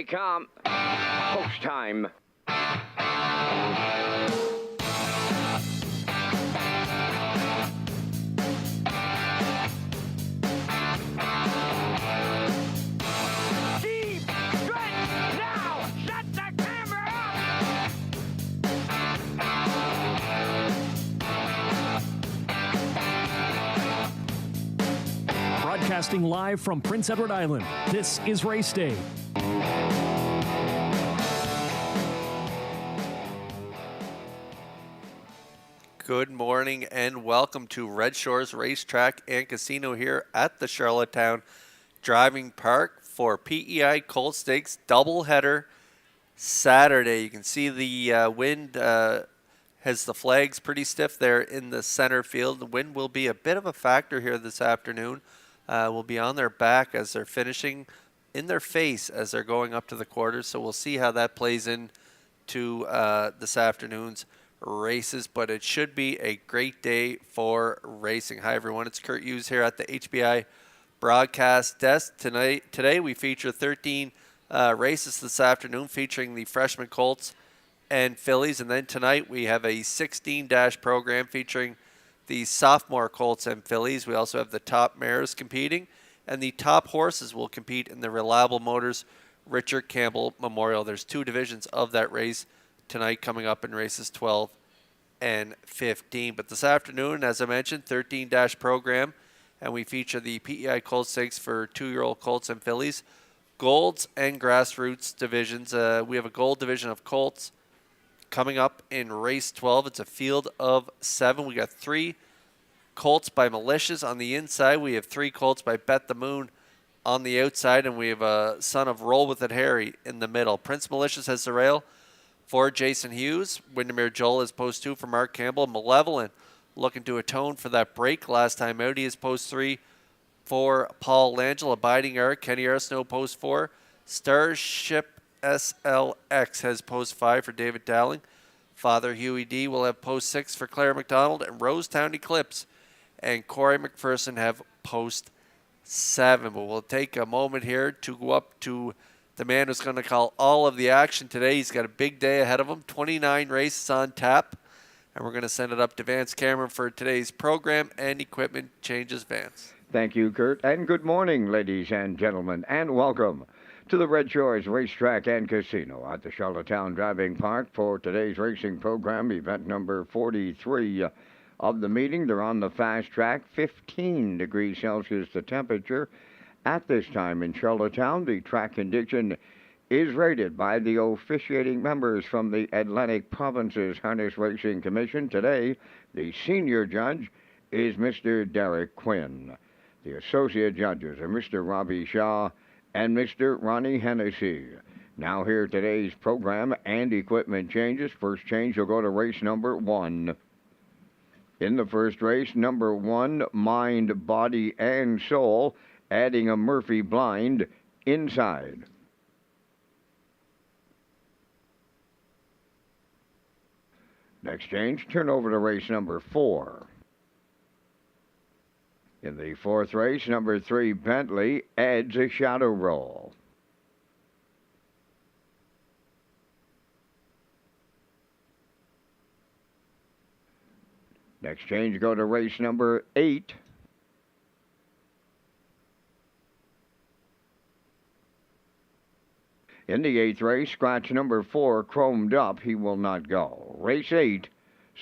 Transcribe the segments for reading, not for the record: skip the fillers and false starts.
come. Post time. Deep stretch now. Shut the camera up. Broadcasting live from Prince Edward Island, this is Race Day. Good morning and welcome to Redshores Racetrack and Casino here at the Charlottetown Driving Park for PEI Colt Stakes doubleheader Saturday. You can see the wind has the flags pretty stiff there in the center field. The wind will be a bit of a factor here this afternoon. Will be on their back as they're finishing, in their face as they're going up to the quarters. So we'll see how that plays in to this afternoon's races, but it should be a great day for racing. Hi everyone, it's Kurt Hughes here at the HBI broadcast desk. Today we feature 13 races this afternoon featuring the freshman colts and fillies, and then tonight we have a 16-dash program featuring the sophomore colts and fillies. We also have the top mares competing, and the top horses will compete in the Reliable Motors Richard Campbell Memorial. There's two divisions of that race tonight coming up in races 12 and 15. But this afternoon, as I mentioned, 13-dash program, and we feature the PEI Colt Stakes for 2-year-old colts and fillies, golds and grassroots divisions. We have a gold division of colts coming up in race 12. It's a field of 7. We got 3 colts by Malicious on the inside. We have 3 colts by Bet the Moon on the outside, and we have a son of Roll With It Harry in the middle. Prince Malicious has the rail for Jason Hughes. Windermere Joel is post 2 for Mark Campbell. Malevolent looking to atone for that break last time out. He is post 3 for Paul Langell. Abiding Eric, Kenny Arsenault post 4. Starship SLX has post 5 for David Dowling. Father Huey D will have post 6 for Claire McDonald. And Rosetown Eclipse and Corey McPherson have post 7. But we'll take a moment here to go up to the man who's going to call all of the action today. He's got a big day ahead of him, 29 races on tap, and we're going to send it up to Vance Cameron for today's program and equipment changes. Vance. Thank you, Kurt, and good morning, ladies and gentlemen, and welcome to the Red Shores Racetrack and Casino at the Charlottetown Driving Park for today's racing program, event number 43 of the meeting. They're on the fast track, 15 degrees Celsius the temperature. At this time in Charlottetown, the track condition is rated by the officiating members from the Atlantic Provinces Harness Racing Commission. Today, the senior judge is Mr. Derek Quinn. The associate judges are Mr. Robbie Shaw and Mr. Ronnie Hennessy. Now here today's program and equipment changes. First change will go to race number 1. In the first race, number 1, Mind, Body, and Soul, adding a Murphy blind inside. Next change, turn over to race number 4. In the fourth race, number 3, Bentley, adds a shadow roll. Next change, go to race number 8. In the 8th race, scratch number 4, Chromed Up, he will not go. Race 8,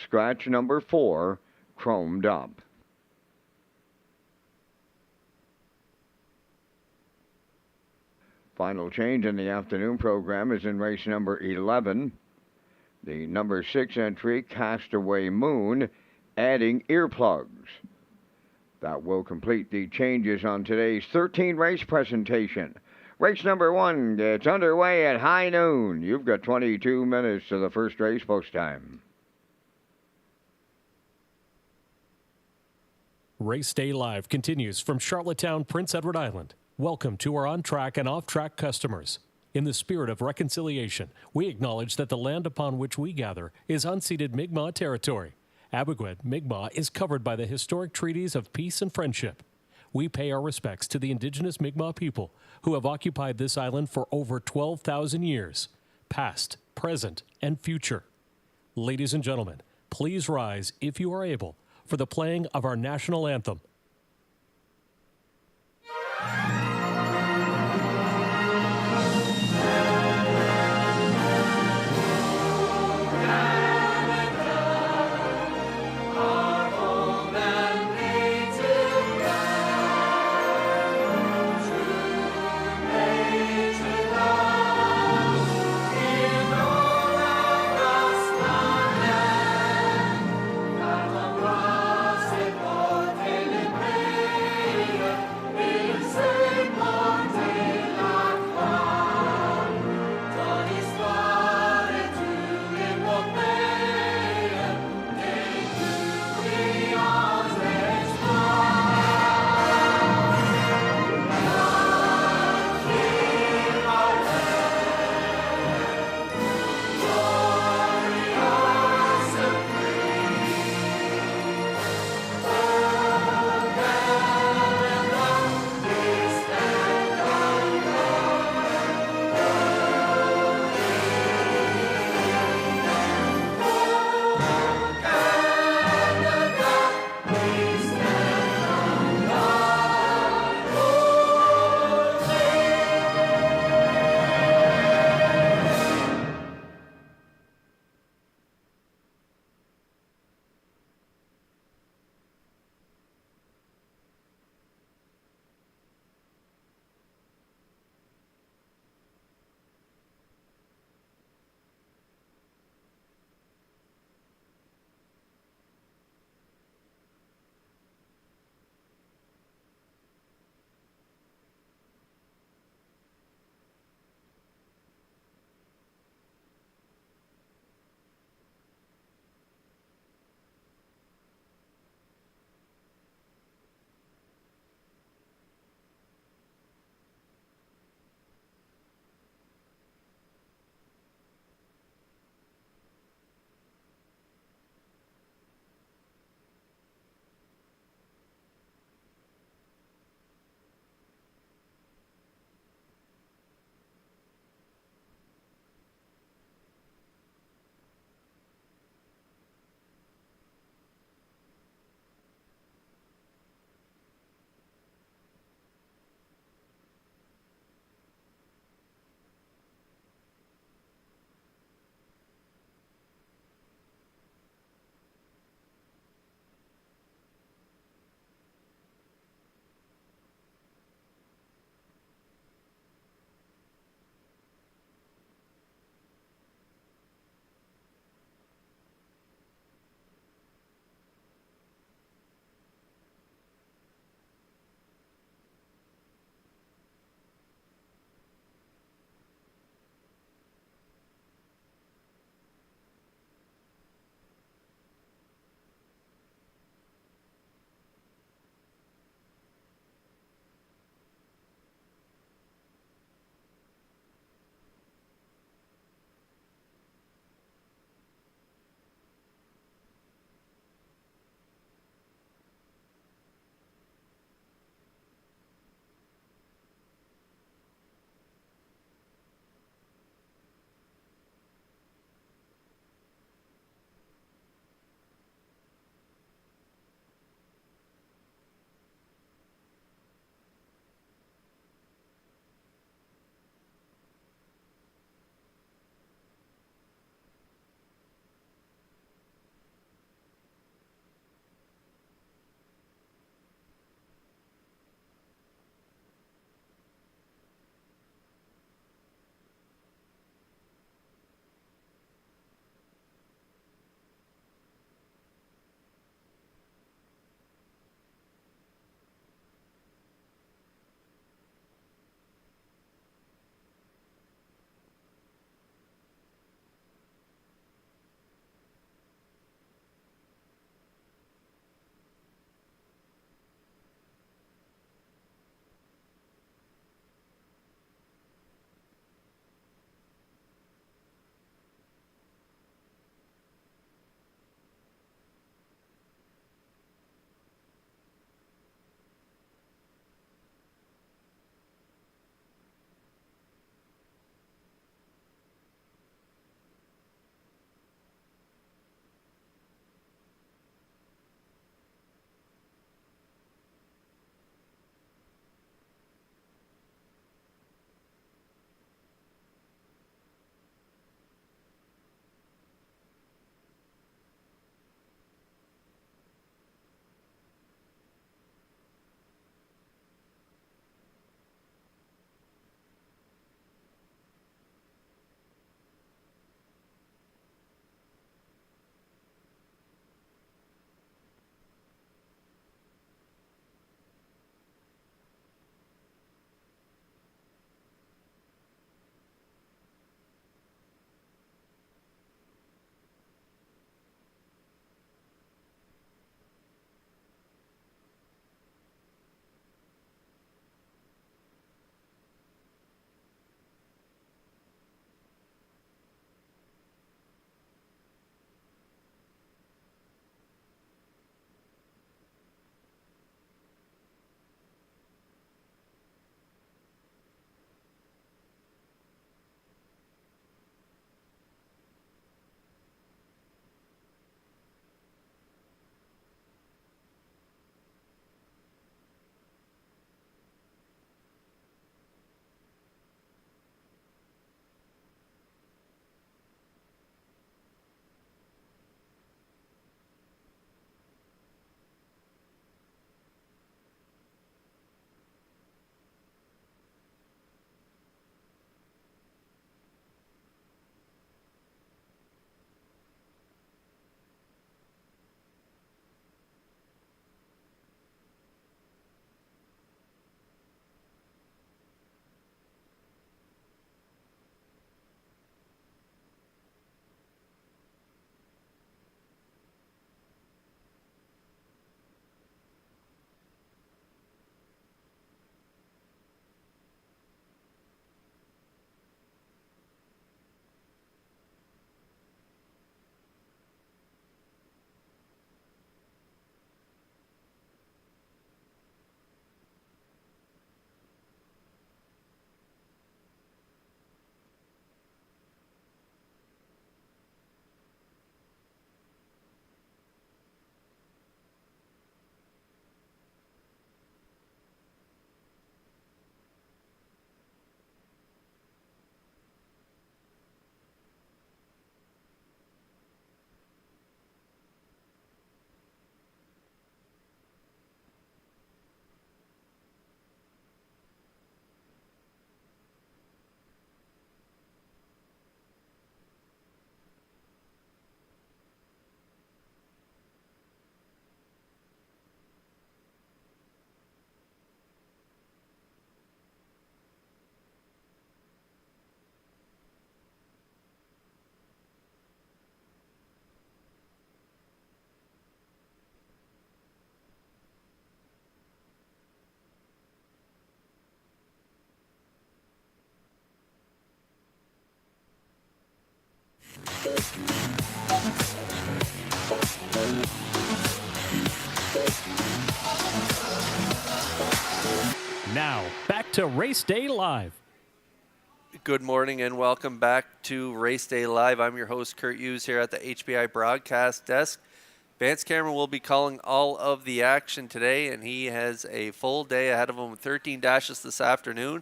scratch number 4, Chromed Up. Final change in the afternoon program is in race number 11. The number 6 entry, Castaway Moon, adding earplugs. That will complete the changes on today's 13 race presentation. Race number 1 gets underway at high noon. You've got 22 minutes to the first race post time. Race Day Live continues from Charlottetown, Prince Edward Island. Welcome to our on-track and off-track customers. In the spirit of reconciliation, we acknowledge that the land upon which we gather is unceded Mi'kmaq territory. Abogwed, Mi'kmaq is covered by the historic treaties of peace and friendship. we pay our respects to the indigenous Mi'kmaq people who have occupied this island for over 12,000 years, past, present, and future. Ladies and gentlemen, please rise, if you are able, for the playing of our national anthem. Now, back to Race Day Live. Good morning and welcome back to Race Day Live. I'm your host, Kurt Hughes, here at the HBI broadcast desk. Vance Cameron will be calling all of the action today, and he has a full day ahead of him with 13 dashes this afternoon,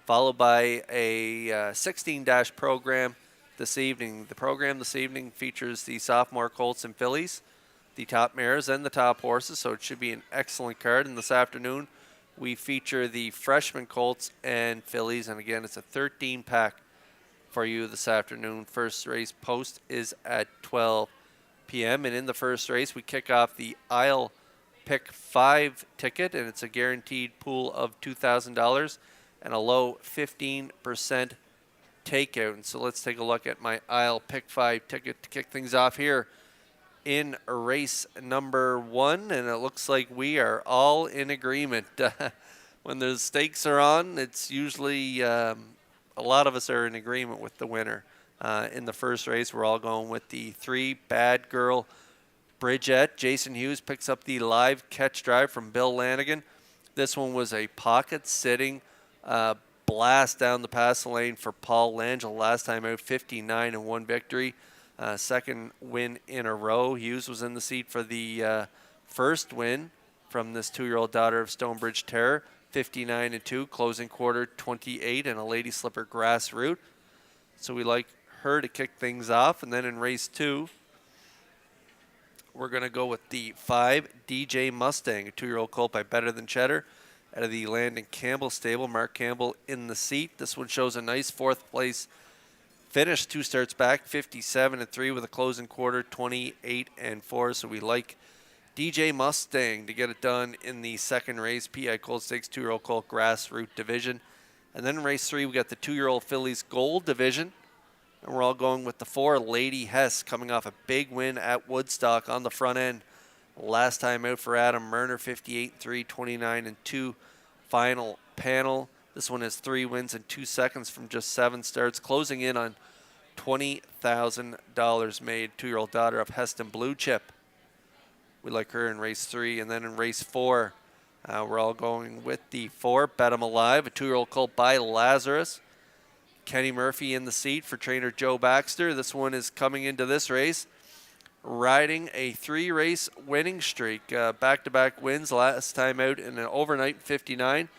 followed by a 16-dash program this evening. The program this evening features the sophomore colts and fillies, the top mares, and the top horses, so it should be an excellent card. And this afternoon, we feature the freshman colts and fillies, and again, it's a 13-pack for you this afternoon. First race post is at 12 p.m. And in the first race, we kick off the Aisle Pick 5 ticket, and it's a guaranteed pool of $2,000 and a low 15% takeout. And so let's take a look at my Aisle Pick 5 ticket to kick things off here in race number 1, and it looks like we are all in agreement. When the stakes are on, it's usually a lot of us are in agreement with the winner. In the first race, we're all going with the 3 Bad Girl Bridgette. Jason Hughes picks up the live catch drive from Bill Lanigan. This one was a pocket sitting blast down the pass lane for Paul Langell. Last time out, 59-1 victory. Second win in a row. Hughes was in the seat for the first win from this 2-year-old daughter of Stonebridge Terror, 59-2, closing quarter 28, and a Lady Slipper Grassroot. So we like her to kick things off. And then in race 2, we're going to go with the 5 DJ Mustang, a 2-year-old colt by Better Than Cheddar out of the Landon Campbell stable. Mark Campbell in the seat. This one shows a nice 4th place finish, 2 starts back, 57-3 with a closing quarter, 28-4. So we like DJ Mustang to get it done in the second race, PI Colt Stakes 2-year-old colt grassroots division. And then in race 3, we got the 2-year-old fillies gold division. And we're all going with the 4 Lady Hess, coming off a big win at Woodstock on the front end. Last time out for Adam Murner, 58-3, 29-2 final panel. This one has 3 wins and 2 seconds from just 7 starts, closing in on $20,000 made. 2-year-old daughter of Heston Blue Chip. We like her in race 3. And then in race 4, we're all going with the 4 Bet 'em Alive, a 2-year-old colt by Lazarus. Kenny Murphy in the seat for trainer Joe Baxter. This one is coming into this race riding a 3-race winning streak. Back-to-back wins last time out in an overnight 59.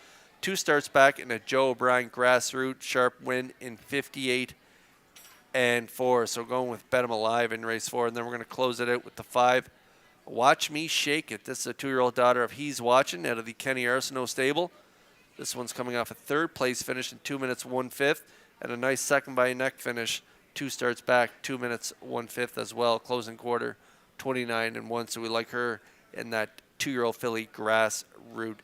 2 starts back in a Joe O'Brien grassroots sharp win in 58-4. So going with Bet 'em Alive in race 4. And then we're going to close it out with the 5 Watch Me Shake It. This is a 2-year-old daughter of He's Watching out of the Kenny Arsenault stable. This one's coming off a 3rd place finish in 2 minutes 1/5 and a nice second by neck finish. 2 starts back, 2 minutes 1/5 as well. Closing quarter 29-1. So we like her in that 2-year-old filly grassroots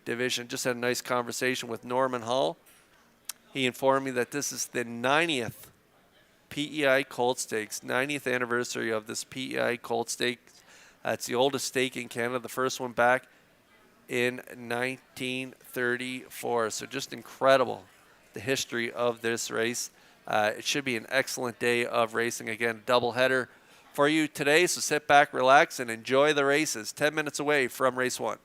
division. Just had a nice conversation with Norman Hall. He informed me that this is the 90th PEI Colt Stakes, 90th anniversary of this PEI Colt Stakes. It's the oldest stake in Canada, the first one back in 1934. So just incredible, the history of this race. It should be an excellent day of racing. Again, doubleheader for you today. So sit back, relax, and enjoy the races. 10 minutes away from race 1.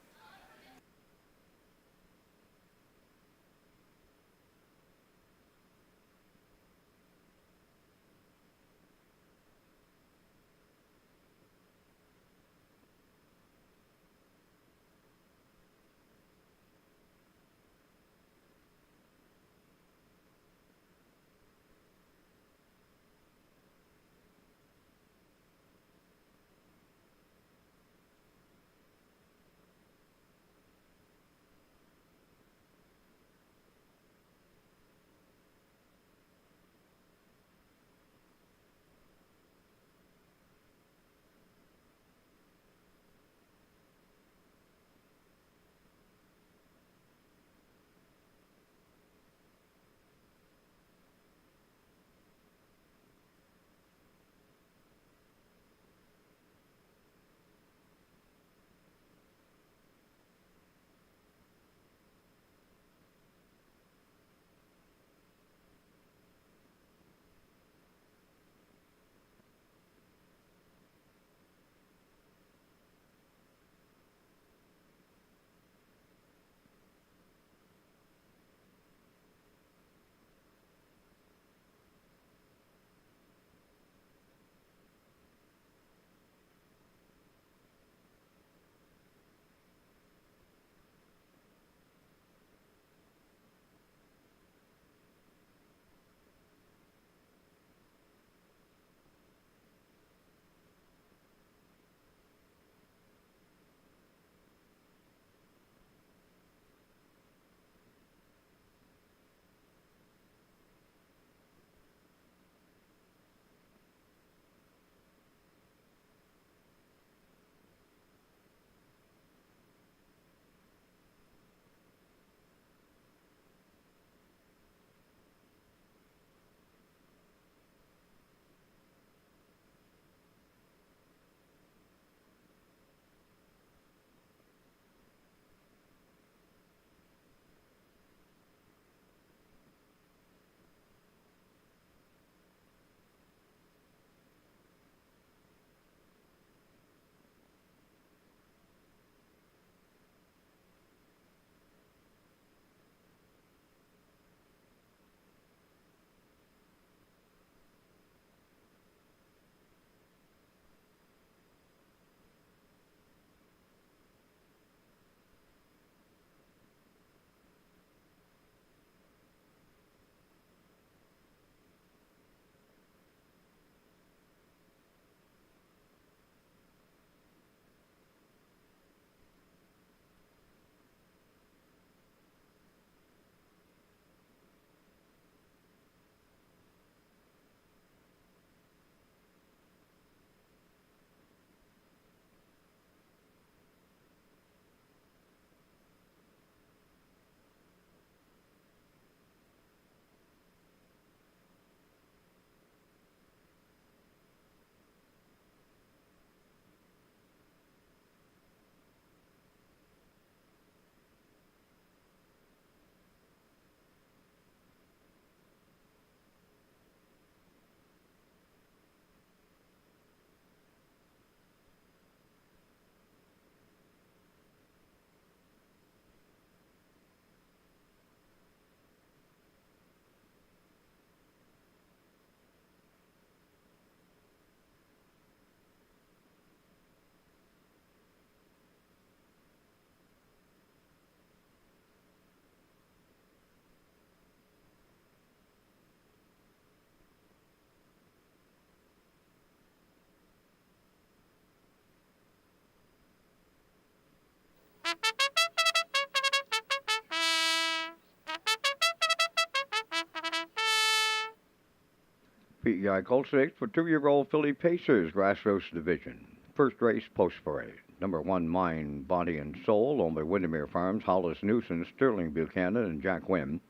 PEI Colt Stakes for 2-year-old filly Pacers Grassroots Division. First race post parade. Number 1, Mind, Body, and Soul, owned by Windermere Farms, Hollis Newson, Sterling Buchanan, and Jack Wynn.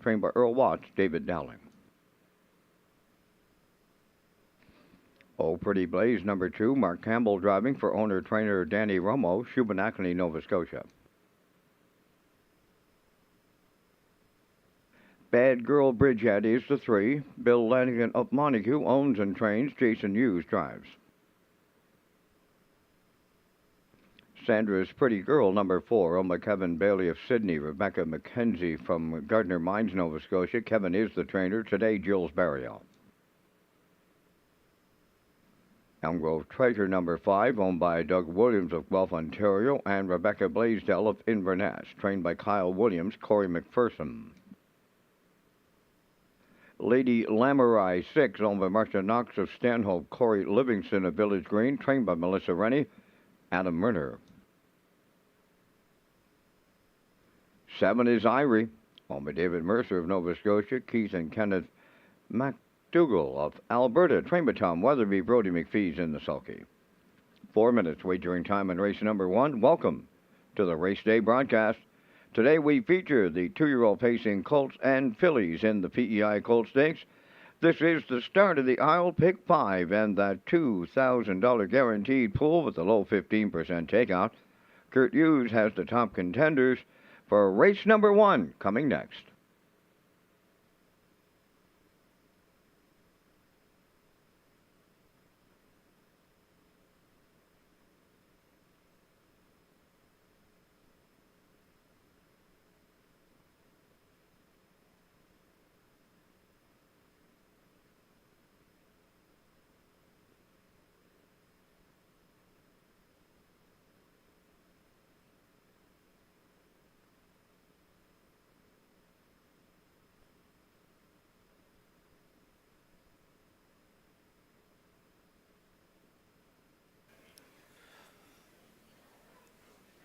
Trained by Earl Watts, David Dowling. Oh Pretty Blaze, number 2, Mark Campbell driving for owner-trainer Danny Romo, Shubenacadie, Nova Scotia. Bad Girl Bridget is the 3. Bill Lanigan of Montague owns and trains. Jason Hughes drives. Sandra's Pretty Girl, number 4, owned by Kevin Bailey of Sydney. Rebecca McKenzie from Gardner Mines, Nova Scotia. Kevin is the trainer. Today, Jill's Burial. Elm Grove Treasure, number 5, owned by Doug Williams of Guelph, Ontario, and Rebecca Blaisdell of Inverness, trained by Kyle Williams, Corey McPherson. Lady Lamorai 6, owned by Marcia Knox of Stanhope, Corey Livingston of Village Green, trained by Melissa Rennie, Adam Murner. 7 is Irie, owned by David Mercer of Nova Scotia, Keith and Kenneth McDougall of Alberta, trained by Tom Weatherby, Brody McPhee's in the sulky. 4 minutes wagering time in race number 1. Welcome to the Race Day broadcast. Today we feature the 2-year-old pacing colts and fillies in the PEI Colt Stakes. This is the start of the I'll Pick 5 and that $2,000 guaranteed pool with the low 15% takeout. Kurt Hughes has the top contenders for race number 1 coming next.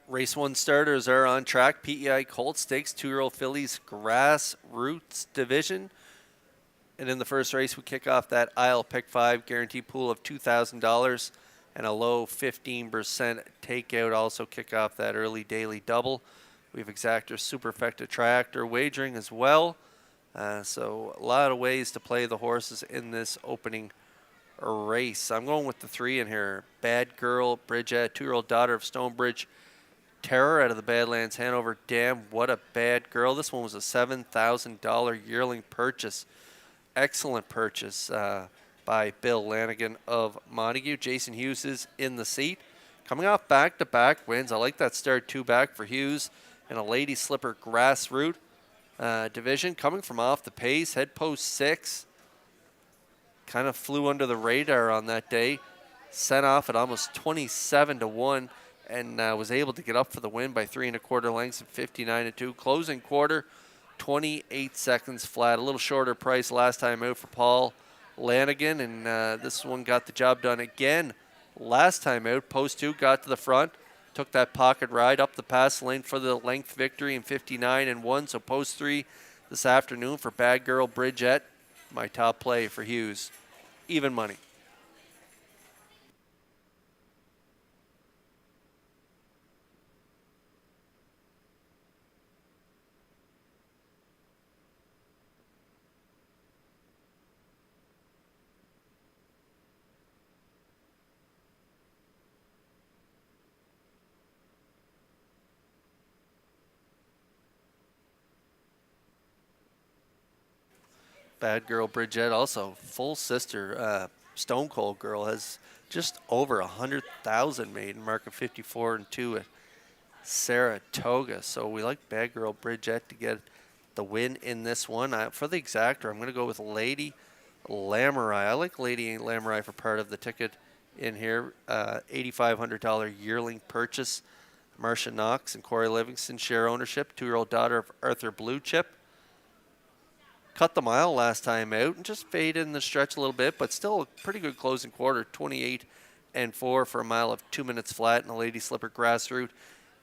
Race 1 starters are on track. PEI Colt Stakes, 2-year-old fillies Grassroots Division. And in the first race, we kick off that I'll Pick 5 guarantee pool of $2,000 and a low 15% takeout. Also kick off that early daily double. We have exactor, superfecta, triactor wagering as well. So a lot of ways to play the horses in this opening race. I'm going with the 3 in here. Bad Girl Bridget, 2-year-old daughter of Stonebridge Terror out of the Badlands Hanover Dam. What a bad girl. This one was a $7,000 yearling purchase. Excellent purchase by Bill Lanigan of Montague. Jason Hughes is in the seat. Coming off back-to-back wins. I like that start 2 back for Hughes in a Lady Slipper Grassroot division. Coming from off the pace, head post 6. Kind of flew under the radar on that day. Sent off at almost 27-1. And was able to get up for the win by 3 1/4 lengths at 59-2. Closing quarter, 28 seconds flat. A little shorter price last time out for Paul Lanigan, and this one got the job done again. Last time out, post 2 got to the front, took that pocket ride up the pass lane for the length victory in 59-1. So post 3 this afternoon for Bad Girl Bridget, my top play for Hughes. Even money. Bad Girl Bridget, also full sister, Stone Cold Girl, has just over 100,000 maiden mark of 54-2 at Saratoga. So we like Bad Girl Bridget to get the win in this one. For the exactor, I'm going to go with Lady Lamorai. I like Lady Lamorai for part of the ticket in here. $8,500 yearling purchase. Marcia Knox and Corey Livingston share ownership. 2-year-old daughter of Arthur Blue Chip. Cut the mile last time out and just faded in the stretch a little bit, but still a pretty good closing quarter, 28-4 for a mile of 2 minutes flat in the Lady Slipper Grassroot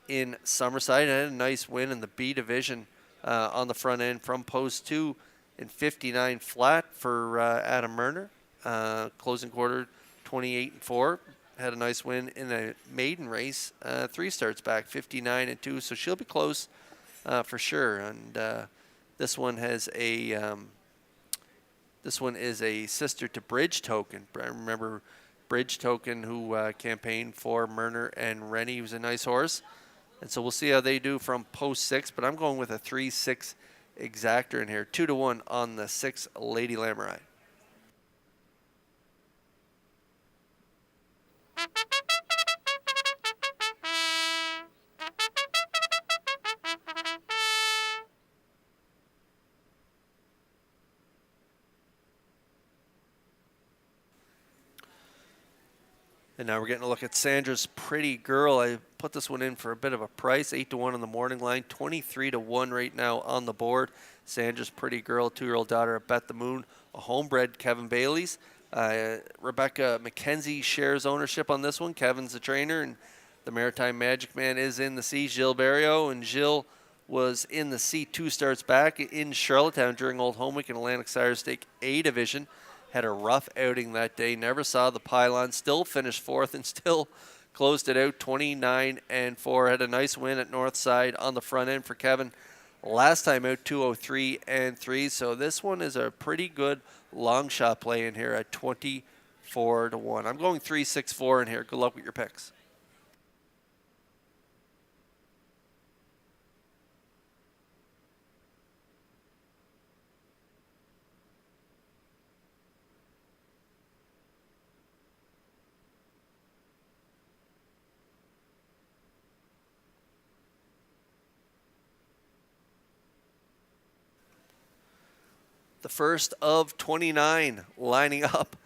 in Summerside. And had a nice win in the B division on the front end from post 2. and 59 flat for Adam Murner. Closing quarter 28-4. Had a nice win in a maiden race. 3 starts back, 59-2. So she'll be close for sure. And this one has a this one is a sister to Bridge Token. I remember Bridge Token, who campaigned for Murner and Rennie. He was a nice horse. And so we'll see how they do from post 6. But I'm going with a 3-6 exactor in here. 2-1 on the 6 Lady Lamurai. And now we're getting a look at Sandra's Pretty Girl. I put this one in for a bit of a price, 8-1 on the morning line, 23-1 right now on the board. Sandra's Pretty Girl, 2-year-old daughter of Bet the Moon, a homebred Kevin Bailey's. Rebecca McKenzie shares ownership on this one. Kevin's the trainer, and the Maritime Magic Man is in the C, Gilles Barrio, and Gilles was in the C 2 starts back in Charlottetown during Old Home Week in Atlantic Sire Stake A division. Had a rough outing that day, never saw the pylon, still finished 4th and still closed it out 29-4. Had a nice win at Northside on the front end for Kevin. Last time out 203-3. So this one is a pretty good long shot play in here at 24-1. I'm going 3-6-4 in here. Good luck with your picks. The first of 29 lining up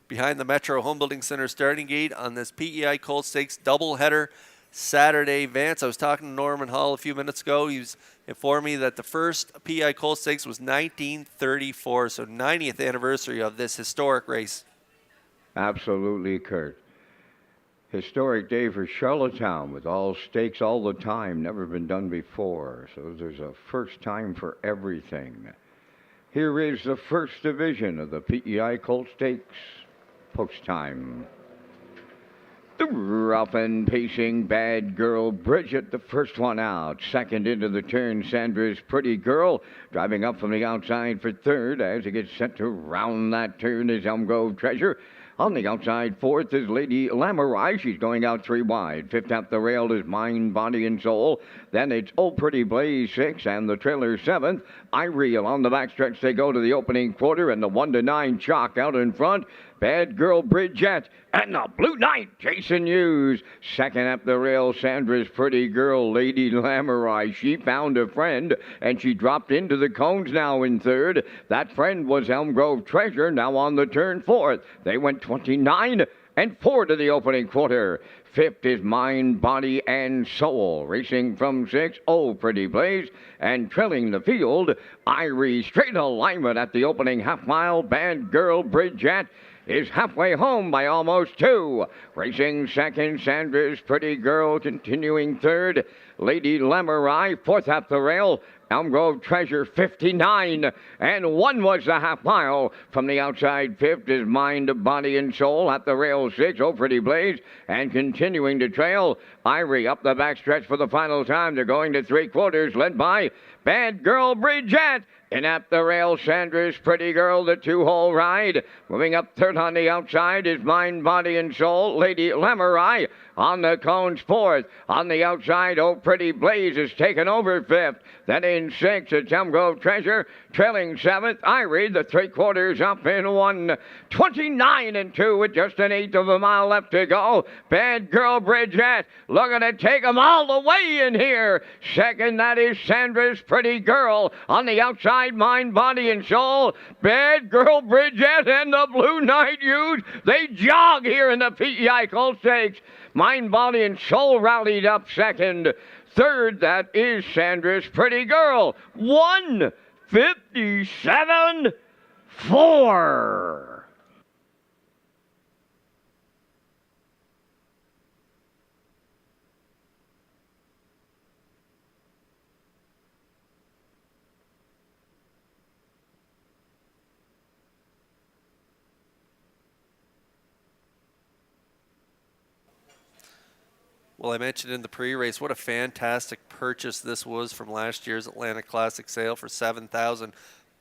behind the Metro Home Building Center starting gate on this PEI Colt Stakes doubleheader Saturday. Vance, I was talking to Norman Hall a few minutes ago. He was informed me that the first PEI Colt Stakes was 1934, so 90th anniversary of this historic race. Absolutely, Kurt. Historic day for Charlottetown with all stakes all the time. Never been done before. So there's a first time for everything. Here is the first division of the PEI Colt Stakes. Post time. The rough and pacing Bad Girl Bridget, the first one out. Second into the turn, Sandra's Pretty Girl, driving up from the outside for third. As it gets set to round that turn is Elm Grove Treasure. On the outside, 4th is Lady Lamurai. She's going out 3 wide. 5th up the rail is Mind, Body, and Soul. Then it's Oh Pretty Blaze, 6th, and the trailer 7th. Irie along the backstretch. They go to the opening quarter, and the 1-9 chalk out in front. Bad Girl Bridget and the Blue Knight, Jason Hughes. Second up the rail, Sandra's Pretty Girl, Lady Lamurai. She found a friend, and she dropped into the cones now in third. That friend was Elm Grove Treasure, now on the turn 4th. They went 29-4 to the opening quarter. 5th is Mind, Body, and Soul. Racing from 6, Oh Pretty Blaze. And trailing the field, Irie. Straight alignment at the opening half mile. Bad Girl Bridget is halfway home by almost 2. Racing second, Sandra's Pretty Girl. Continuing third, Lady Lamurai. 4th up the rail, Elm Grove Treasure, 59-1 was the half mile. From the outside, 5th is Mind, Body, and Soul. At the rail, 6, Oh Pretty Blaze. And continuing to trail, Irie up the backstretch for the final time. They're going to 3/4, led by Bad Girl Bridget. And at the rail, Sandra's Pretty Girl, the 2-hole ride. Moving up third on the outside is Mind, Body, and Soul. Lady Lamurai on the cones 4th. On the outside, Oh Pretty Blaze is taken over 5th. Then in 6th, it's Elm Grove Treasure. Trailing 7th, Irie, the 3/4 up in 1. 29-2 with just an 1/8 of a mile left to go. Bad Girl Bridget looking to take them all the way in here. Second, that is Sandra's Pretty Girl. On the outside, Mind, Body, and Soul. Bad Girl Bridget and the Blue Knight Hughes. They jog here in the PEI Colt Stakes. Mind, Body, and Soul rallied up second. Third, that is Sandra's Pretty Girl. 1:57.4. Well, I mentioned in the pre-race what a fantastic purchase this was from last year's Atlanta Classic sale for $7,000.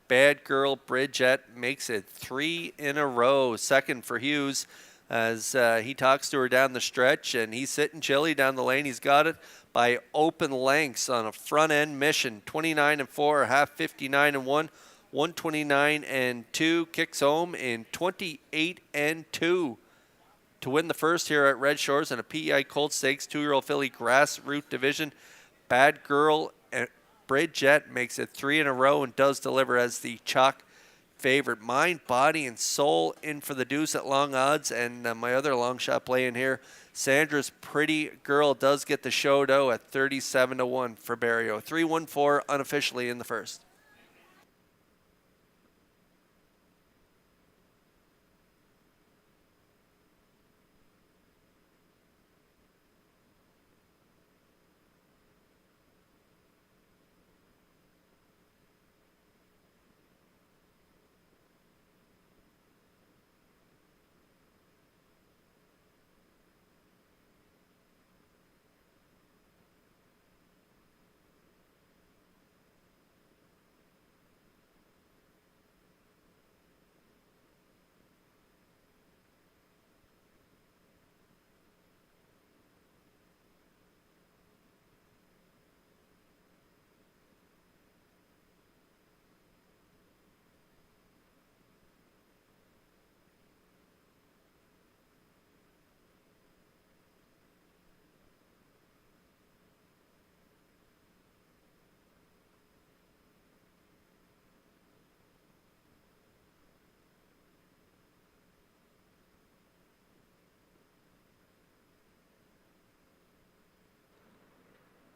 Bad Girl Bridget makes it 3 in a row. Second for Hughes as he talks to her down the stretch, and he's sitting chilly down the lane. He's got it by open lengths on a front-end mission. 29 and 4, half 59 and 1, 129 and 2. Kicks home in 28 and 2 to win the first here at Red Shores in a PEI Colt Stakes 2-year-old filly grassroots division. Bad Girl Bridget makes it 3 in a row and does deliver as the chalk favorite. Mind, Body, and Soul in for the deuce at long odds. And my other long shot play in here, Sandra's Pretty Girl, does get the show though at 37 to 1 for Barrio. 3-1-4 unofficially in the first.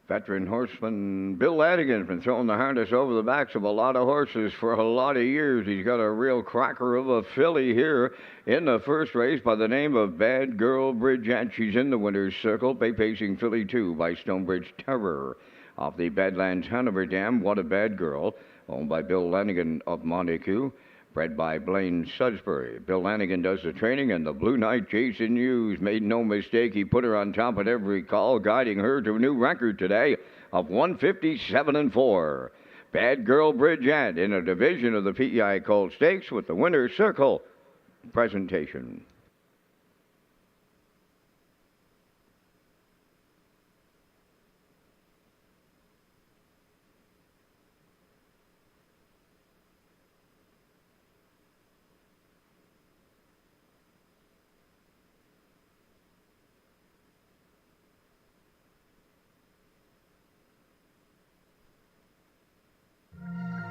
Veteran horseman Bill Lanigan's been throwing the harness over the backs of a lot of horses for a lot of years. He's got a real cracker of a filly here in the first race by the name of Bad Girl Bridget. She's in the winner's circle. Pacing filly 2 by Stonebridge Terror. Off the Badlands Hanover Dam, What a Bad Girl, owned by Bill Lanigan of Montague. Bred by Blaine Sudbury. Bill Lanigan does the training, and the Blue Knight Jason Hughes made no mistake. He put her on top at every call, guiding her to a new record today of 157 and 4. Bad Girl Bridget in a division of the PEI Colt Stakes with the winner's circle presentation.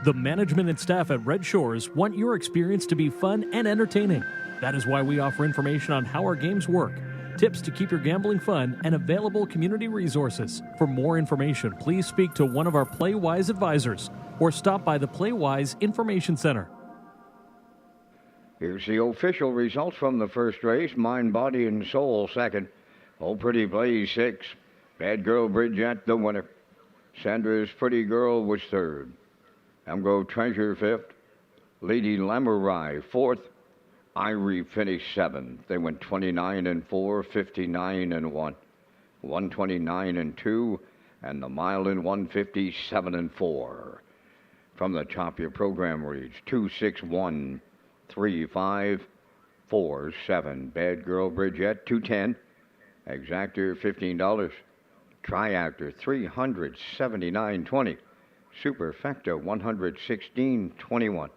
The management and staff at Red Shores want your experience to be fun and entertaining. That is why we offer information on how our games work, tips to keep your gambling fun, and available community resources. For more information, please speak to one of our PlayWise advisors or stop by the PlayWise Information Center. Here's the official results from the first race. Mind, Body, and Soul second. Oh Pretty Blaze 6. Bad Girl Bridget the winner. Sandra's Pretty Girl was third. Amgo Treasure fifth. Lady Lamurai fourth. Irie finished seventh. They went 29 and 4, 59 and 1, 129 and 2, and the mile in 157 and 4. From the top, your program reads 261 35 47. Bad Girl Bridget 210. Exactor $15. Triactor $379.20. Superfecta $116.21.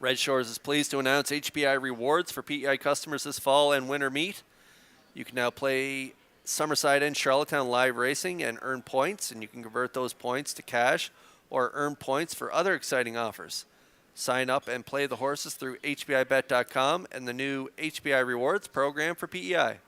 Red Shores is pleased to announce HPI rewards for PEI customers this fall and winter meet. You can now play Summerside and Charlottetown live racing and earn points, and you can convert those points to cash or earn points for other exciting offers. Sign up and play the horses through HPIBet.com and the new HPI rewards program for PEI.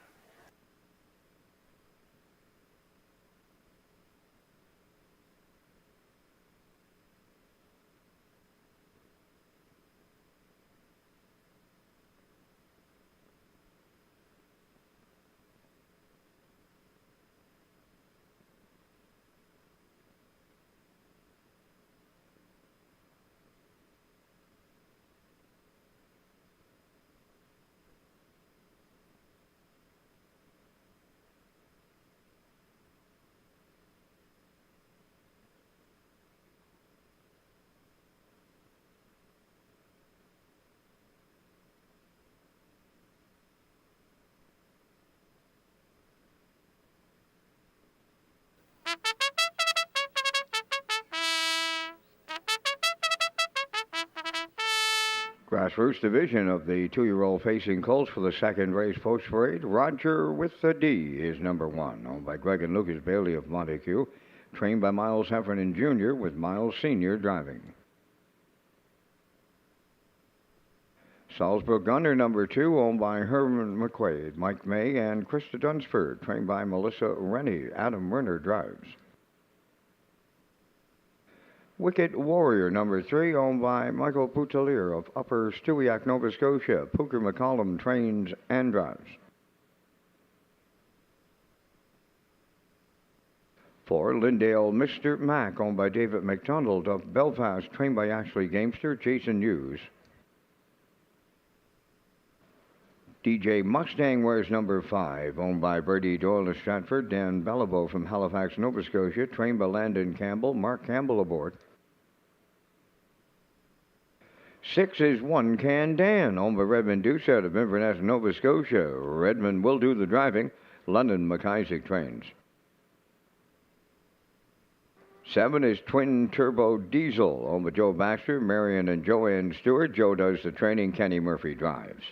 Grassroots division of the two-year-old facing colts for the second race post parade. Roger with the D is number one, owned by Greg and Lucas Bailey of Montague, trained by Miles Heffernan Jr. with Miles Sr. driving. Salzburg Gunner number two, owned by Herman McQuaid, Mike May, and Krista Dunsford, trained by Melissa Rennie. Adam Werner drives. Wicked Warrior number three, owned by Michael Poutelier of Upper Stewiacke, Nova Scotia. Pooker McCollum trains and drives. 4, Lindale Mr. Mac, owned by David McDonald of Belfast, trained by Ashley Gamester, Jason Hughes. DJ Mustang wears number 5, owned by Brady Doyle of Stratford. Dan Bellabo from Halifax, Nova Scotia, trained by Landon Campbell. Mark Campbell aboard. 6 is One Can Dan, owned by Redmond Deuce out of Inverness, Nova Scotia. Redmond will do the driving. London McIsaac trains. 7 is Twin Turbo Diesel, owned by Joe Baxter, Marion and Joanne Stewart. Joe does the training. Kenny Murphy drives.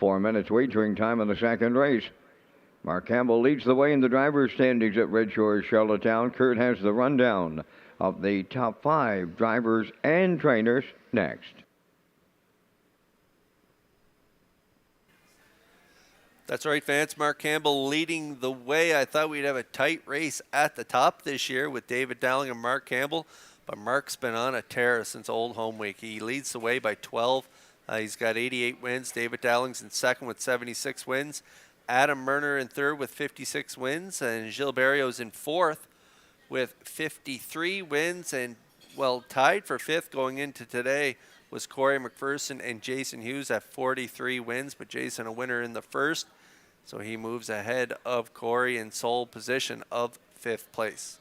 4 minutes wagering time in the second race. Mark Campbell leads the way in the driver's standings at Red Shores, Charlottetown. Kurt has the rundown of the top 5 drivers and trainers next. That's right, Vance. Mark Campbell leading the way. I thought we'd have a tight race at the top this year with David Dowling and Mark Campbell, but Mark's been on a tear since Old Home Week. He leads the way by 12. He's got 88 wins. David Dowling's in second with 76 wins. Adam Murner in third with 56 wins. And Gilles Barrios in fourth with 53 wins. And, well, tied for fifth going into today was Corey McPherson and Jason Hughes at 43 wins. But Jason a winner in the first. So he moves ahead of Corey in sole position of fifth place.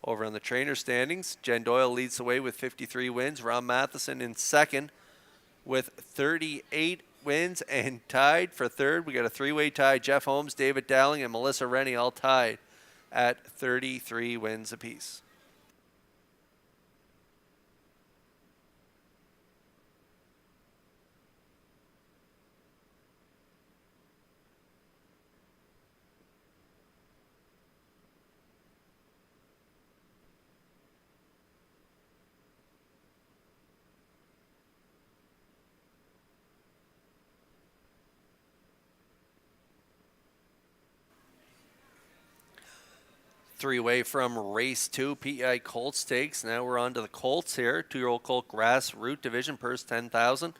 Over on the trainer standings, Jen Doyle leads the way with 53 wins. Ron Matheson in second with 38 wins, and tied for third. We got a three-way tie. Jeff Holmes, David Dowling, and Melissa Rennie all tied at 33 wins apiece. Three-way from race 2, PEI Colt Stakes. Now we're on to the Colts here. 2-year-old Colt Grassroot Division, purse $10,000. And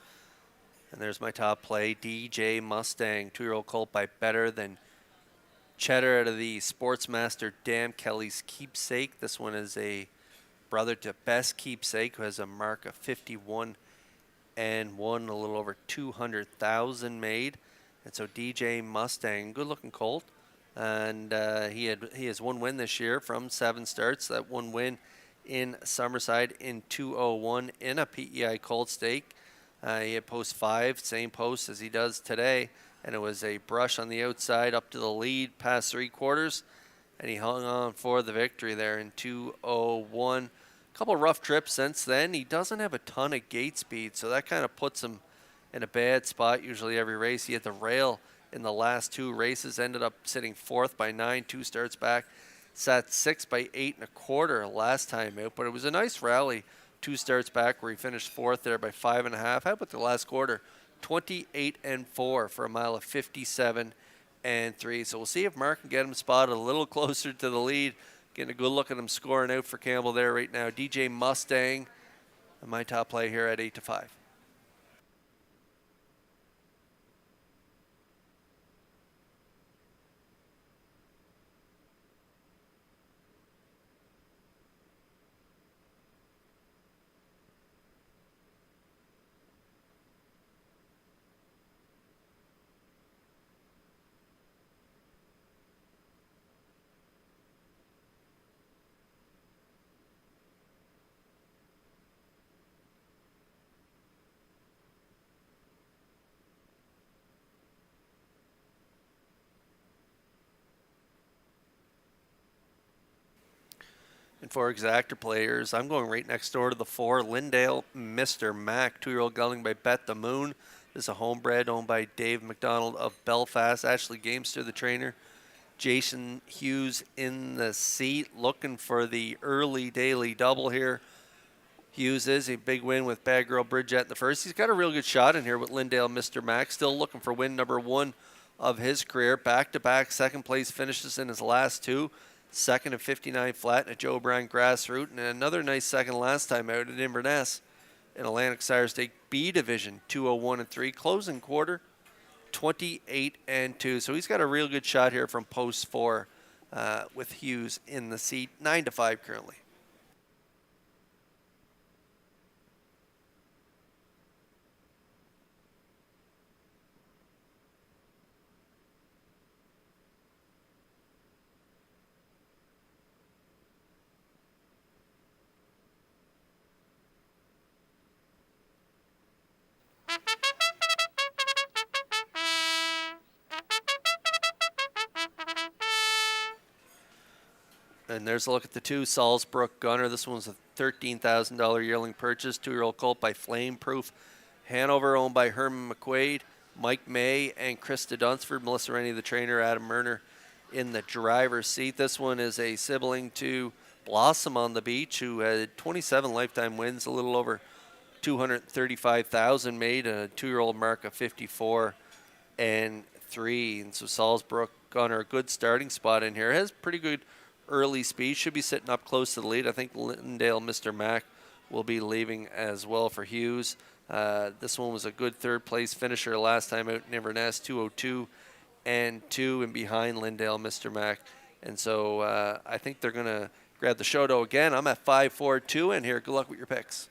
there's my top play, DJ Mustang. 2-year-old Colt by Better Than Cheddar out of the Sportsmaster Dan Kelly's Keepsake. This one is a brother to Best Keepsake, who has a mark of 51 and won a little over 200,000 made. And so DJ Mustang, good-looking colt. And he has one win this year from 7 starts. That one win in Summerside in 2:01 in a PEI Colt Stake. He had post 5, same post as he does today, and it was a brush on the outside up to the lead past 3/4, and he hung on for the victory there in 2:01. A couple rough trips since then. He doesn't have a ton of gate speed, so that kind of puts him in a bad spot usually every race. He had the rail in the last 2 races, ended up sitting 4th by 9, 2 starts back. Sat 6th by 8.25 last time out, but it was a nice rally. 2 starts back where he finished 4th there by 5.5. How about the last quarter? 28-4 for a mile of 57-3. So we'll see if Mark can get him spotted a little closer to the lead. Getting a good look at him scoring out for Campbell there right now. DJ Mustang, my top play here at 8-5. And for exactor players, I'm going right next door to the 4, Lindale Mr. Mac, 2-year-old gelding by Bet the Moon. This is a homebred owned by Dave McDonald of Belfast. Ashley Gamester, the trainer. Jason Hughes in the seat, looking for the early daily double here. Hughes is a big win with Bad Girl Bridget in the first. He's got a real good shot in here with Lindale Mr. Mac. Still looking for win number 1 of his career. Back-to-back second place finishes in his last 2. Second at 59 flat in a Joe Brown grassroot, and another nice second last time out at Inverness in Atlantic Sire State B Division, 201-3. Closing quarter, 28-2. So he's got a real good shot here from post 4 with Hughes in the seat, 9-5 currently. And there's a look at the 2, Salzbrook Gunner. This one's a $13,000 yearling purchase, 2-year-old colt by Flame Proof. Hanover, owned by Herman McQuaid, Mike May, and Krista Dunsford. Melissa Rennie, the trainer, Adam Murner in the driver's seat. This one is a sibling to Blossom on the Beach, who had 27 lifetime wins, a little over 235,000 made, a 2-year-old mark of 54-3. And so Salzbrook Gunner, a good starting spot in here. Has pretty good early speed, should be sitting up close to the lead. I think Lindale Mr. Mac will be leaving as well for Hughes. This one was a good 3rd place finisher last time out in Inverness, 202-2, and behind Lindale Mr. Mac. And so I think they're going to grab the Shoto again. I'm at 5-4-2, and here, good luck with your picks.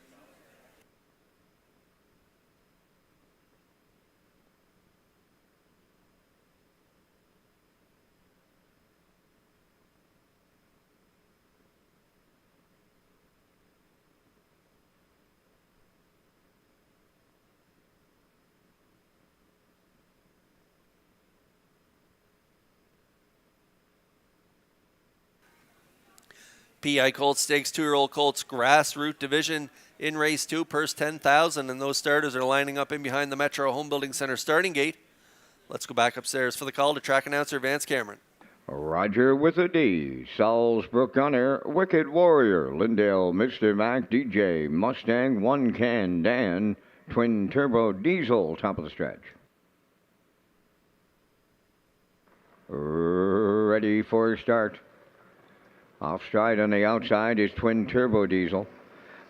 PI Colt Stakes 2-year-old Colts grassroots division in race 2, purse 10,000, and those starters are lining up in behind the Metro Home Building Center starting gate. Let's go back upstairs for the call to track announcer Vance Cameron. Roger with a D. Salzbrook Gunner, Wicked Warrior, Lindale Mr. Mac, DJ Mustang, One Can Dan, Twin Turbo Diesel, top of the stretch. Ready for start. Off stride on the outside is Twin Turbo Diesel.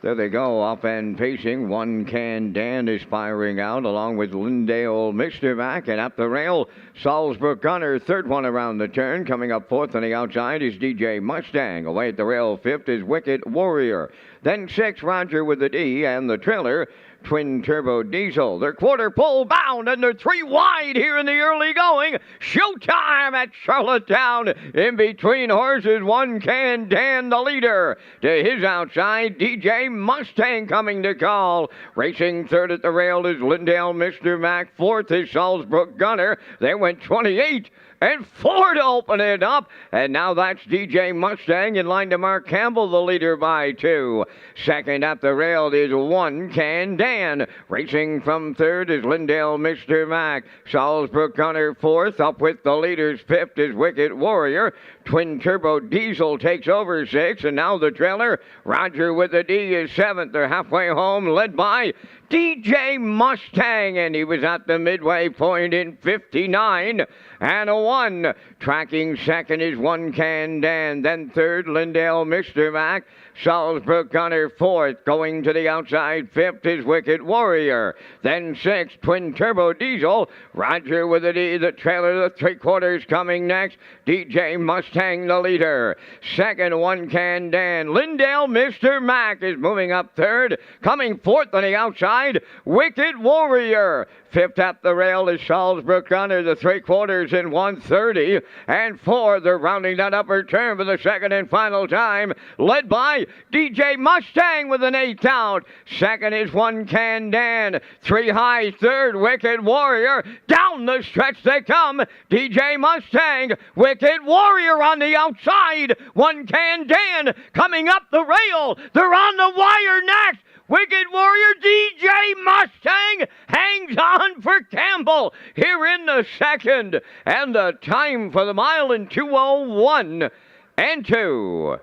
There they go, up and pacing. One Can Dan is firing out along with Lindale Mr. Mac, and up the rail, Salzbrook Gunner, 3rd one around the turn. Coming up 4th on the outside is DJ Mustang. Away at the rail, 5th is Wicked Warrior. Then 6th, Roger with the D, and the trailer, Twin Turbo Diesel. They're quarter pole bound, and they're 3 wide here in the early going. Showtime at Charlottetown. In between horses, One Can Dan, the leader. To his outside, DJ Mustang coming to call. Racing third at the rail is Lindale Mr. Mac. Fourth is Salzbrook Gunner. They went 28 and 4 to open it up. And now that's DJ Mustang in line to Mark Campbell, the leader by 2. Second at the rail is One Can Dan. Racing from third is Lindale Mr. Mac. Salzbrook Gunner fourth. Up with the leaders. Fifth is Wicked Warrior. Twin Turbo Diesel takes over 6. And now the trailer, Roger with the D, is 7th. They're halfway home, led by DJ Mustang, and he was at the midway point in 59 and a 1. Tracking second is One Can Dan. Then third, Lindale Mr. Mac. Salzbrook Gunner fourth. Going to the outside, fifth is Wicked Warrior. Then sixth, Twin Turbo Diesel. Roger with a D, the trailer, the 3/4 coming next. DJ Mustang, the leader. Second, One Can Dan. Lindale Mr. Mac is moving up third. Coming fourth on the outside, Wicked Warrior. Fifth at the rail is Salzbrook Gunner, the 3/4 in 1:30. And 4, they're rounding that upper turn for the second and final time, led by DJ Mustang with an 8th out. Second is One Can Dan. 3 high, third, Wicked Warrior. Down the stretch they come. DJ Mustang, Wicked Warrior on the outside. One Can Dan coming up the rail. They're on the wire next. Wicked Warrior, DJ Mustang hangs on for Campbell here in the second. And the time for the mile in 2:01 and 2.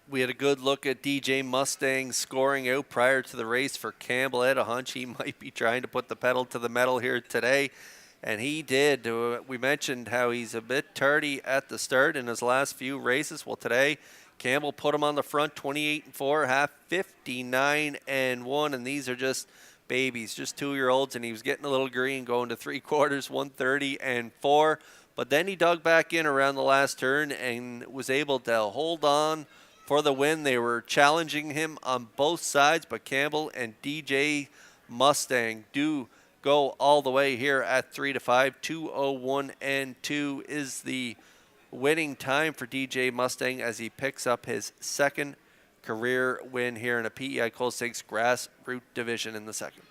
We had a good look at DJ Mustang scoring out prior to the race for Campbell. I had a hunch he might be trying to put the pedal to the metal here today, and he did. We mentioned how he's a bit tardy at the start in his last few races. Well, today, Campbell put him on the front, 28 and 4, half 59 and 1, and these are just babies, just 2-year-olds, and he was getting a little green going to 3/4, 130 and 4. But then he dug back in around the last turn and was able to hold on for the win. They were challenging him on both sides, but Campbell and DJ Mustang do go all the way here at 3 to 5. 2:01 and 2 is the winning time for DJ Mustang as he picks up his second career win here in a PEI Cold Stakes grassroots division in the second.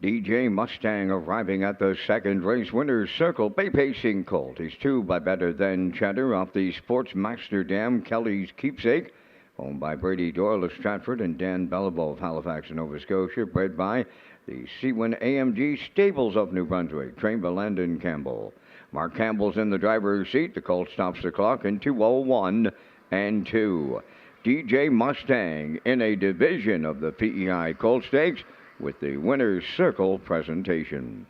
DJ Mustang arriving at the second race winner's circle. Bay Pacing Colt. He's 2 by Better Than Cheddar off the Sportsmaster Dam, Kelly's Keepsake. Owned by Brady Doyle of Stratford and Dan Bellabo of Halifax, Nova Scotia. Bred by the Seawin AMG Stables of New Brunswick. Trained by Landon Campbell. Mark Campbell's in the driver's seat. The Colt stops the clock in 2:01 and 2. DJ Mustang in a division of the PEI Colt Stakes with the Winner's Circle presentation.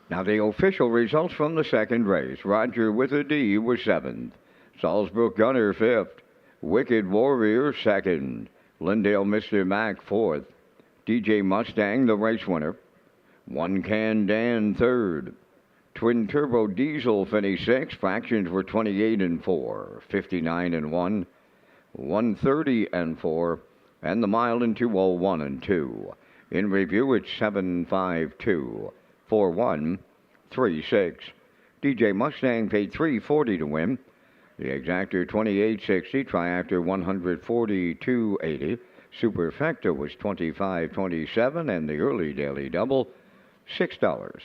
Now the official results from the second race. Roger with a D was 7th. Salzbrook Gunner 5th. Wicked Warrior 2nd. Lindale Mr. Mac 4th. DJ Mustang the race winner. One Can Dan 3rd. Twin Turbo Diesel finished 6th. Fractions were 28 and 4, 59 and 1, 130 and 4, and the mile in 201 and 2. In review, it's 752. 4136. DJ Mustang paid 340 to win. The Exactor 2860, Triactor 142.80. Superfecta was 25.27, and the early daily double $6.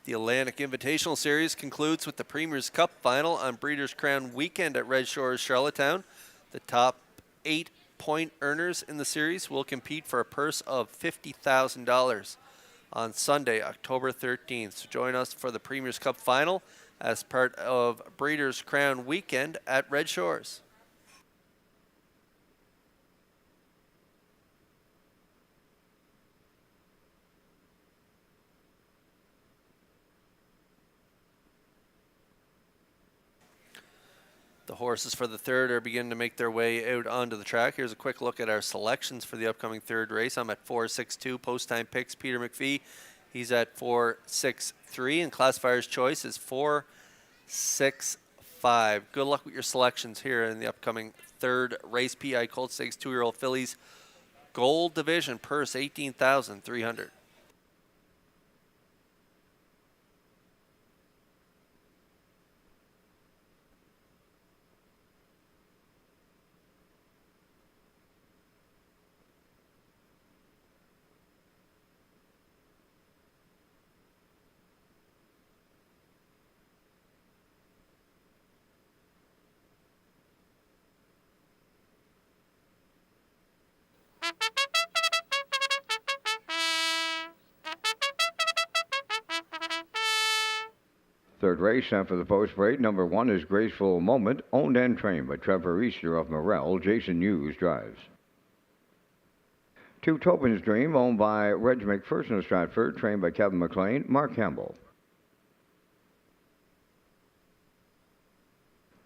The Atlantic Invitational Series concludes with the Premier's Cup final on Breeders' Crown weekend at Red Shores, Charlottetown. The top 8 point earners in the series will compete for a purse of $50,000 on Sunday, October 13th. So join us for the Premier's Cup final as part of Breeders' Crown weekend at Red Shores. The horses for the third are beginning to make their way out onto the track. Here's a quick look at our selections for the upcoming third race. I'm at 4.62. Post time picks, Peter McPhee. He's at 4.63. And classifier's choice is 4.65. Good luck with your selections here in the upcoming third race. PI Colt Stakes 2-year-old fillies. Gold division purse $18,300. Third race after the post parade. Number 1 is Graceful Moment, owned and trained by Trevor Easter of Morel. Jason Hughes drives. 2 Tobin's Dream, owned by Reg McPherson of Stratford, trained by Kevin McLean. Mark Campbell.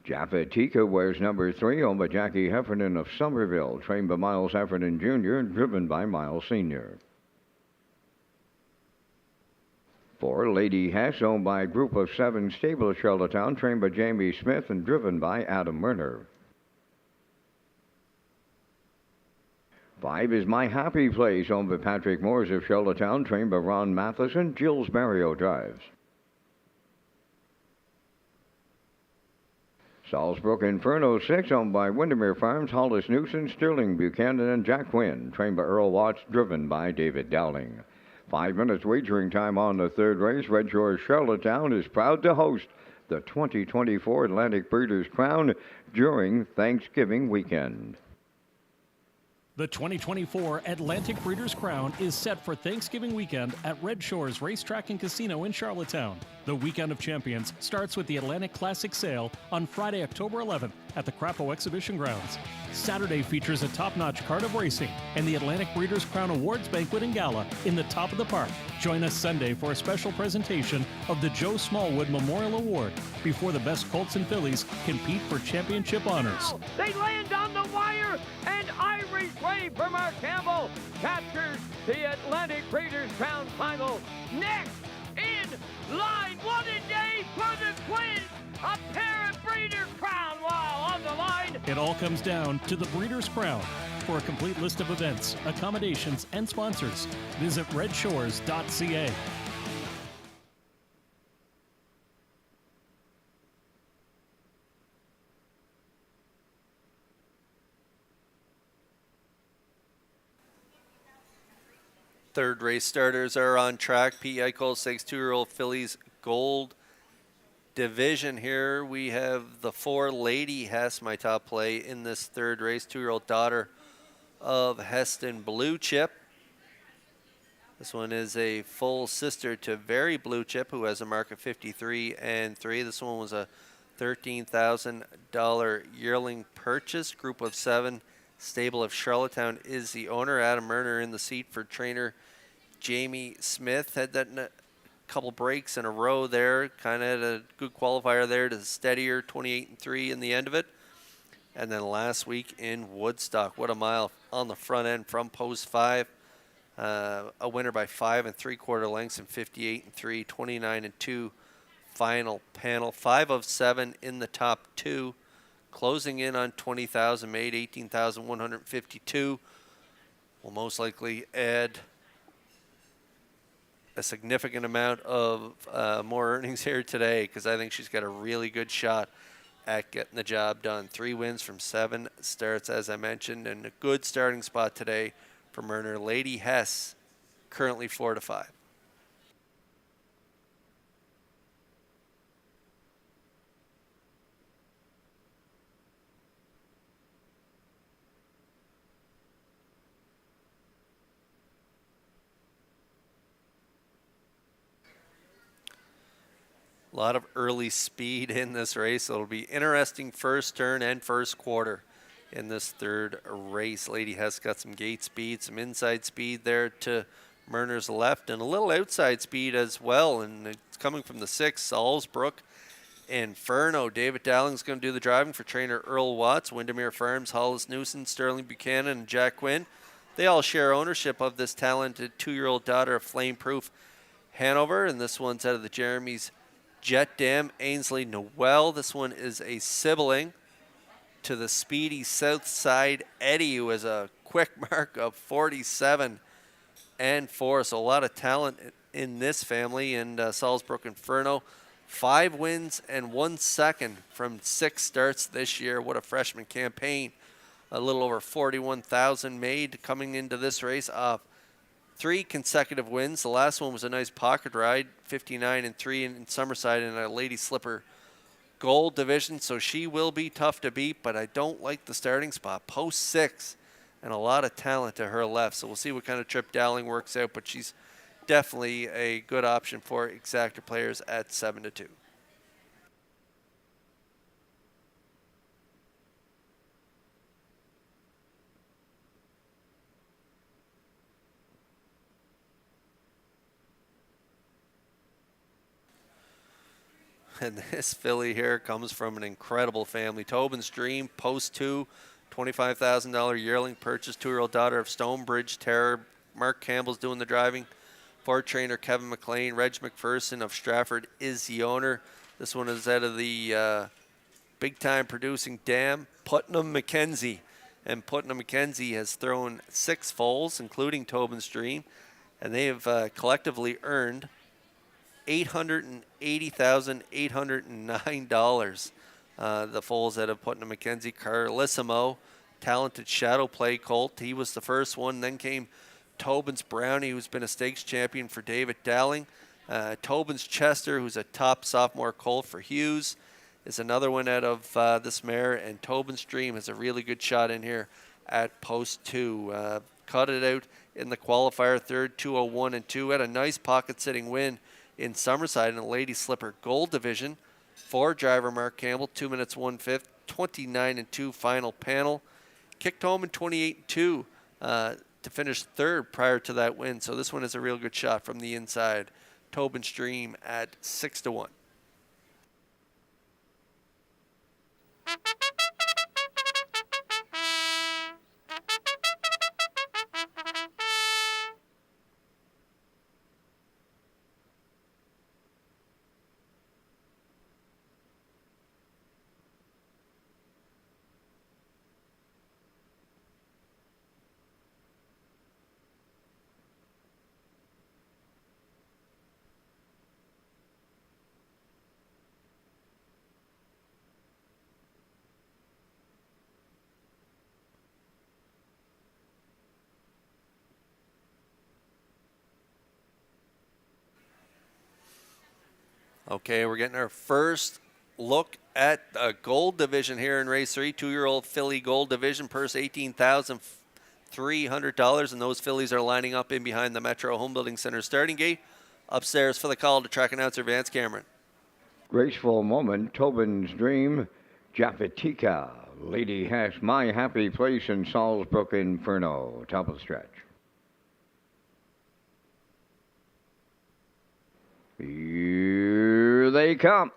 Jaffa Tika wears number 3, owned by Jackie Heffernan of Somerville, trained by Miles Heffernan Jr., and driven by Miles Sr. 4 Lady Hess, owned by a group of 7 stable at Charlottetown, trained by Jamie Smith and driven by Adam Werner. 5 is My Happy Place, owned by Patrick Moores of Charlottetown, trained by Ron Matheson. Jills Mario drives. Salzbrook Inferno 6, owned by Windermere Farms, Hollis Newson, Sterling Buchanan, and Jack Quinn, trained by Earl Watts, driven by David Dowling. 5 minutes wagering time on the third race. Red Shores Charlottetown is proud to host the 2024 Atlantic Breeders' Crown during Thanksgiving weekend. The 2024 Atlantic Breeders' Crown is set for Thanksgiving weekend at Red Shores Racetrack and Casino in Charlottetown. The Weekend of Champions starts with the Atlantic Classic Sale on Friday, October 11th at the Crapo Exhibition Grounds. Saturday features a top-notch card of racing and the Atlantic Breeders' Crown Awards Banquet and Gala in the top of the park. Join us Sunday for a special presentation of the Joe Smallwood Memorial Award before the best colts and fillies compete for championship honors. They land on the wire, and Irish Way for Mark Campbell captures the Atlantic Breeders' Crown Final. Next in line, what a day for the Twins! A pair of Breeders' Crown while on the line. It all comes down to the Breeders' Crown. For a complete list of events, accommodations, and sponsors, visit Redshores.ca. Third race starters are on track. PEI Colt Stakes 2-year-old fillies Gold Division here. We have the 4 Lady Hess, my top play in this third race. 2-year-old daughter of Heston Blue Chip. This one is a full sister to Very Blue Chip, who has a mark of 53 and 3. This one was a $13,000 yearling purchase. Group of 7. Stable of Charlottetown is the owner. Adam Murner in the seat for trainer Jamie Smith. Had that in a couple breaks in a row there. Kind of had a good qualifier there to steadier 28 and 3 in the end of it. And then last week in Woodstock, what a mile on the front end from post 5. A winner by 5 3/4 lengths in 58 and 3, 29 and 2 final panel. 5 of 7 in the top 2. Closing in on 20,000, made 18,152. Will most likely add a significant amount of more earnings here today, because I think she's got a really good shot at getting the job done. 3 wins from 7 starts, as I mentioned, and a good starting spot today for Murner. Lady Hess, currently 4 to 5. A lot of early speed in this race. It'll be interesting first turn and first quarter in this third race. Lady Hess got some gate speed, some inside speed there to Murner's left, and a little outside speed as well. And it's coming from the 6, Salzbrook Inferno. David Dowling's going to do the driving for trainer Earl Watts. Windermere Farms, Hollis Newson, Sterling Buchanan, and Jack Quinn. They all share ownership of this talented 2-year-old daughter of Flame Proof Hanover, and this one's out of the Jeremy's Jet Dam, Ainsley Noel. This one is a sibling to the speedy Southside Eddie, who has a quick mark of 47 and 4. So a lot of talent in this family. And Salzbrook Inferno, 5 wins and 1 second from 6 starts this year. What a freshman campaign. A little over 41,000 made coming into this race. 3 consecutive wins. The last one was a nice pocket ride, 59 and 3 in Summerside in a Lady Slipper Gold Division. So she will be tough to beat, but I don't like the starting spot. Post 6 and a lot of talent to her left. So we'll see what kind of trip Dowling works out, but she's definitely a good option for exactor players at 7 to 2. And this filly here comes from an incredible family. Tobin's Dream, post 2, $25,000 yearling purchase, 2-year-old daughter of Stonebridge Terror. Mark Campbell's doing the driving for trainer Kevin McLean. Reg McPherson of Stratford is the owner. This one is out of the big-time producing dam, Putnam McKenzie. And Putnam McKenzie has thrown 6 foals, including Tobin's Dream, and they have collectively earned $880,809. The foals out of Putnam McKenzie. Carlissimo, talented shadow play colt. He was the first one. Then came Tobin's Brownie, who's been a stakes champion for David Dowling. Tobin's Chester, who's a top sophomore colt for Hughes, is another one out of this mare. And Tobin's Dream has a really good shot in here at post 2. Cut it out in the qualifier third, 2:01 and 2. Had a nice pocket sitting win in Summerside in the Lady Slipper Gold Division for driver Mark Campbell, 2 minutes 1/5, 29 and 2 final panel. Kicked home in 28 and 2 to finish third prior to that win. So this one is a real good shot from the inside. Tobin's Dream at 6-1. Okay, we're getting our first look at the gold division here in race 3. 2-year-old filly gold division, purse $18,300, and those fillies are lining up in behind the Metro Home Building Center starting gate. Upstairs for the call to track announcer Vance Cameron. Graceful Moment, Tobin's Dream, Japatika, Lady Hess, My Happy Place, and Salisbrook Inferno. Top of the stretch. Here they come.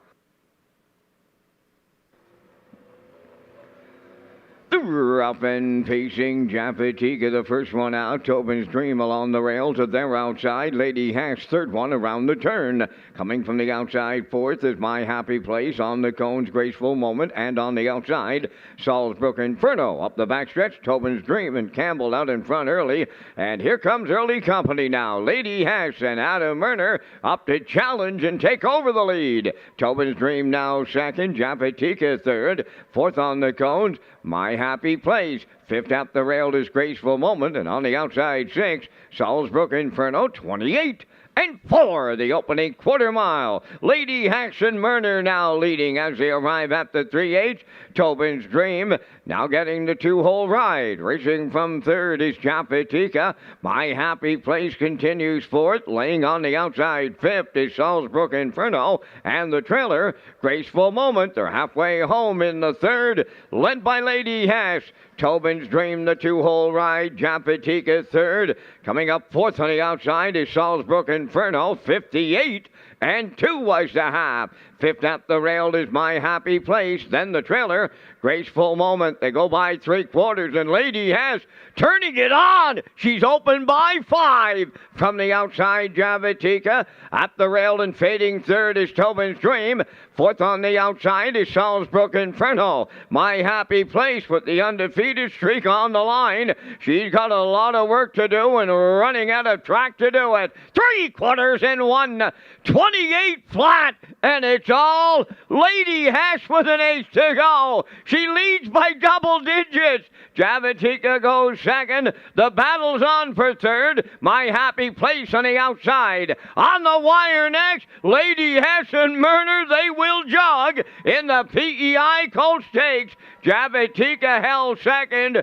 Up and pacing Japatika, the first one out. Tobin's Dream along the rail to their outside. Lady Hash, third one around the turn. Coming from the outside, fourth is My Happy Place. On the cones, Graceful Moment. And on the outside, Salisbrook Inferno. Up the backstretch, Tobin's Dream and Campbell out in front early. And here comes early company now. Lady Hash and Adam Murner up to challenge and take over the lead. Tobin's Dream now second. Japatika third. Fourth on the cones, My Happy Place. Fifth up the rail is Graceful Moment, and on the outside, six, Salisbrook Inferno, 28 and 4, the opening quarter mile. Lady Hacks and Murner now leading as they arrive at the 3/8. Tobin's Dream now getting the 2-hole ride. Racing from third is Japatika. My Happy Place continues fourth. Laying on the outside fifth is Salisbrook Inferno. And the trailer, Graceful Moment. They're halfway home in the third, led by Lady Hacks. Tobin's Dream, the 2-hole ride. Japatika third. Coming up fourth on the outside is Salisbrook Inferno. 58 and 2 was the half. Fifth at the rail is My Happy Place. Then the trailer, Graceful Moment. They go by 3/4, and Lady Hess turning it on. She's open by 5. From the outside, Japatika. At the rail and fading third is Tobin's Dream. Fourth on the outside is Salisbrook Inferno. My Happy Place with the undefeated streak on the line. She's got a lot of work to do and running out of track to do it. 3/4 and 1. 28 flat, and it's all Lady Hash with an ace to go. She leads by double digits. Japatika goes second. The battle's on for third. My Happy Place on the outside. On the wire next, Lady Hess and Murner, they will jog in the PEI Colt Stakes. Japatika held second.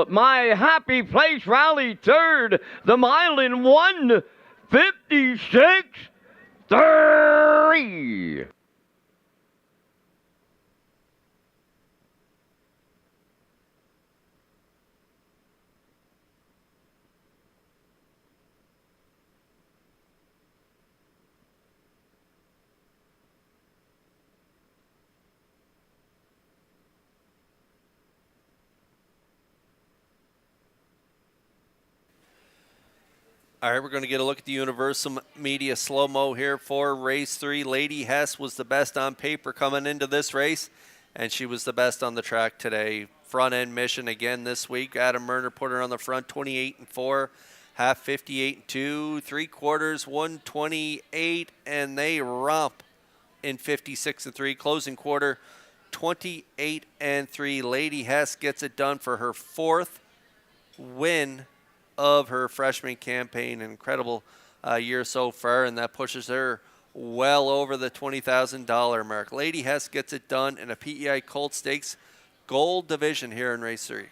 My Happy Place rallied third. The mile in 1:56.3. All right, we're going to get a look at the Universal Media slow-mo here for race 3. Lady Hess was the best on paper coming into this race, and she was the best on the track today. Front-end mission again this week. Adam Murner put her on the front, 28 and 4, half 58 and 2, 3/4 128, and they romp in 56 and 3. Closing quarter, 28 and 3. Lady Hess gets it done for her 4th win of her freshman campaign. An incredible year so far, and that pushes her well over the $20,000 mark. Lady Hess gets it done in a PEI Colt Stakes Gold Division here in race 3.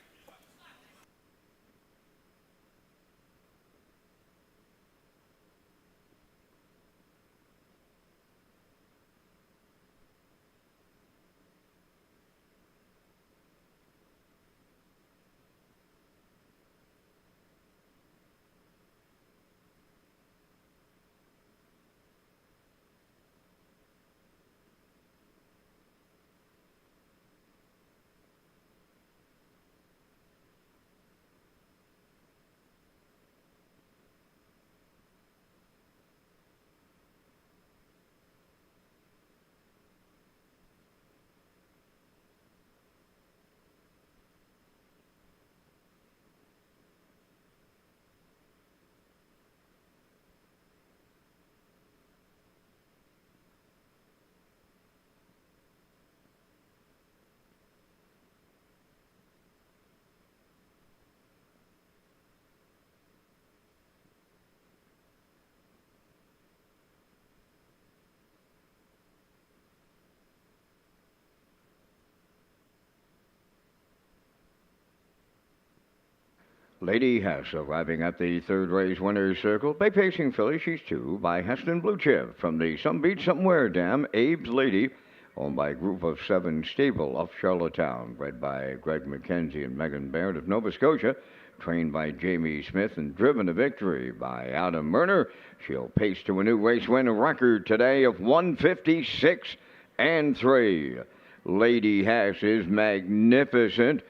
Lady Hess arriving at the third race winner's circle. Bay Pacing filly, she's 2 by Heston Blue Chip from the Some Beach Somewhere Dam, Abe's Lady, owned by a group of 7 stable of Charlottetown, bred by Greg McKenzie and Megan Baird of Nova Scotia, trained by Jamie Smith and driven to victory by Adam Murner. She'll pace to a new race win record today of 156 and 3. Lady Hess is magnificent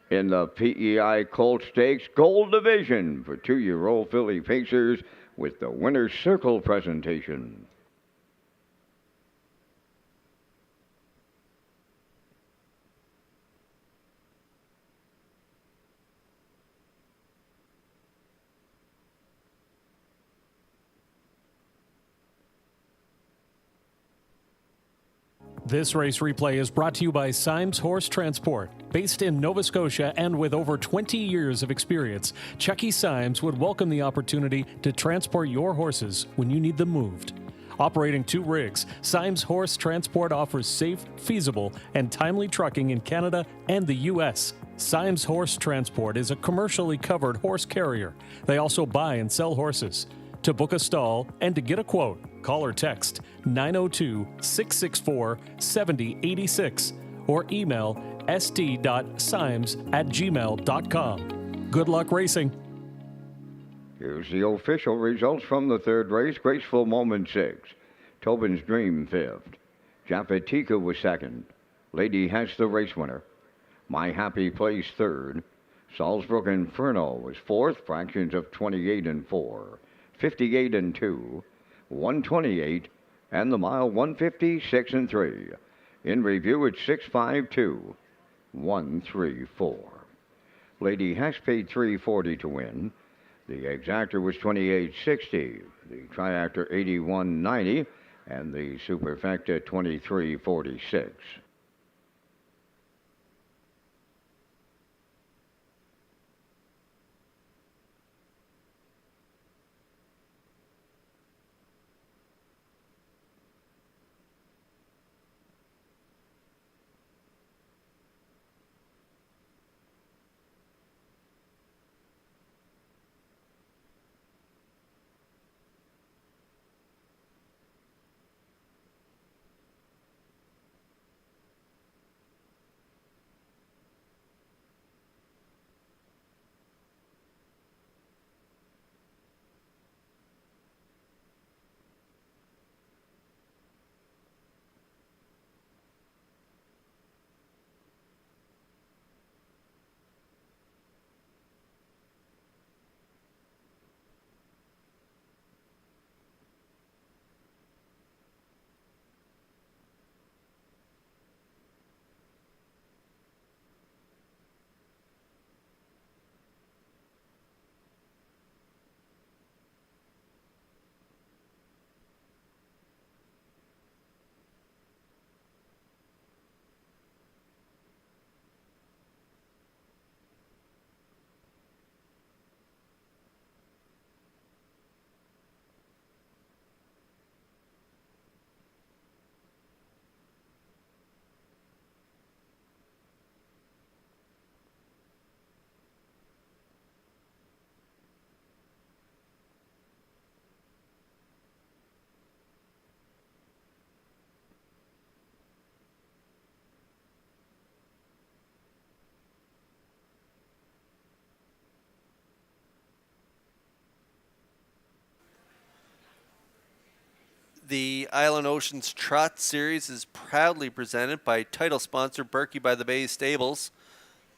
in the PEI Colt Stakes Gold Division for 2-year-old filly pacers with the winner's circle presentation. This race replay is brought to you by Symes Horse Transport. Based in Nova Scotia and with over 20 years of experience, Chucky Symes would welcome the opportunity to transport your horses when you need them moved. Operating 2 rigs, Symes Horse Transport offers safe, feasible, and timely trucking in Canada and the U.S. Symes Horse Transport is a commercially covered horse carrier. They also buy and sell horses. To book a stall and to get a quote, call or text 902-664-7086 or email st.symes@gmail.com. Good luck racing. Here's the official results from the third race. Graceful Moment 6. Tobin's Dream 5th. Japatika was 2nd. Lady Hess the race winner. My Happy Place 3rd. Salzbrook Inferno was 4th. Fractions of 28 and 4. 58 and 2. 128. And the mile 156 and 3. In review, it's 652. 134. Lady Hess paid $340 to win. The exactor was $28.60, the triactor $81.90, and the superfecta $23.46. The Island Oceans Trot Series is proudly presented by title sponsor Berkey by the Bay Stables.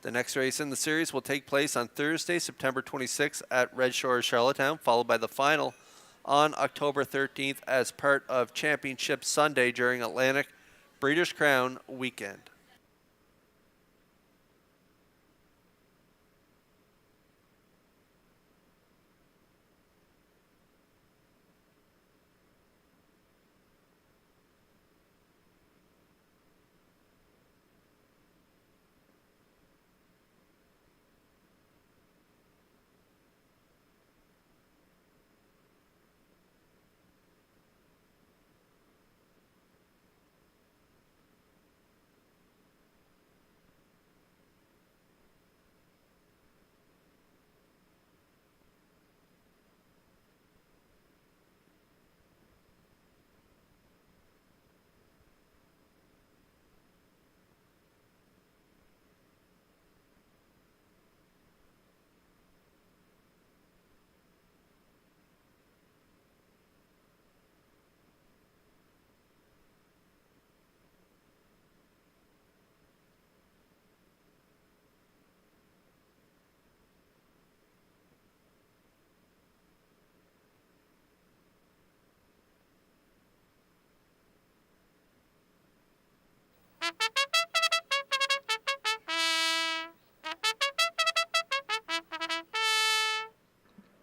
The next race in the series will take place on Thursday, September 26th at Red Shores, Charlottetown, followed by the final on October 13th as part of Championship Sunday during Atlantic Breeders' Crown weekend.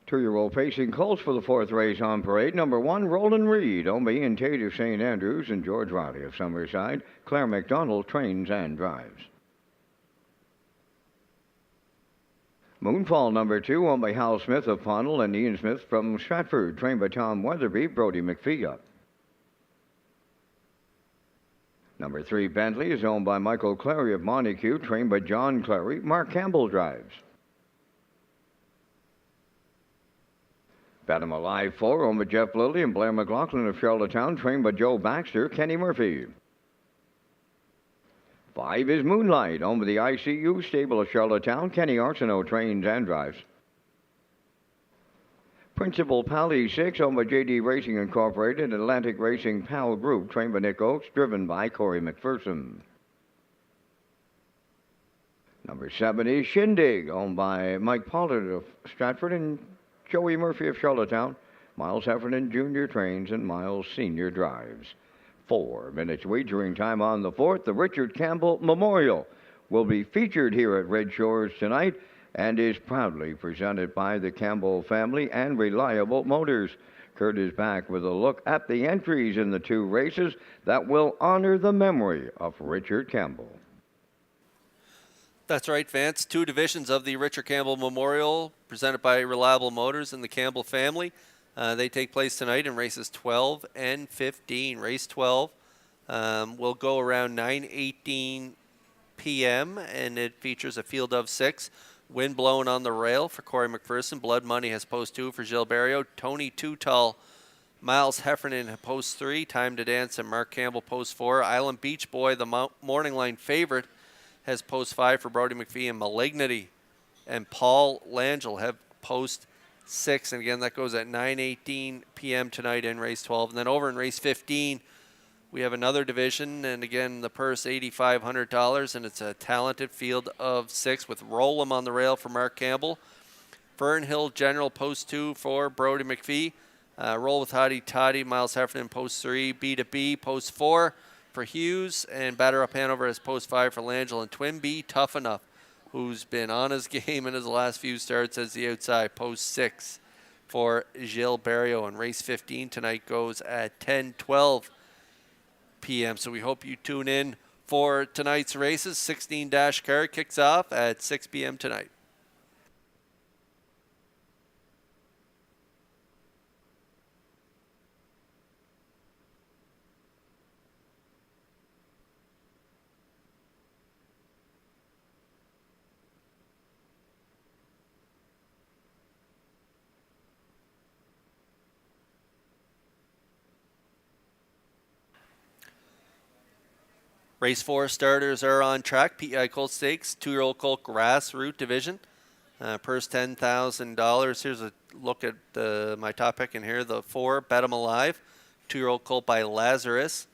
Two-year-old pacing colts for the fourth race on parade. Number 1, Roland Reed, owned by Ian Tate of St. Andrews and George Riley of Summerside. Claire McDonald trains and drives. Moonfall number 2, owned by Hal Smith of Ponnell and Ian Smith from Stratford, trained by Tom Weatherby, Brody McPhee up. Number 3, Bentley, is owned by Michael Clary of Montague, trained by John Clary. Mark Campbell drives. Bet 'em Alive 4, owned by Jeff Lilly and Blair McLaughlin of Charlottetown, trained by Joe Baxter, Kenny Murphy. 5 is Moonlight, owned by the ICU stable of Charlottetown, Kenny Arsenault trains and drives. Principal Pally 6, owned by JD Racing Incorporated, Atlantic Racing Pal Group, trained by Nick Oakes, driven by Corey McPherson. Number 7 is Shindig, owned by Mike Pollard of Stratford and Joey Murphy of Charlottetown. Miles Heffernan Jr. trains and Miles Sr. drives. 4 minutes wagering time on the 4th. The Richard Campbell Memorial will be featured here at Red Shores tonight and is proudly presented by the Campbell family and Reliable Motors. Kurt is back with a look at the entries in the 2 races that will honor the memory of Richard Campbell. That's right, Vance. 2 divisions of the Richard Campbell Memorial presented by Reliable Motors and the Campbell family. They take place tonight in races 12 and 15. Race 12 will go around 9:18 p.m. and it features a field of 6. Wind blowing on the rail for Corey McPherson. Blood Money has post 2 for Gilles Barrio. Tony Tootal, Miles Heffernan post 3. Time to Dance and Mark Campbell post 4. Island Beach Boy, the morning line favorite, has post 5 for Brody McPhee. And Malignity and Paul Langell have post 6. And again, that goes at 9:18 p.m. tonight in race 12. And then over in race 15, we have another division. And again, the purse $8,500. And it's a talented field of 6 with Roll'em on the rail for Mark Campbell. Fernhill General post 2 for Brody McPhee. Roll with Hottie Toddy, Miles Heffernan post 3. B2B post 4 for Hughes. And Batter Up Hanover has post 5 for Langell. And Twin B Tough Enough, who's been on his game in his last few starts as the outside, post 6 for Gilles Barrio. And race 15 tonight goes at 10:12 p.m. So we hope you tune in for tonight's races. 16- car kicks off at 6 p.m. tonight. Race 4 starters are on track. PEI Colt Stakes, 2-year-old colt grassroots division. Purse $10,000. Here's a look at my top pick in here. The 4, Bet 'em Alive, 2-year-old colt by Lazarus.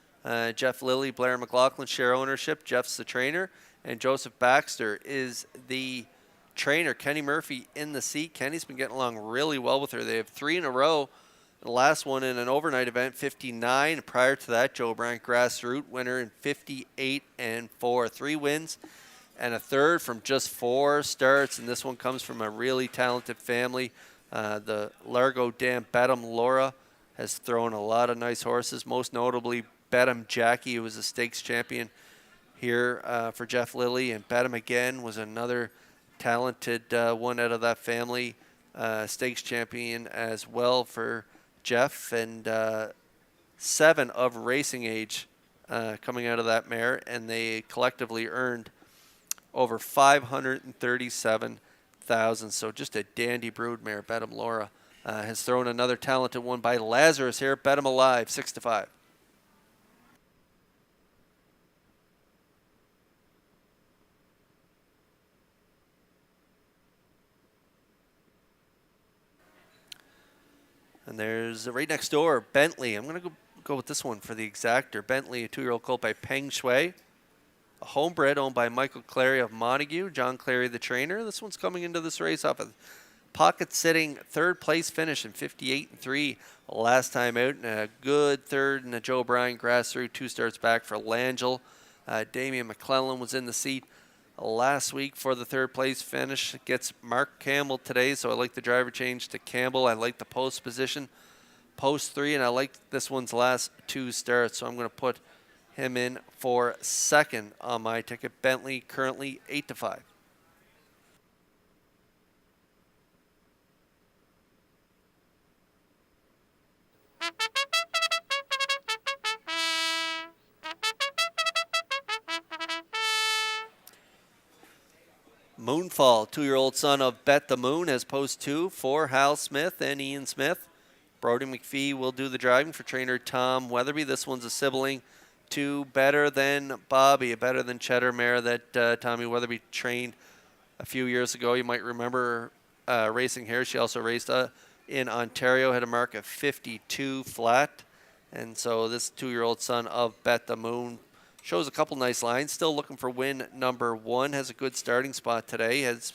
Jeff Lilly, Blair McLaughlin share ownership. Jeff's the trainer. And Joseph Baxter is the trainer. Kenny Murphy in the seat. Kenny's been getting along really well with her. They have 3 in a row. The last one in an overnight event, 59. Prior to that, Joe Brandt grassroots winner in 58-4. 3 wins and a third from just 4 starts. And this one comes from a really talented family. The Largo Dam Bedham Laura has thrown a lot of nice horses, most notably Bedham Jackie, who was a stakes champion here for Jeff Lilly. And Bedham again was another talented one out of that family, stakes champion as well for Jeff, and 7 of racing age coming out of that mare, and they collectively earned over $537,000. So just a dandy brood mare. Bedham Laura has thrown another talented one by Lazarus here. Bet 'em Alive, 6-5. And there's right next door, Bentley. I'm going to go with this one for the exactor. Bentley, a 2-year-old colt by Peng Shui. A homebred owned by Michael Clary of Montague. John Clary, the trainer. This one's coming into this race off a pocket sitting 3rd place finish in 58-3 last time out. And a good 3rd in the Joe Bryan grassroots, 2 starts back for Langell. Damian McClellan was in the seat last week for the third place finish. Gets Mark Campbell today, so I like the driver change to Campbell. I like the post position, post 3, and I like this one's last 2 starts, so I'm going to put him in for second on my ticket. Bentley currently 8-5. Moonfall, 2-year-old son of Bet the Moon, as post 2 for Hal Smith and Ian Smith. Brody McPhee will do the driving for trainer Tom Weatherby. This one's a sibling to Better Than Bobby, a Better Than Cheddar mare that Tommy Weatherby trained a few years ago. You might remember racing here. She also raced in Ontario, had a mark of 52 flat. And so this 2-year-old son of Bet the Moon shows a couple nice lines. Still looking for win number 1. Has a good starting spot today. Has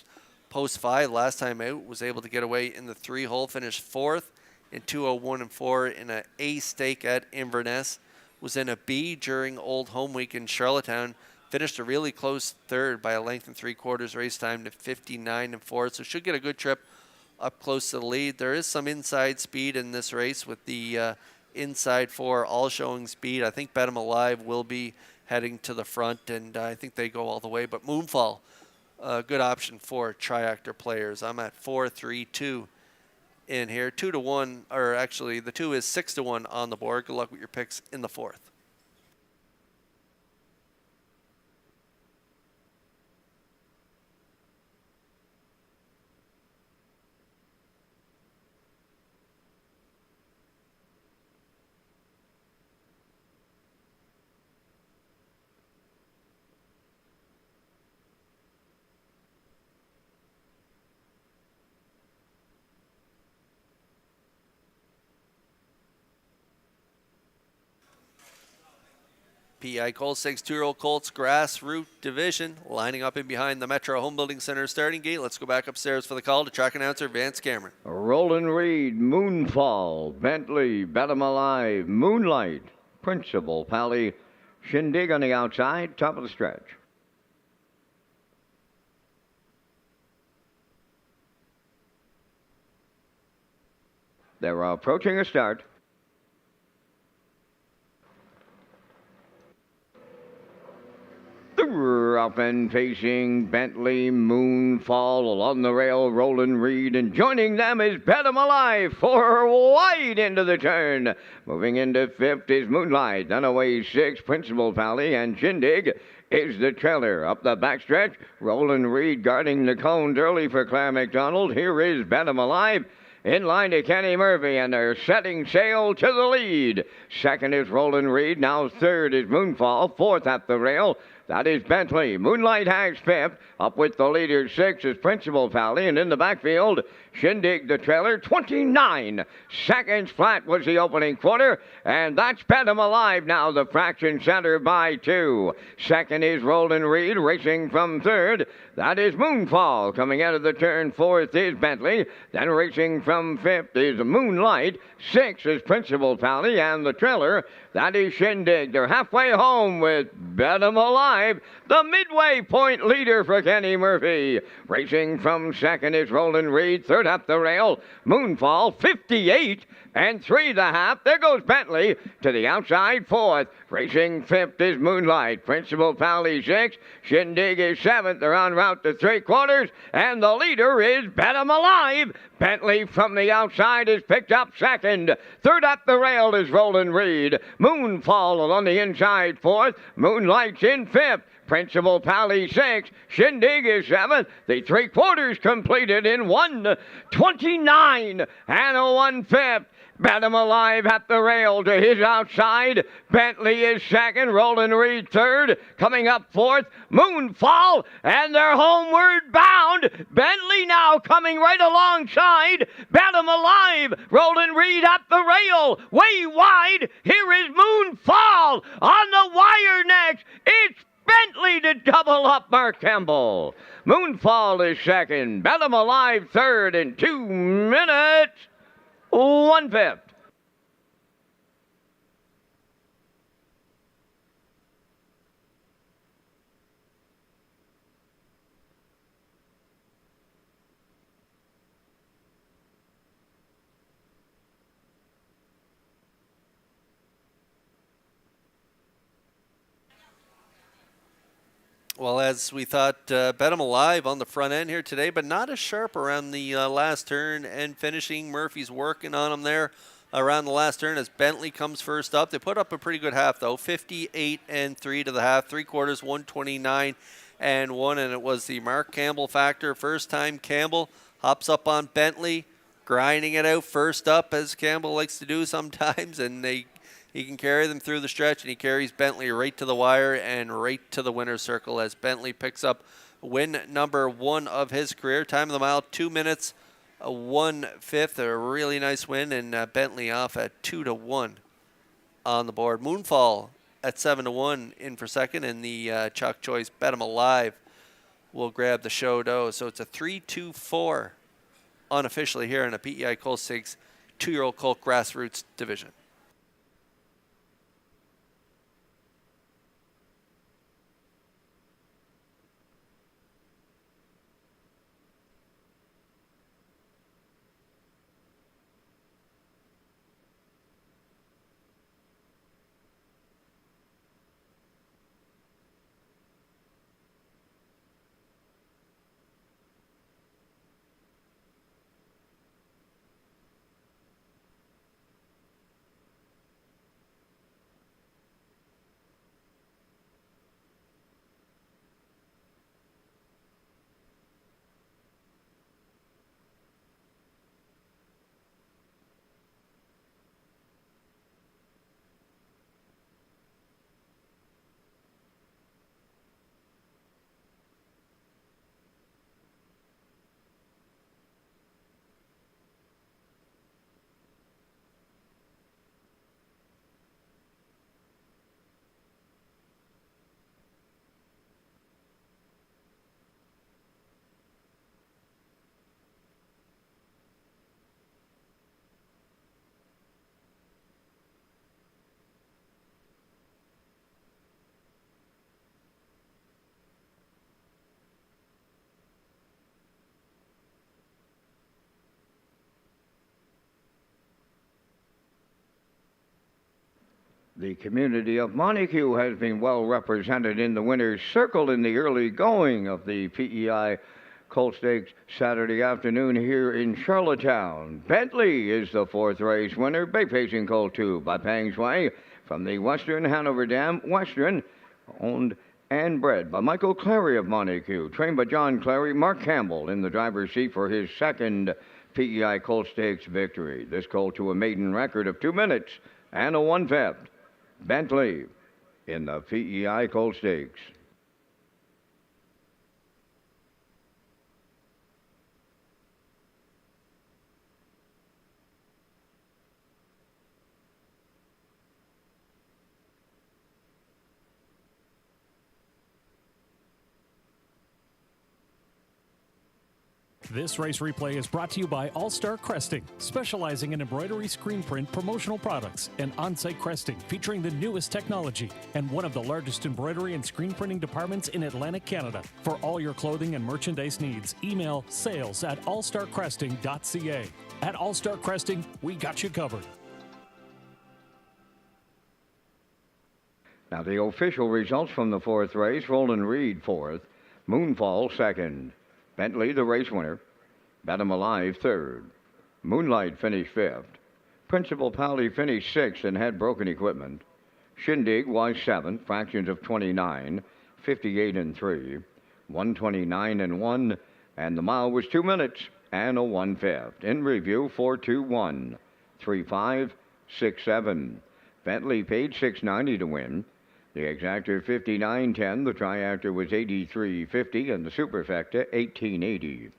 post 5 last time out. Was able to get away in the 3-hole. Finished 4th in 2:01 and 4 in an A stake at Inverness. Was in a B during Old Home Week in Charlottetown. Finished a really close 3rd by a length and 3/4 race time to 59 and 4. So should get a good trip up close to the lead. There is some inside speed in this race with the inside 4 all showing speed. I think Bet 'em Alive will be heading to the front, and I think they go all the way. But Moonfall, a good option for triactor players. I'm at 4-3-2 in here. 2-1, or actually the 2 is 6-1 on the board. Good luck with your picks in the 4th. PEI Colts takes 2-year-old Colts grassroots division, lining up in behind the Metro Home Building Center starting gate. Let's go back upstairs for the call to track announcer Vance Cameron. Roland Reed, Moonfall, Bentley, Bet 'em Alive, Moonlight, Principal Pally, Shindig on the outside, top of the stretch. They're approaching a start. Up and facing Bentley, Moonfall, along the rail, Roland Reed, and joining them is Bet 'em Alive, 4 wide into the turn. Moving into 5th is Moonlight, then away 6, Principal Pally, and Shindig is the trailer. Up the backstretch, Roland Reed guarding the cones early for Claire McDonald. Here is Bet 'em Alive. In line to Kenny Murphy, and they're setting sail to the lead. 2nd is Roland Reed. Now 3rd is Moonfall. 4th at the rail. That is Bentley. Moonlight has 5th. Up with the leader 6 is Principal Pally. And in the backfield, Shindig the trailer. 29 seconds flat was the opening quarter. And that's Bet 'em Alive now, the fraction center by 2. 2nd is Roland Reed racing from 3rd. That is Moonfall coming out of the turn. 4th is Bentley. Then racing from 5th is Moonlight. 6th is Principal Pally. And the trailer, that is Shindig. They're halfway home with Bet 'em Alive, the midway point leader for Kenny Murphy. Racing from 2nd is Roland Reed. 3rd up the rail, Moonfall, 58 and 3.5. There goes Bentley to the outside 4th. Racing 5th is Moonlight. Principal Pally 6th. Shindig is 7th. They're on route to 3/4. And the leader is Bet 'em Alive. Bentley from the outside is picked up 2nd. 3rd up the rail is Roland Reed. Moonfall on the inside 4th. Moonlight's in 5th. Principal Pally 6th. Shindig is 7th. The 3/4 completed in 1:29 and a 1/5. Bet 'em Alive at the rail to his outside. Bentley is 2nd. Roland Reed 3rd. Coming up 4th. Moonfall, and they're homeward bound. Bentley now coming right alongside. Bet 'em Alive. Roland Reed at the rail. Way wide. Here is Moonfall on the wire next. It's Bentley to double up Mark Campbell. Moonfall is 2nd. Bet 'em Alive 3rd in 2 minutes. 1/5. Well, as we thought, bet him alive on the front end here today, but not as sharp around the last turn and finishing. Murphy's working on him there around the last turn as Bentley comes first up. They put up a pretty good half, though, 58-3 to the half, 3/4, 129-1, and it was the Mark Campbell factor. First time Campbell hops up on Bentley, grinding it out first up, as Campbell likes to do sometimes, and he can carry them through the stretch, and he carries Bentley right to the wire and right to the winner's circle as Bentley picks up win number 1 of his career. Time of the mile, 2 minutes, 1/5. A really nice win, and Bentley off at 2-1 on the board. Moonfall at 7-1 in for second, and the Chuck Choice Bet 'em Alive will grab the show dough. So it's a 3-2-4 unofficially here in a PEI Colt Stakes 2-year-old colt grassroots division. The community of Montague has been well represented in the winner's circle in the early going of the PEI Colt Stakes Saturday afternoon here in Charlottetown. Bentley is the 4th race winner, bay-facing colt 2 by Pang's Way from the Western Hanover Dam. Western, owned and bred by Michael Clary of Montague, trained by John Clary. Mark Campbell in the driver's seat for his second PEI Colt Stakes victory. This colt to a maiden record of 2 minutes and a 1/5. Bentley in the PEI Colt Stakes. This race replay is brought to you by All Star Cresting, specializing in embroidery, screen print, promotional products, and on-site cresting featuring the newest technology and one of the largest embroidery and screen printing departments in Atlantic Canada. For all your clothing and merchandise needs, email sales@allstarcresting.ca. At All Star Cresting, we got you covered. Now the official results from the 4th race: Roland Reed 4th, Moonfall 2nd, Bentley the race winner, Bet 'em Alive 3rd, Moonlight finished 5th, Principal Pally finished 6th and had broken equipment, Shindig was 7th, fractions of 29, 58-3, 129-1, and the mile was 2 minutes and a 1/5. In review, 4-2-1, 3-5, 6-7. Bentley paid $6.90 to win. The exactor 59.10, the triactor was 83.50, and the superfecta 18.80.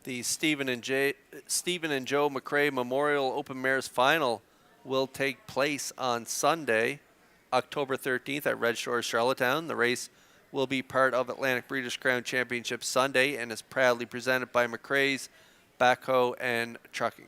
The Stephen and Joe McRae Memorial Open Mares Final will take place on Sunday, October 13th at Red Shores, Charlottetown. The race will be part of Atlantic Breeders' Crown Championship Sunday and is proudly presented by McRae's Backhoe and Trucking.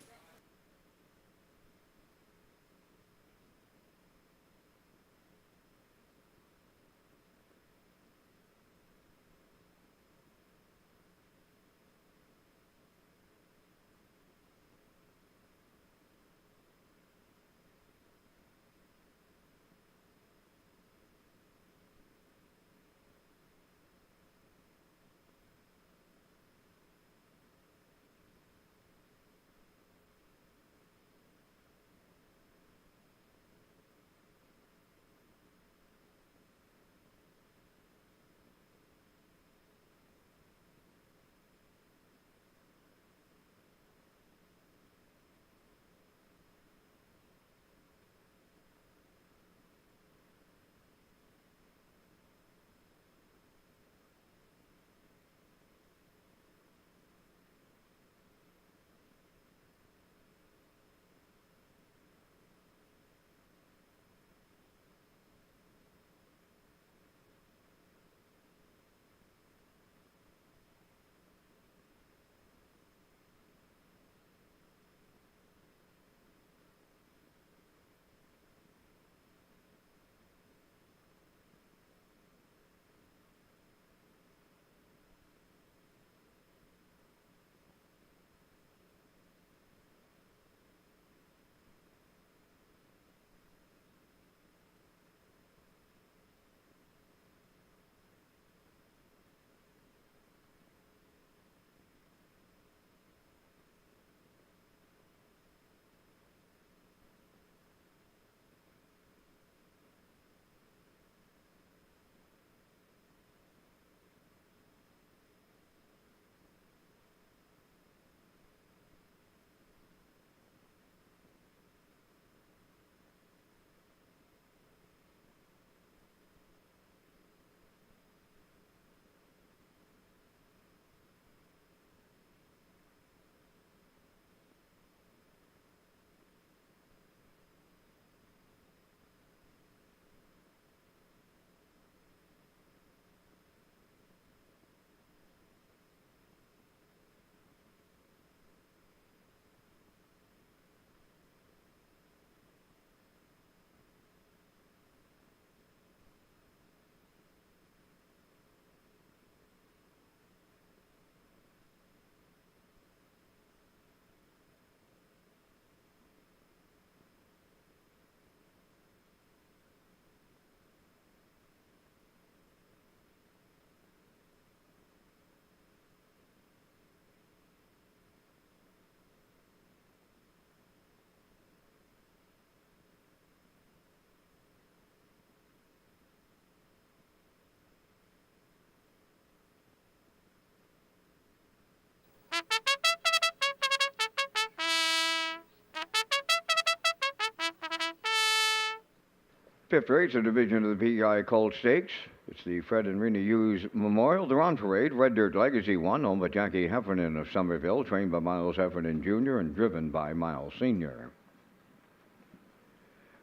Fifth race of division of the PEI Colt Stakes. It's the Fred and Rena Hughes Memorial. They're on parade. Red Dirt Legacy 1, owned by Jackie Heffernan of Somerville, trained by Miles Heffernan Jr. and driven by Miles Sr.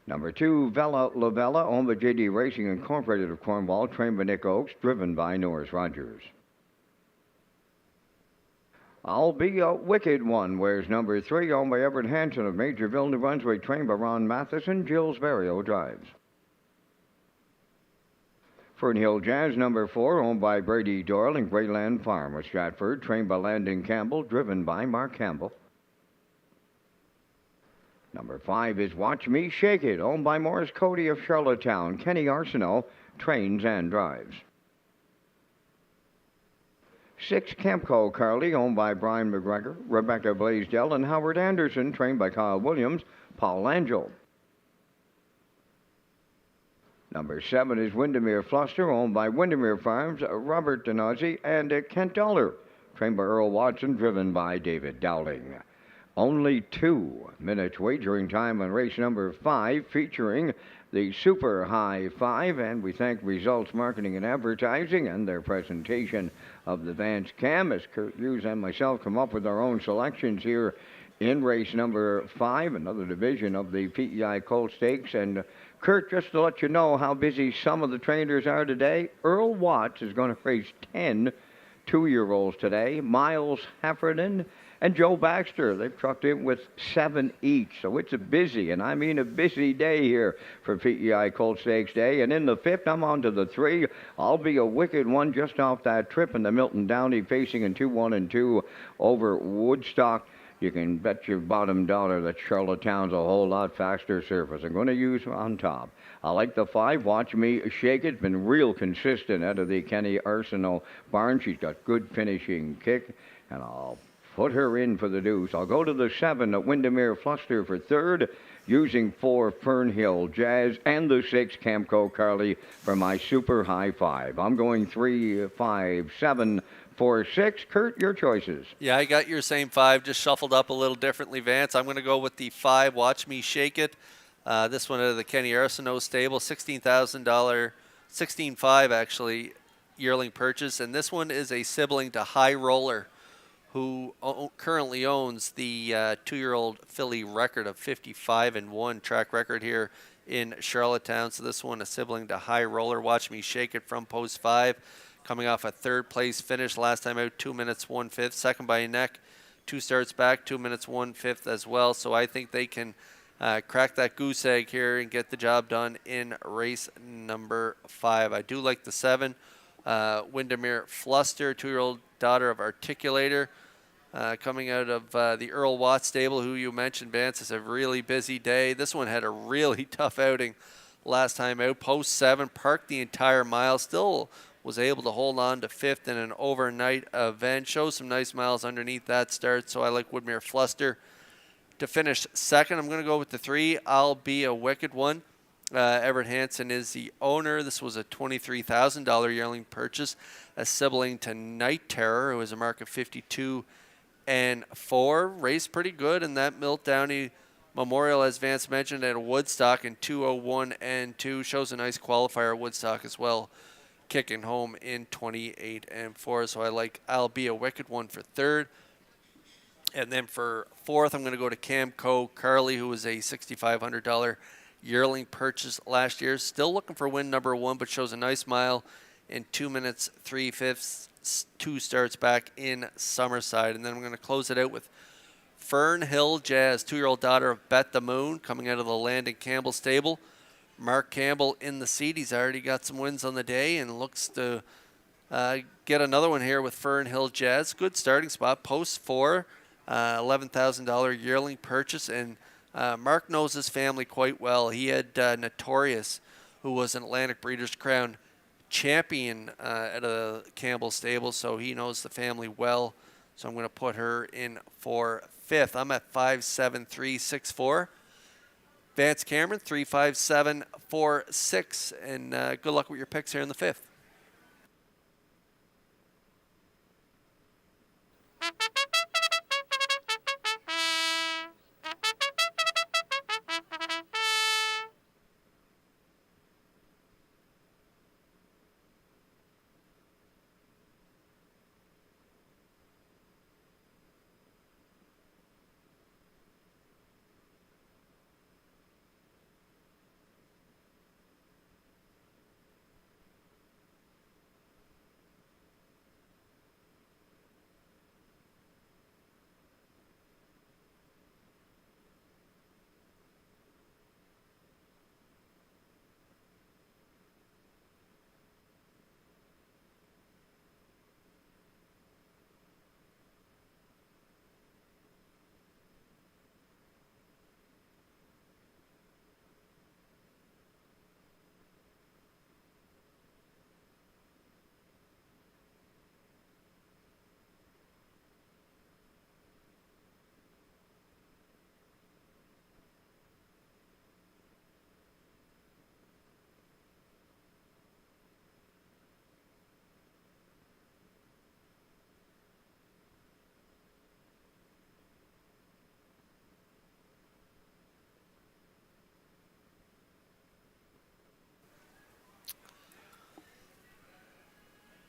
Number 2, Vella Lavella, owned by JD Racing Incorporated of Cornwall, trained by Nick Oakes, driven by Norris Rogers. I'll Be a Wicked One, wears number 3, owned by Everett Hanson of Majorville, New Brunswick, trained by Ron Matheson. Jill's Barrio drives. Fernhill Jazz, number 4, owned by Brady Doyle and Greyland Farm of Stratford, trained by Landon Campbell, driven by Mark Campbell. Number 5 is Watch Me Shake It, owned by Morris Cody of Charlottetown. Kenny Arsenault trains and drives. 6, Campco Carly, owned by Brian McGregor, Rebecca Blaisdell, and Howard Anderson, trained by Kyle Williams, Paul Angel. Number 7 is Windermere Fluster, owned by Windermere Farms, Robert Donazzi, and Kent Dollar, trained by Earl Watson, driven by David Dowling. Only 2 minutes wagering time on race number 5, featuring the Super High Five, and we thank Results Marketing and Advertising and their presentation of the Vance Cam as Kurt Hughes and myself come up with our own selections here in race number 5, another division of the PEI Colt Stakes. And Kurt, just to let you know how busy some of the trainers are today, Earl Watts is going to race 10 two-year-olds today. Miles Heffernan and Joe Baxter, they've trucked in with 7 each. So it's a busy, and I mean a busy day here for PEI Colt Stakes Day. And in the 5th, I'm on to the 3. I'll be a wicked one just off that trip in the Milton Downey, facing in 2-1 and 2 over Woodstock. You can bet your bottom dollar that Charlottetown's a whole lot faster surface. I'm going to use on top. I like the 5. Watch Me Shake It. Been real consistent out of the Kenny Arsenault barn. She's got good finishing kick, and I'll put her in for the deuce. I'll go to the 7 at Windermere Fluster for 3rd, using 4 Fernhill Jazz, and the 6 Camco Carly for my Super High 5. I'm going 3, 5, 7, 4, 6. Kurt, your choices. Yeah, I got your same 5, just shuffled up a little differently, Vance. I'm going to go with the 5, Watch Me Shake It. This one out of the Kenny Arsenault stable, $16,000, 16.5 actually, yearling purchase. And this one is a sibling to High Roller, who currently owns the 2-year-old filly record of 55-1 track record here in Charlottetown. So this one a sibling to High Roller. Watch Me Shake It from post 5. Coming off a 3rd place finish last time out, 2 minutes 1/5. Second by a neck, 2 starts back, 2 minutes 1/5 as well. So I think they can crack that goose egg here and get the job done in race number 5. I do like the 7, Windermere Fluster, 2-year-old daughter of Articulator, coming out of the Earl Watts stable, who you mentioned, Vance. It's a really busy day. This one had a really tough outing last time out. Post 7, parked the entire mile, still was able to hold on to 5th in an overnight event. Shows some nice miles underneath that start, so I like Woodmere Fluster to finish 2nd. I'm going to go with the 3, I'll Be a Wicked One. Everett Hansen is the owner. This was a $23,000 yearling purchase, a sibling to Night Terror, who was a mark of 52-4. Raced pretty good in that Milt Downey Memorial, as Vance mentioned, at Woodstock in 2:01 and 2. Shows a nice qualifier at Woodstock as well, kicking home in 28-4. So I like I'll Be a Wicked One for 3rd. And then for 4th, I'm going to go to Camco Carly, who was a $6,500 yearling purchase last year. Still looking for win number 1, but shows a nice mile in 2 minutes 3/5. 2 starts back in Summerside. And then I'm going to close it out with Fernhill Jazz, 2-year-old daughter of Bet the Moon, coming out of the Landon Campbell stable. Mark Campbell in the seat. He's already got some wins on the day and looks to get another one here with Fernhill Jazz. Good starting spot. Post 4, $11,000 yearling purchase. And Mark knows his family quite well. He had Notorious, who was an Atlantic Breeders' Crown champion at a Campbell stable, so he knows the family well. So I'm going to put her in for 5th. I'm at 5, 7, 3, 6, 4. Vance Cameron, 3, 5, 7, 4, 6. And good luck with your picks here in the 5th.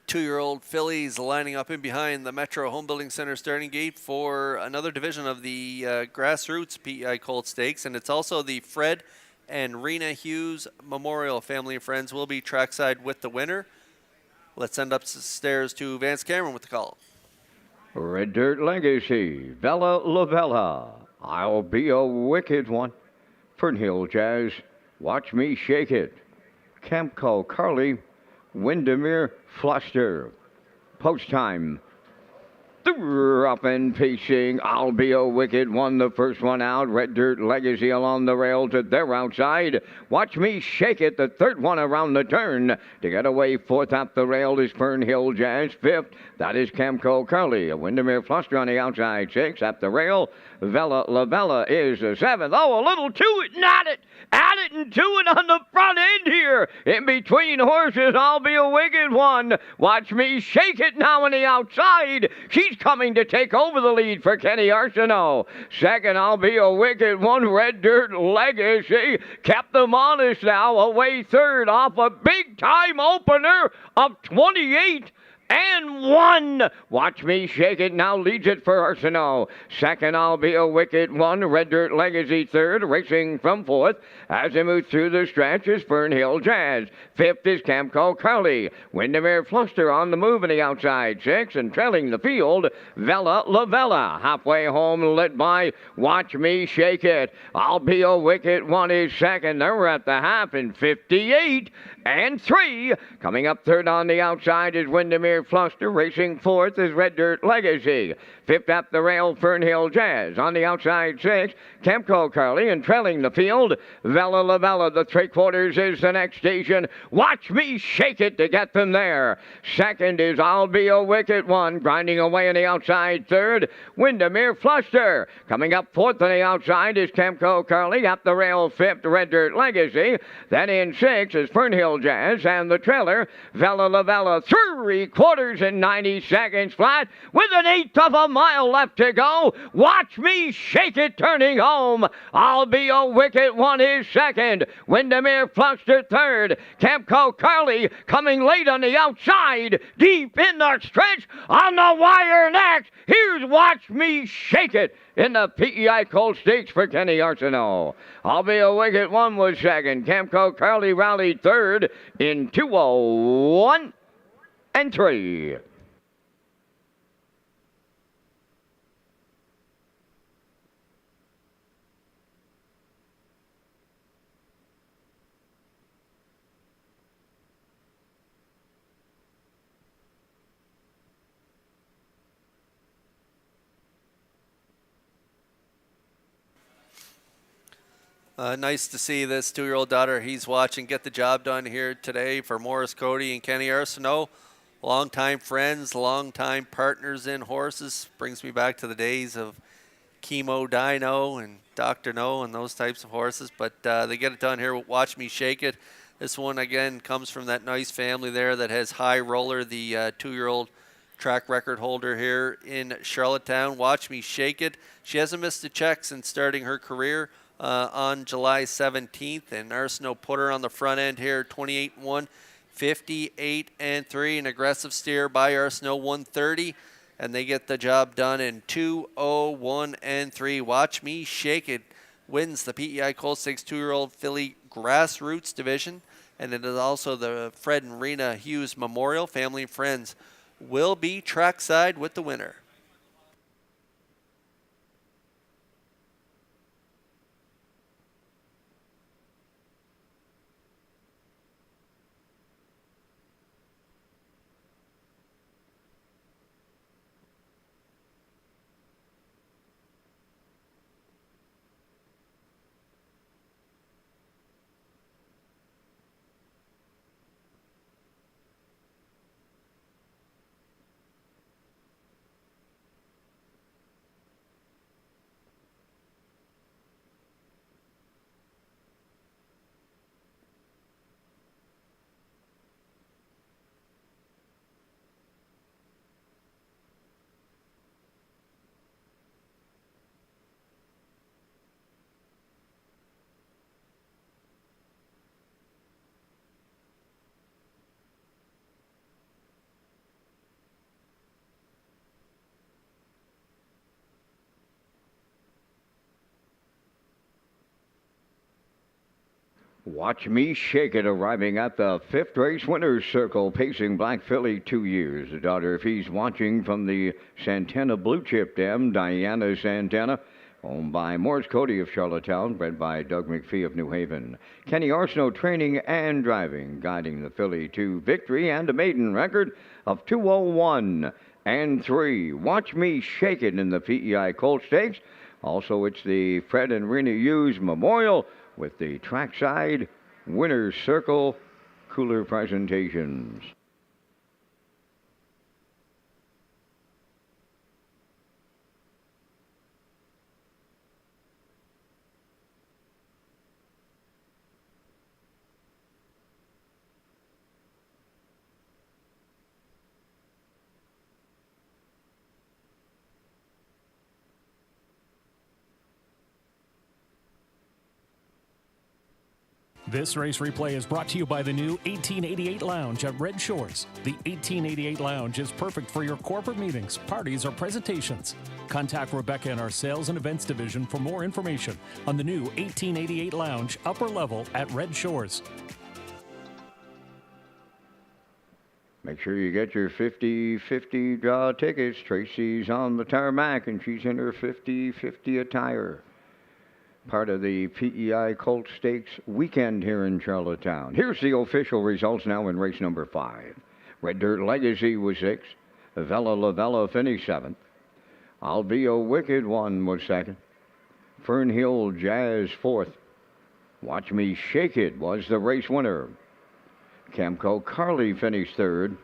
2-year-old fillies lining up in behind the Metro Home Building Center starting gate for another division of the grassroots PEI Colt Stakes, and it's also the Fred and Rena Hughes Memorial. Family and friends will be trackside with the winner. Let's send upstairs to Vance Cameron with the call. Red Dirt Legacy, Bella Lavella. I'll be a wicked one. Fernhill Jazz, Watch Me Shake It. Camco Carly, Windermere Fluster. Post time. Up and pacing, I'll be a wicked one. The first one out, Red Dirt Legacy along the rail to their outside. Watch Me Shake It, the third one around the turn. To get away, fourth up the rail is Fernhill Jazz. Fifth, that is Camco Carly. A Windermere Fluster on the outside. Six up the rail. Vella Lavella is the seventh. Oh, a little to it, not it. Add it and to it on the front end here. In between horses, I'll be a wicked one. Watch Me Shake It now on the outside. She's coming to take over the lead for Kenny Arsenault. Second, I'll be a wicked one. Red Dirt Legacy kept them honest now. Away third off a big time opener of 28 and 1. Watch Me Shake It now leads it for Arsenault. Second, I'll be a wicked one. Red Dirt Legacy third, racing from fourth. As they move through the stretch is Fernhill Jazz. Fifth is Camco Carly. Windermere Fluster on the move on the outside. Six, and trailing the field, Vella Lavella. Halfway home, led by Watch Me Shake It. I'll be a wicked one is second. They're at the half in 58 and 3. Coming up third on the outside is Windermere Fluster. Racing fourth is Red Dirt Legacy. Fifth up the rail, Fernhill Jazz. On the outside, six, Camco Carly. And trailing the field, Vella Lavella. The three-quarters is the next station. Watch Me Shake It to get them there. Second is I'll Be a Wicked One. Grinding away on the outside, third, Windermere Fluster. Coming up fourth on the outside is Camco Carly. Up the rail, fifth, Red Dirt Legacy. Then in six is Fernhill Jazz. And the trailer, Vella Lavella. 3/4 and 90 seconds flat with an eighth of a mile left to go. Watch Me Shake It turning home. I'll Be a Wicked One is second. Windermere Fluster third. Camco Carly coming late on the outside. Deep in the stretch on the wire next. Here's Watch Me Shake It in the PEI Colt Stakes for Kenny Arsenault. I'll Be a Wicked One was second. Camco Carly rallied third in 2:01 and 3. Nice to see this 2-year-old daughter he's watching get the job done here today for Morris Cody and Kenny Arsenault. Longtime friends, longtime partners in horses. Brings me back to the days of Chemo Dino and Dr. No and those types of horses. But they get it done here with Watch Me Shake It. This one, again, comes from that nice family there that has High Roller, the 2-year-old track record holder here in Charlottetown. Watch Me Shake It. She hasn't missed a check since starting her career on July 17th, and Arsenault put her on the front end here, 28-1, 58-3, an aggressive steer by Arsenault, 130, and they get the job done in 2:01 and 3. Watch Me Shake It wins the PEI Colt Stakes 2-year-old filly grassroots division, and it is also the Fred and Rena Hughes Memorial. Family and friends will be trackside with the winner. Watch Me Shake It arriving at the fifth race winner's circle, pacing Black Philly 2 years. The daughter, if he's watching from the Santana Blue Chip Dam, Diana Santana, owned by Morris Cody of Charlottetown, bred by Doug McPhee of New Haven. Kenny Arsenault training and driving, guiding the filly to victory and a maiden record of 2:01 and 3. Watch Me Shake It in the PEI Colt Stakes. Also, it's the Fred and Rena Hughes Memorial with the trackside winner's circle cooler presentations. This race replay is brought to you by the new 1888 Lounge at Red Shores. The 1888 Lounge is perfect for your corporate meetings, parties, or presentations. Contact Rebecca in our Sales and Events Division for more information on the new 1888 Lounge upper level at Red Shores. Make sure you get your 50-50 draw tickets. Tracy's on the tarmac, and she's in her 50-50 attire. Part of the PEI Colt Stakes weekend here in Charlottetown. Here's the official results now in race number 5. Red Dirt Legacy was 6th. Vella Lavella finished 7th. I'll Be a Wicked One was 2nd. Fernhill Jazz 4th. Watch Me Shake It was the race winner. Camco Carly finished 3rd.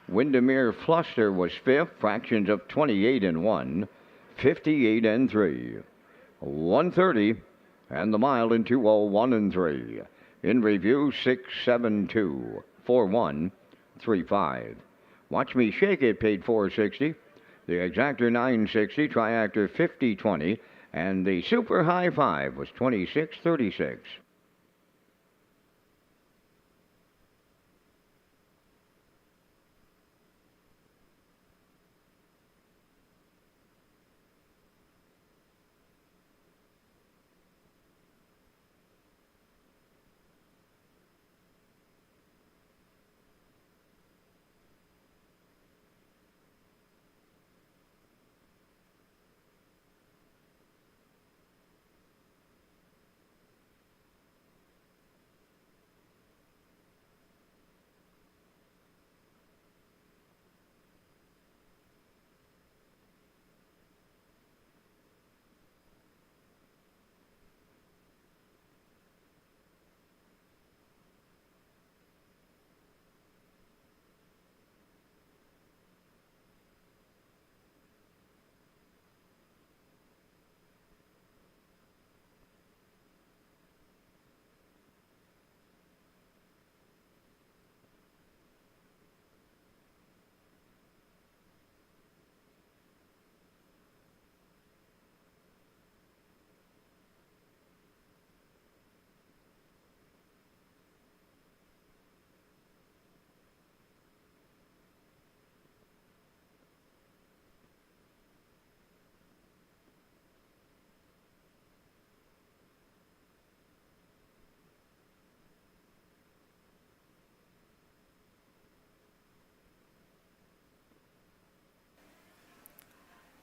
Windermere Fluster was 5th. Fractions of 28 and 1. 58 and 3. 130 and the mile in 2:01 and 3. In review 672 4135. Watch Me Shake It paid $460. The Exactor $960, Triactor $50.20, and the Super High Five was $26.36.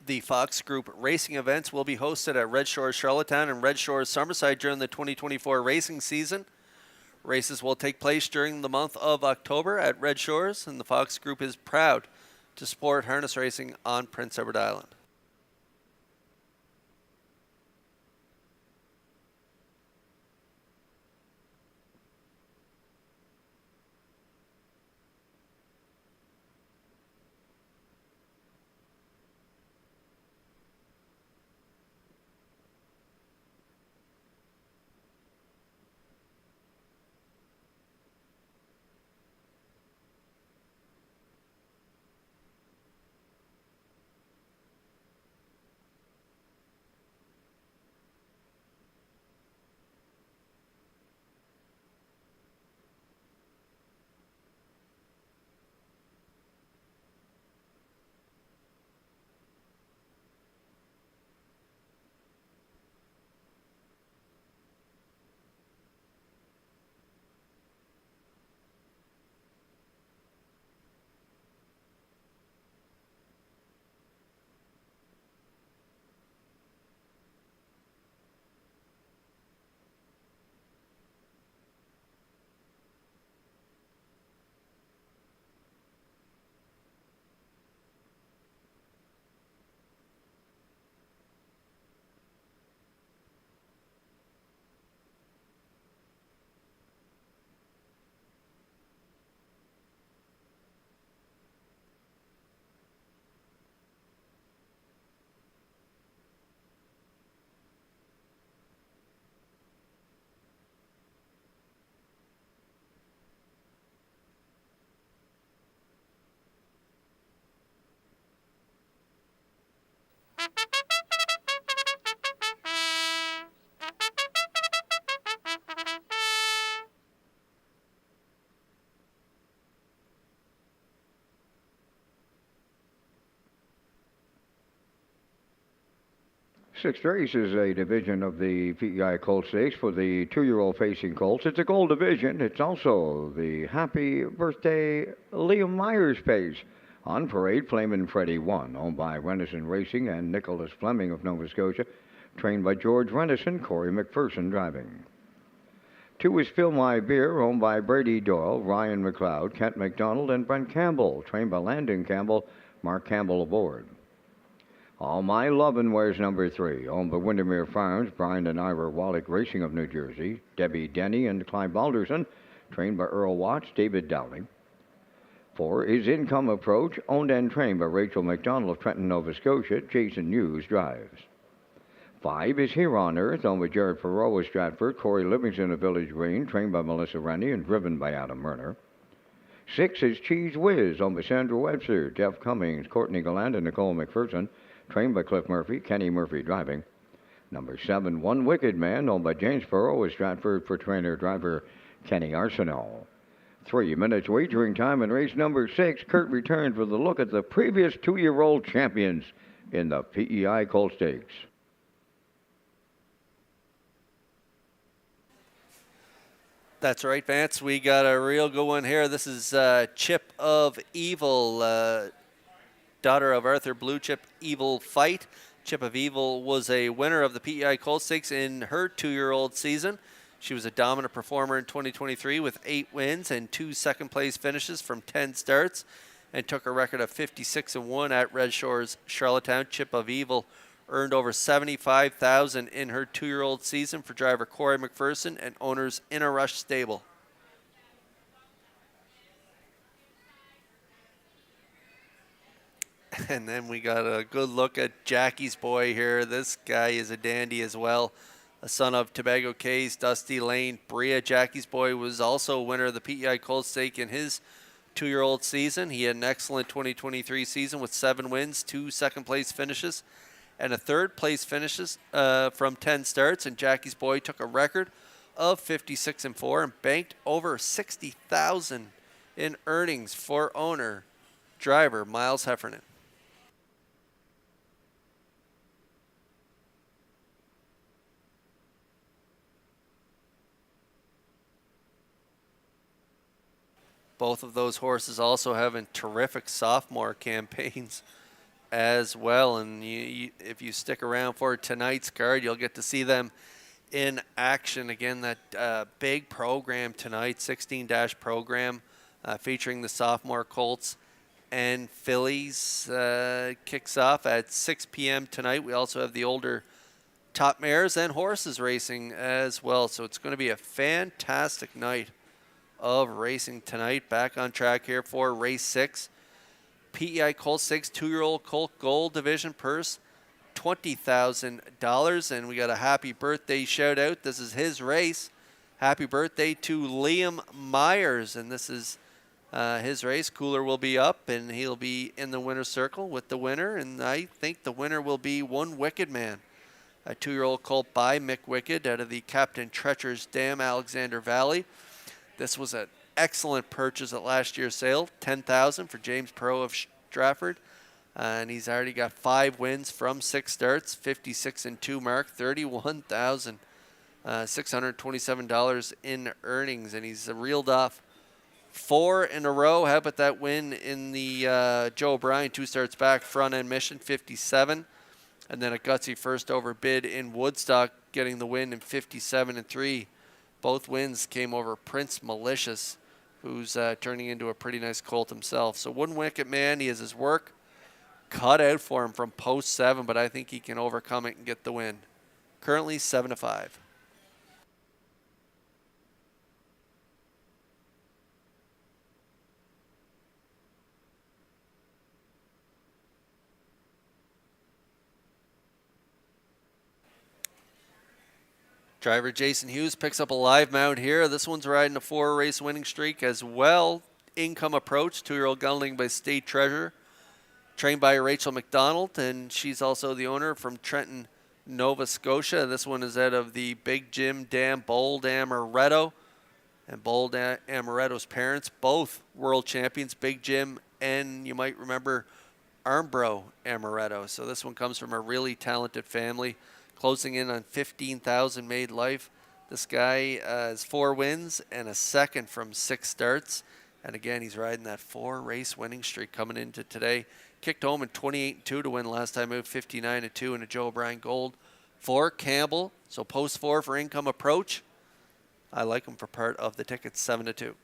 The Fox Group racing events will be hosted at Red Shores Charlottetown and Red Shores Summerside during the 2024 racing season. Races will take place during the month of October at Red Shores, and the Fox Group is proud to support harness racing on Prince Edward Island. Sixth race is a division of the PEI Colt Stakes for the 2-year-old facing colts. It's a gold division. It's also the Happy Birthday Liam Myers Pace. On parade, Flamin' Freddy 1, owned by Renison Racing and Nicholas Fleming of Nova Scotia, trained by George Renison, Corey McPherson driving. 2 is Fill My Beer, owned by Brady Doyle, Ryan McLeod, Kent McDonald, and Brent Campbell, trained by Landon Campbell, Mark Campbell aboard. All My Lovin' wears number 3, owned by Windermere Farms, Brian and Ira Wallach Racing of New Jersey, Debbie Denny and Clive Balderson, trained by Earl Watts, David Dowling. 4 is Income Approach, owned and trained by Rachel McDonald of Trenton, Nova Scotia, Jason Hughes drives. 5 is Here on Earth, owned by Jared Perot of Stratford, Corey Livingston of Village Green, trained by Melissa Rennie and driven by Adam Murner. 6 is Cheese Whiz, owned by Sandra Webster, Jeff Cummings, Courtney Galland, and Nicole McPherson, trained by Cliff Murphy, Kenny Murphy driving. Number 7, One Wicked Man, owned by James Perot of Stratford for trainer-driver Kenny Arsenault. 3 minutes wagering time in race number 6. Kurt returns with a look at the previous 2-year-old champions in the PEI Colt Stakes. That's right, Vance. We got a real good one here. This is Chip of Evil, daughter of Arthur Blue Chip Evil Fight. Chip of Evil was a winner of the PEI Colt Stakes in her 2-year-old season. She was a dominant performer in 2023 with 8 wins and 2 second-place finishes from 10 starts and took a record of 56-1 at Redshores, Charlottetown. Chip of Evil earned over $75,000 in her 2-year-old season for driver Corey McPherson and owners In a Rush Stable. And then we got a good look at Jackie's boy here. This guy is a dandy as well. A son of Tobago Case, Dusty Lane, Bria. Jackie's boy was also a winner of the PEI Colt Stake in his 2-year-old season. He had an excellent 2023 season with 7 wins, 2 second-place finishes, and a third-place finishes from 10 starts. And Jackie's boy took a record of 56-4 and banked over $60,000 in earnings for owner driver Miles Heffernan. Both of those horses also having terrific sophomore campaigns as well. And if you stick around for tonight's card, you'll get to see them in action. Again, that big program tonight, 16-dash program featuring the sophomore colts and fillies kicks off at 6 p.m. tonight. We also have the older top mares and horses racing as well. So it's going to be a fantastic night of racing tonight. Back on track here for race 6. PEI Colt 6 2-year-old Colt Gold Division purse, $20,000. And we got a happy birthday shout out. This is his race. Happy birthday to Liam Myers. And this is his race. Cooler will be up and he'll be in the winner's circle with the winner. And I think the winner will be One Wicked Man, a 2-year-old colt by Mick Wicked out of the Captain Treacher's Dam, Alexander Valley. This was an excellent purchase at last year's sale, $10,000 for James Perot of Stratford. And he's already got 5 wins from 6 starts, 56-2 mark, $31,627 in earnings. And he's reeled off 4 in a row. How about that win in the Joe O'Brien 2 starts back, front end mission, 57. And then a gutsy first over bid in Woodstock, getting the win in 57-3. Both wins came over Prince Malicious, who's turning into a pretty nice colt himself. So One Wicked Man, he has his work cut out for him from post 7, but I think he can overcome it and get the win. Currently 7-5. Driver Jason Hughes picks up a live mount here. This one's riding a 4-race winning streak as well. Income Approach, 2-year-old gelding by State Treasure, trained by Rachel McDonald, and she's also the owner from Trenton, Nova Scotia. This one is out of the Big Jim Dam, Bold Amaretto. And Bold Amaretto's parents, both world champions, Big Jim and, you might remember, Armbro Amaretto. So this one comes from a really talented family, closing in on 15,000 made life. This guy has 4 wins and a second from 6 starts. And again, he's riding that 4-race winning streak coming into today. Kicked home in 28-2 to win last time out, 59-2 in a Joe O'Brien Gold for Campbell. So post 4 for Income Approach. I like him for part of the ticket, 7-2.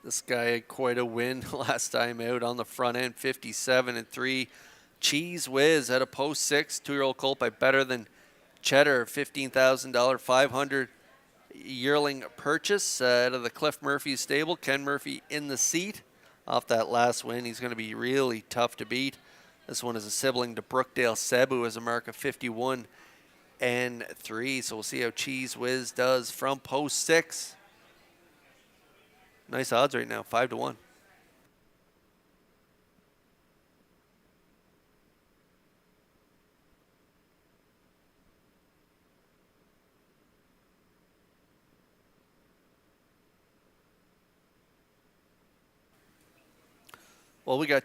This guy had quite a win last time out on the front end, 57-3. Cheese Whiz at a post 6, 2-year-old colt by Better Than Cheddar, $15,000, 500 yearling purchase out of the Cliff Murphy stable. Ken Murphy in the seat off that last win. He's going to be really tough to beat. This one is a sibling to Brookdale Seb, who has a mark of 51-3. So we'll see how Cheese Whiz does from post 6. Nice odds right now, 5-1. Well, we got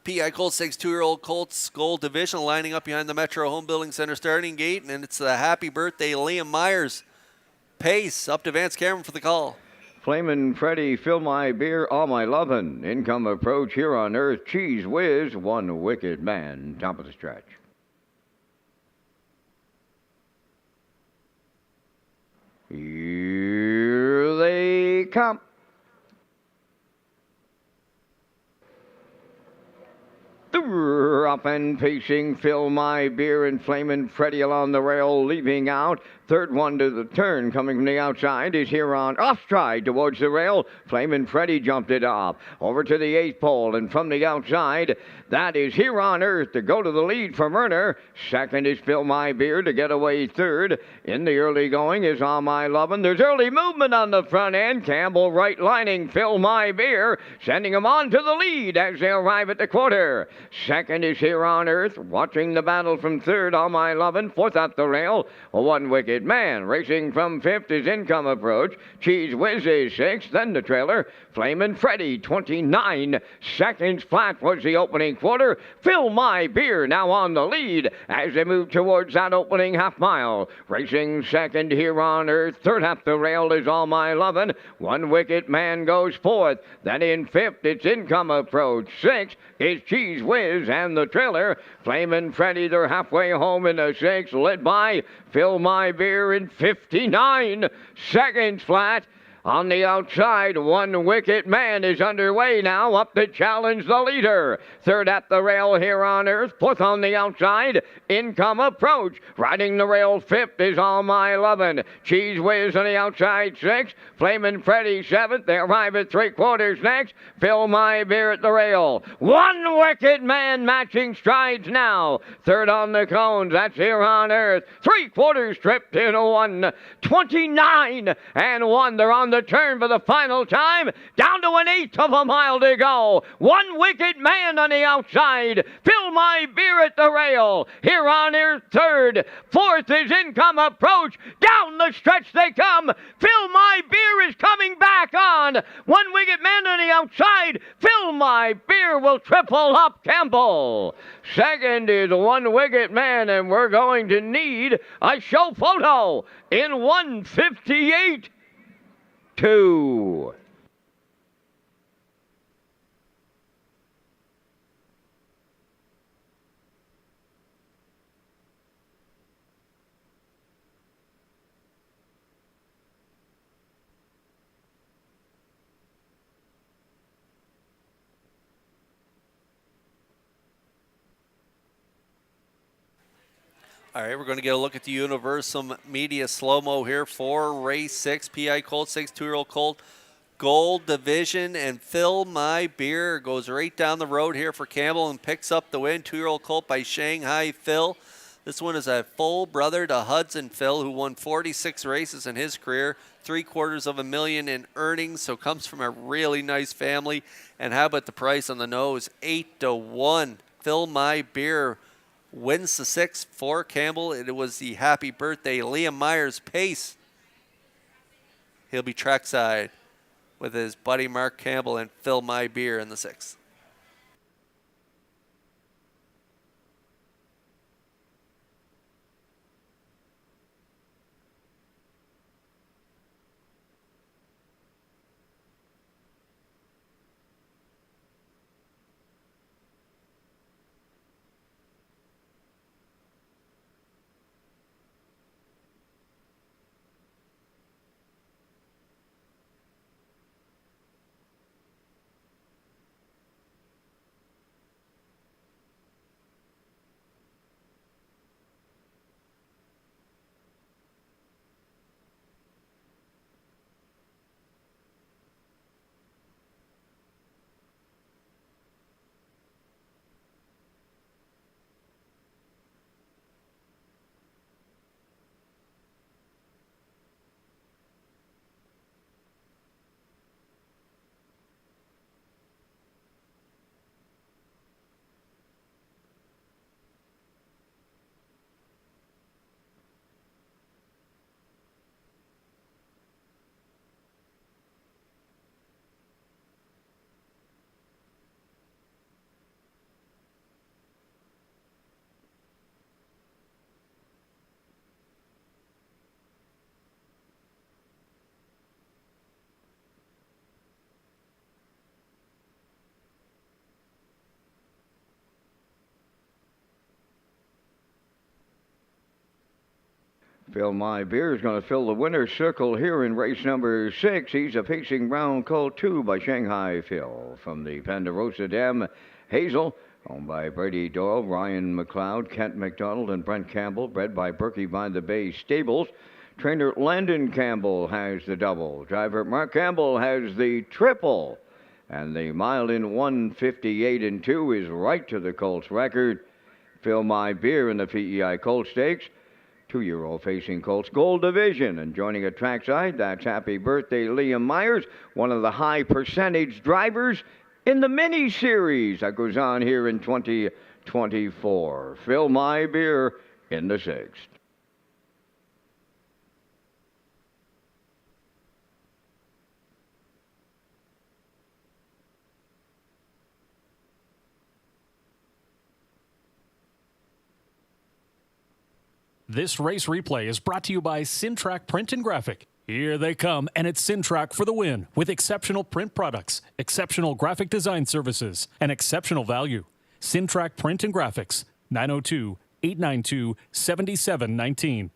PI Colt Stakes 2-year-old Colts Gold Division lining up behind the Metro Home Building Center starting gate, and it's the Happy Birthday Liam Myers pace. Up to Vance Cameron for the call. Flamin' Freddy, Fill My Beer, All My Lovin'. Income Approach, Here on Earth. Cheese Whiz, One Wicked Man. Top of the stretch. Here they come. Up and pacing, Fill My Beer and Flamin' Freddy along the rail, leaving out. Third one to the turn, coming from the outside, is here on off stride towards the rail. Flamin' Freddy jumped it off. Over to the 8th pole, and from the outside, that is Here on Earth to go to the lead for Murner. Second is Fill My Beer to get away third. In the early going is All My Lovin'. There's early movement on the front end. Campbell right lining Fill My Beer, sending him on to the lead as they arrive at the quarter. Second is Here on Earth, watching the battle from third, All My Lovin'. Fourth at the rail, One Wicked Man. Racing from fifth is Income Approach. Cheese Whiz is sixth, then the trailer. Flamin' Freddy, 29 seconds flat was the opening quarter. Fill My Beer now on the lead as they move towards that opening half mile. Racing second, Here on Earth. Third at the rail is All My Lovin'. One Wicked Man goes fourth. Then in fifth, it's Income Approach. Sixth is Cheese Whiz and the trailer. Flamin' Freddy, they're halfway home in the sixth, led by Fill My Beer in 59 seconds flat. On the outside, One Wicked Man is underway now, up to challenge the leader. Third at the rail, Here on Earth. Fourth on the outside, Income Approach. Riding the rail, fifth is All My Lovin'. Cheese Whiz on the outside, sixth. Flamin' Freddy, seventh. They arrive at 3/4 next. Fill My Beer at the rail. One Wicked Man matching strides now. Third on the cones, that's Here on Earth. 3/4 tripped in a 1:29-1. They're on the turn for the final time. Down to 1/8 of a mile to go. One Wicked Man on the outside. Fill My Beer at the rail. Here on Earth third. Fourth is Income Approach. Down the stretch they come. Fill My Beer is coming back on. One Wicked Man on the outside. Fill My Beer will triple up Campbell. Second is One Wicked Man, and we're going to need a show photo in 1:58-2. All right, we're going to get a look at the Universal Media slow-mo here for race 6, PI Colt 6, 2-year-old Colt Gold Division, and Fill My Beer goes right down the road here for Campbell and picks up the win. 2-year-old Colt by Shanghai Phil. This one is a full brother to Hudson Phil, who won 46 races in his career, $750,000 in earnings, so comes from a really nice family. And how about the price on the nose? 8-1. Fill My Beer wins the 6 for Campbell. It was the Happy Birthday Liam Myers pace. He'll be trackside with his buddy Mark Campbell and Fill My Beer in the 6th. Fill My Beer is going to fill the winner's circle here in race number 6. He's a pacing brown colt 2 by Shanghai Phil. From the Ponderosa Dam, Hazel, owned by Brady Doyle, Ryan McLeod, Kent McDonald, and Brent Campbell, bred by Berkey by the Bay Stables. Trainer Landon Campbell has the double. Driver Mark Campbell has the triple. And the mile in 1:58 and 2 is right to the colt's record. Fill My Beer in the PEI Colt Stakes. 2-year-old facing Colts Gold Division. And joining at trackside, that's Happy Birthday Liam Myers, one of the high percentage drivers in the mini series that goes on here in 2024. Fill My Beer in the 6th. This race replay is brought to you by Racetrack Print and Graphic. Here they come, and it's Racetrack for the win with exceptional print products, exceptional graphic design services, and exceptional value. Racetrack Print and Graphics, 902-892-7719.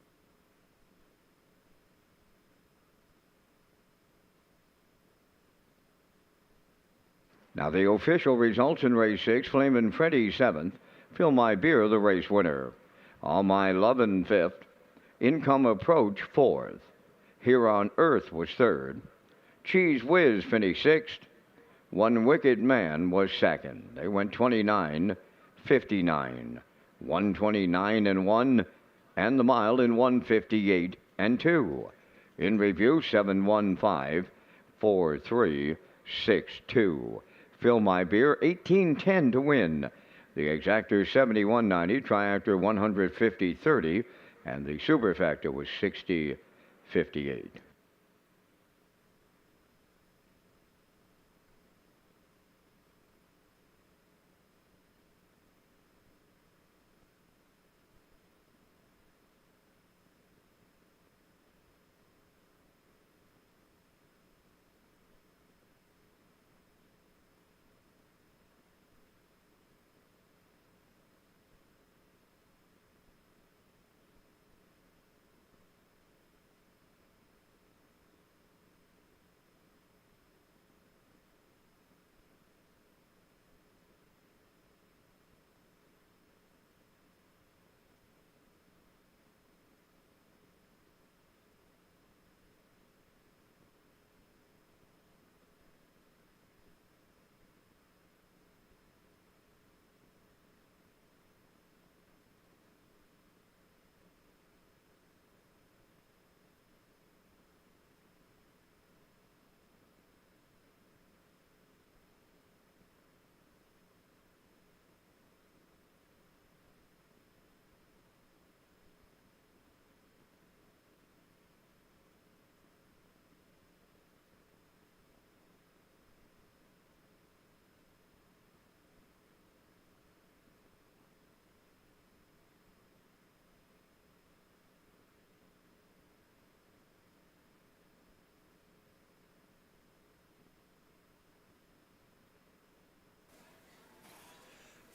Now the official results in race 6, Flamin' Freddy 7th, Fill My Beer the race winner. All My Lovin' 5th, Income Approach 4th, Here on Earth was 3rd, Cheese Whiz finished 6th, One Wicked Man was 2nd. They went 29, 59, 129 and 1, and the mile in 1:58 and 2. In review, 715, 4362. Fill My Beer, 1810 to win. The exactor 71.90, triactor 150.30, and the superfactor was 60.58.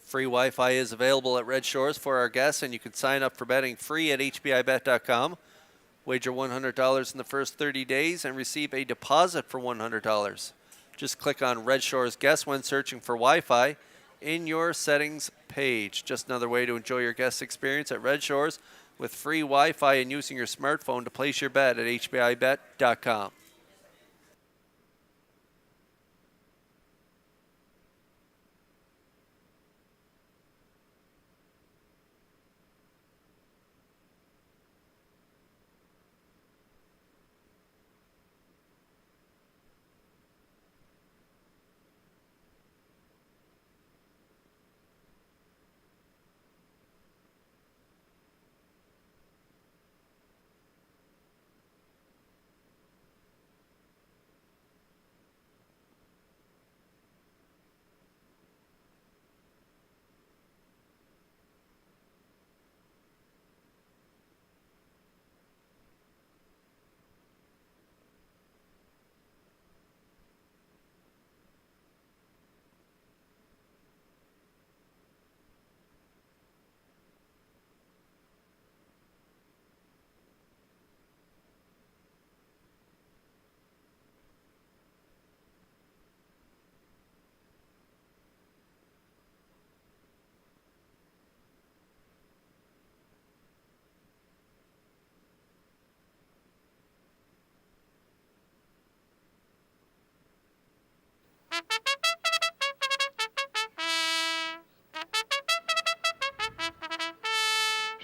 Free Wi-Fi is available at Red Shores for our guests, and you can sign up for betting free at hbibet.com. Wager $100 in the first 30 days and receive a deposit for $100. Just click on Red Shores Guest when searching for Wi-Fi in your settings page. Just another way to enjoy your guest experience at Red Shores with free Wi-Fi and using your smartphone to place your bet at hbibet.com.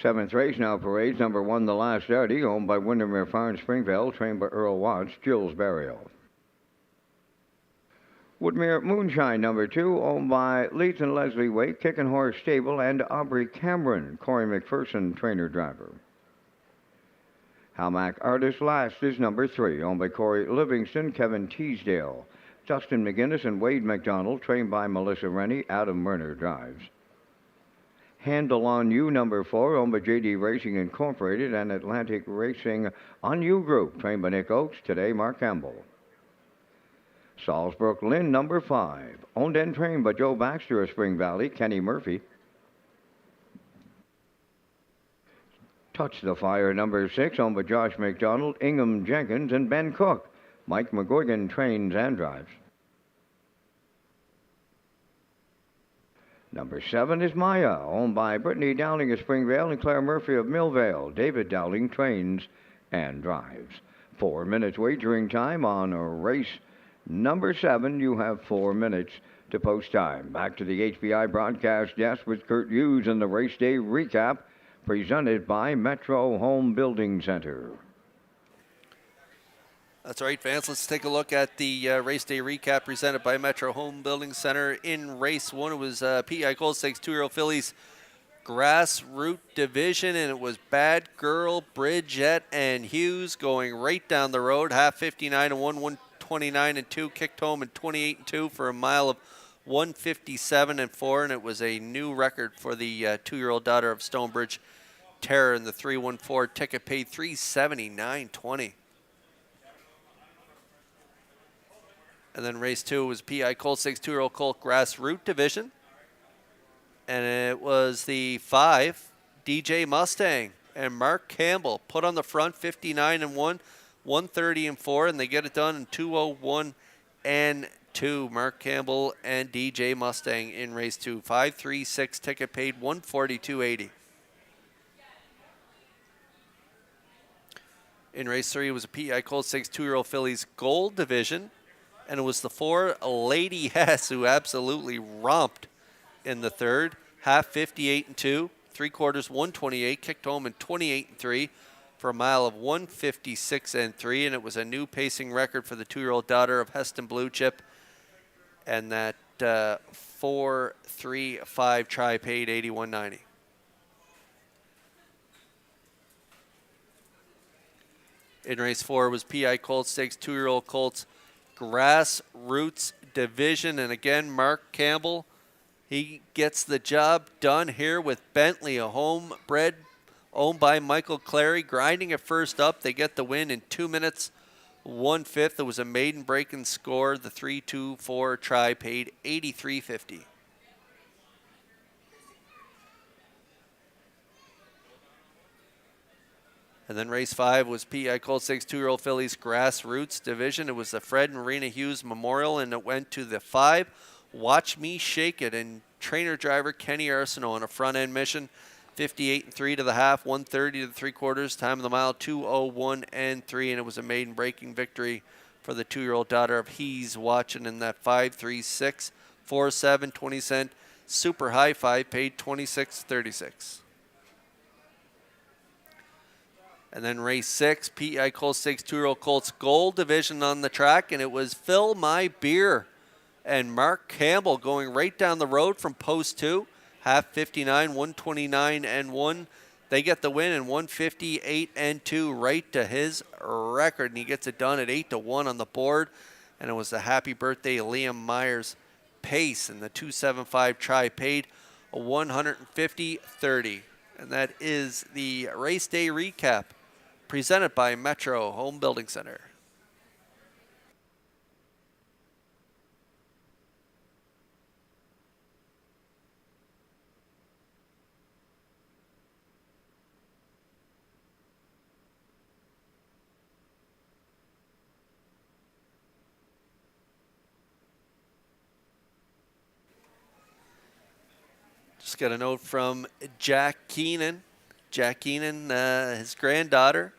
Seventh race now parades number 1, The Last Darty, owned by Windermere Farm Springvale, trained by Earl Watts, Jules Burial. Woodmere Moonshine number 2, owned by Leeds and Leslie Wake, Kicking Horse Stable, and Aubrey Cameron, Corey McPherson, trainer-driver. Hamac Artist Last is number 3, owned by Corey Livingston, Kevin Teasdale, Justin McGinnis, and Wade McDonald, trained by Melissa Rennie, Adam Murner drives. Handle on You number 4, owned by JD Racing Incorporated and Atlantic Racing on You Group, trained by Nick Oakes, today Mark Campbell. Salzbrook Lynn number 5, owned and trained by Joe Baxter of Spring Valley, Kenny Murphy. Touch the Fire number 6, owned by Josh McDonald, Ingham Jenkins, and Ben Cook. Mike McGuigan trains and drives. Number 7 is Maya, owned by Brittany Dowling of Springvale and Claire Murphy of Millvale. David Dowling trains and drives. 4 minutes wagering time on race number 7. You have 4 minutes to post time. Back to the HBI broadcast desk with Kurt Hughes and the race day recap presented by Metro Home Building Center. That's right, Vance. Let's take a look at the race day recap presented by Metro Home Building Center. In race 1, it was PEI Gold Stakes 2-year-old fillies grassroots division, and it was Bad Girl, Bridget, and Hughes going right down the road. Half 59 and 1, 129 and 2, kicked home in 28 and 2 for a mile of 157 and 4, and it was a new record for the 2-year-old daughter of Stonebridge Terror in the 314 ticket, paid $379.20. And then race 2 was PI Colt 6 2-year-old colt grassroots division. And it was the 5 DJ Mustang and Mark Campbell put on the front, 59 and 1, 130 and 4, and they get it done in 201 and 2. Mark Campbell and DJ Mustang in race 2. 536 ticket, paid $142.80. In race 3 was a PI Colt 6 2-year-old fillies gold division. And it was the 4 Lady Hess who absolutely romped in the third. Half 58 and 2, 3/4 128, kicked home in 28 and 3 for a mile of 156 and 3. And it was a new pacing record for the 2-year-old daughter of Heston Blue Chip. And that 4-3-5 try paid $81.90. In race 4 was PI Colt Stakes 2-year-old colts grassroots division, and again Mark Campbell, he gets the job done here with Bentley, a homebred owned by Michael Clary, grinding it first up. They get the win in 2 minutes 1/5. It was a maiden breaking score. The 3-2-4 try paid $83.50. And then race 5 was PEI Colt Stakes 2-year-old fillies grassroots division. It was the Fred and Rena Hughes Memorial, and it went to the 5, Watch Me Shake It, and trainer driver Kenny Arsenault on a front end mission. 58 and 3 to the half, 130 to the 3/4, time of the mile 2:01 and 3, and it was a maiden breaking victory for the 2-year-old daughter of He's Watching in that 5-3-6, 4-7, 20-cent super high 5, paid 26.36. And then race 6, PEI Colt Stakes 2-year-old Colts Gold Division on the track, and it was Fill My Beer and Mark Campbell going right down the road from post 2, half 59, 129 and 1. They get the win in 158 and 2, right to his record, and he gets it done at 8-1 on the board. And it was the Happy Birthday Liam Myers pace, and the 275 try paid a 150.30. And that is the race day recap presented by Metro Home Building Center. Just got a note from Jack Keenan. Jack Keenan, his granddaughter,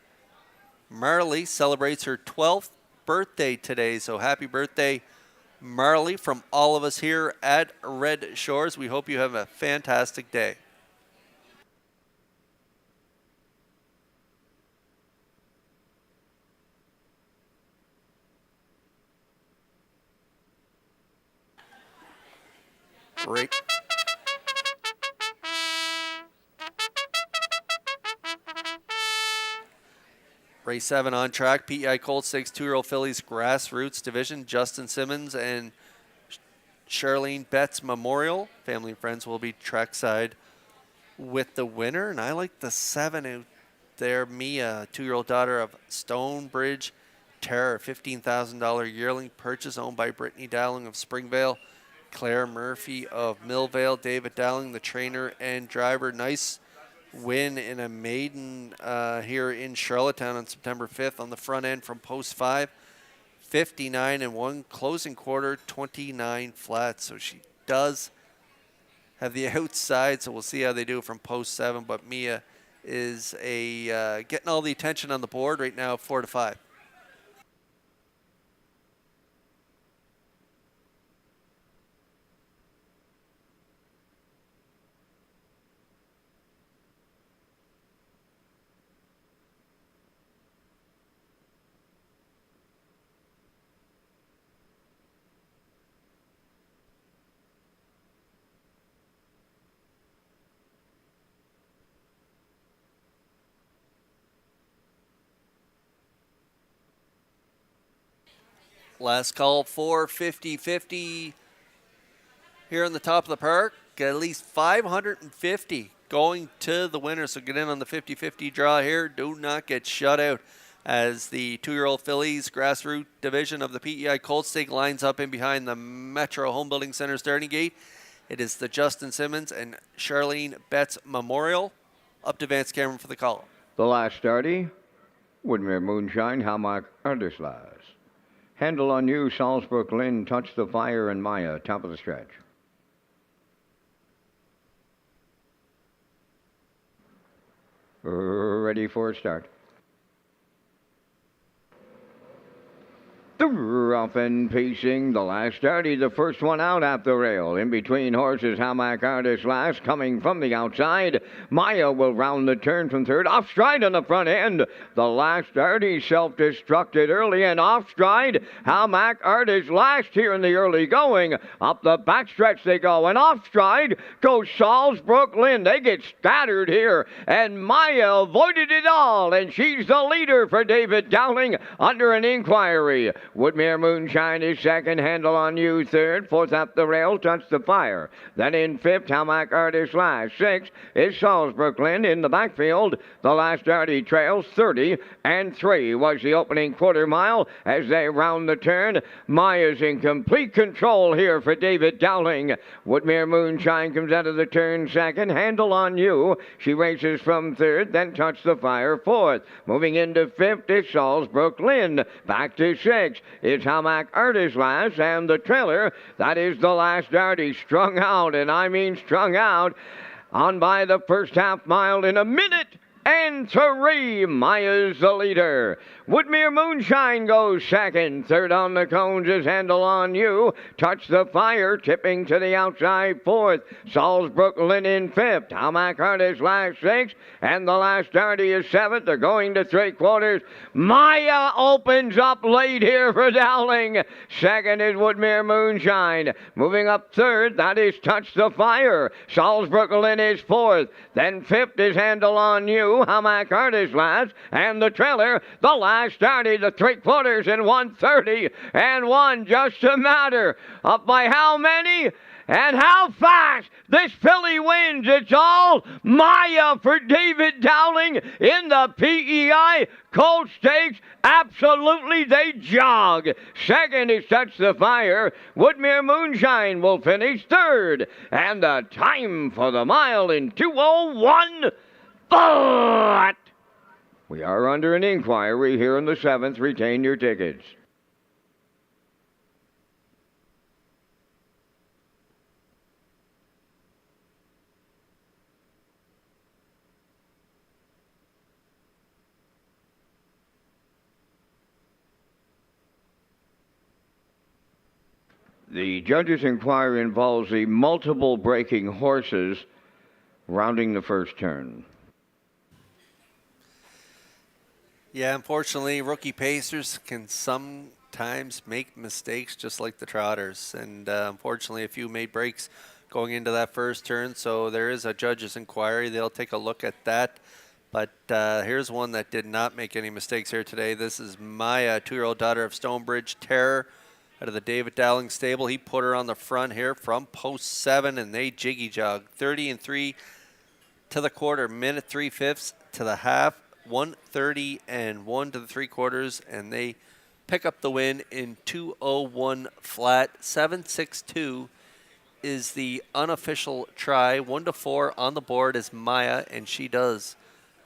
Marley, celebrates her 12th birthday today. So happy birthday, Marley, from all of us here at Red Shores. We hope you have a fantastic day. Great. Race 7 on track. PEI Colt Stakes 2-year-old fillies grassroots division. Justin Simmons and Charlene Betts Memorial. Family and friends will be trackside with the winner. And I like the 7 out there. Mia, 2-year-old daughter of Stonebridge Terror. $15,000 yearling purchase owned by Brittany Dowling of Springvale. Claire Murphy of Millvale. David Dowling, the trainer and driver. Nice win in a maiden here in Charlottetown on September 5th on the front end from post 5. 59 and 1, closing quarter 29 flat. So she does have the outside, so we'll see how they do from post 7. But Mia is getting all the attention on the board right now, 4-5. Last call for 50-50 here on the top of the park. At least 550 going to the winner. So get in on the 50-50 draw here. Do not get shut out as the 2-year-old fillies grassroots division of the PEI Colt Stake lines up in behind the Metro Home Building Center starting gate. It is the Justin Simmons and Charlene Betts Memorial. Up to Vance Cameron for the call. The last starty, Woodmere Moonshine, Hallmark Ardislas. Handle on you, Salzbrook Lynn, Touch the Fire, and Maya, top of the stretch. Ready for a start. The rough and pacing, the last starty, the first one out at the rail. In between horses, Hallmark Artist last, coming from the outside. Maya will round the turn from third, off stride on the front end. The last starty self-destructed early, and off stride, Hallmark Artist last here in the early going. Up the backstretch they go, and off stride goes Salzbrook Lynn. They get scattered here, and Maya avoided it all, and she's the leader for David Dowling under an inquiry. Woodmere Moonshine is second. Handle on You third. Fourth up the rail, Touch the Fire. Then in fifth, Hamac Artist last. Sixth is Salzbrook Lynn in the backfield. The last Darty trails 30-3 was the opening quarter mile as they round the turn. Maya's in complete control here for David Dowling. Woodmere Moonshine comes out of the turn second. Handle on You. She races from third, then Touch the Fire fourth. Moving into fifth is Salzbrook Lynn. Back to sixth. It's Hamac Artist last, and the trailer, that is the last Darty, strung out, and I mean strung out, on by the first half mile in a minute and 3. Maya's the leader. Woodmere Moonshine goes second. Third on the cones is Handle on You. Touch the Fire, tipping to the outside fourth. Salzbrook Lynn in fifth. Hamac Artist last sixth. And the last Darty is seventh. They're going to three quarters. Maya opens up late here for Dowling. Second is Woodmere Moonshine. Moving up third, that is Touch the Fire. Salzbrook Lynn is fourth. Then fifth is Handle on You. Hamac Artist last, and the trailer, the last Darty, the three quarters in 1:30-1, just a matter. Up by how many? And how fast this filly wins. It's all Maya for David Dowling in the PEI Colt Stakes. Absolutely, they jog. Second is Touch the Fire. Woodmere Moonshine will finish third. And the time for the mile in 2:01. But we are under an inquiry here in the 7th. Retain your tickets. The judge's inquiry involves the multiple breaking horses rounding the first turn. Yeah, unfortunately, rookie pacers can sometimes make mistakes just like the trotters. And unfortunately, a few made breaks going into that first turn. So there is a judge's inquiry. They'll take a look at that. But here's one that did not make any mistakes here today. This is Maya, 2-year-old daughter of Stonebridge Terror out of the David Dowling stable. He put her on the front here from post 7, and they jiggy jog. 30-3 to the quarter, minute 3/5 to the half. 1:30-1 to the three quarters, and they pick up the win in 2:01 flat. 7:62 is the unofficial try. 1-4 on the board is Maya, and she does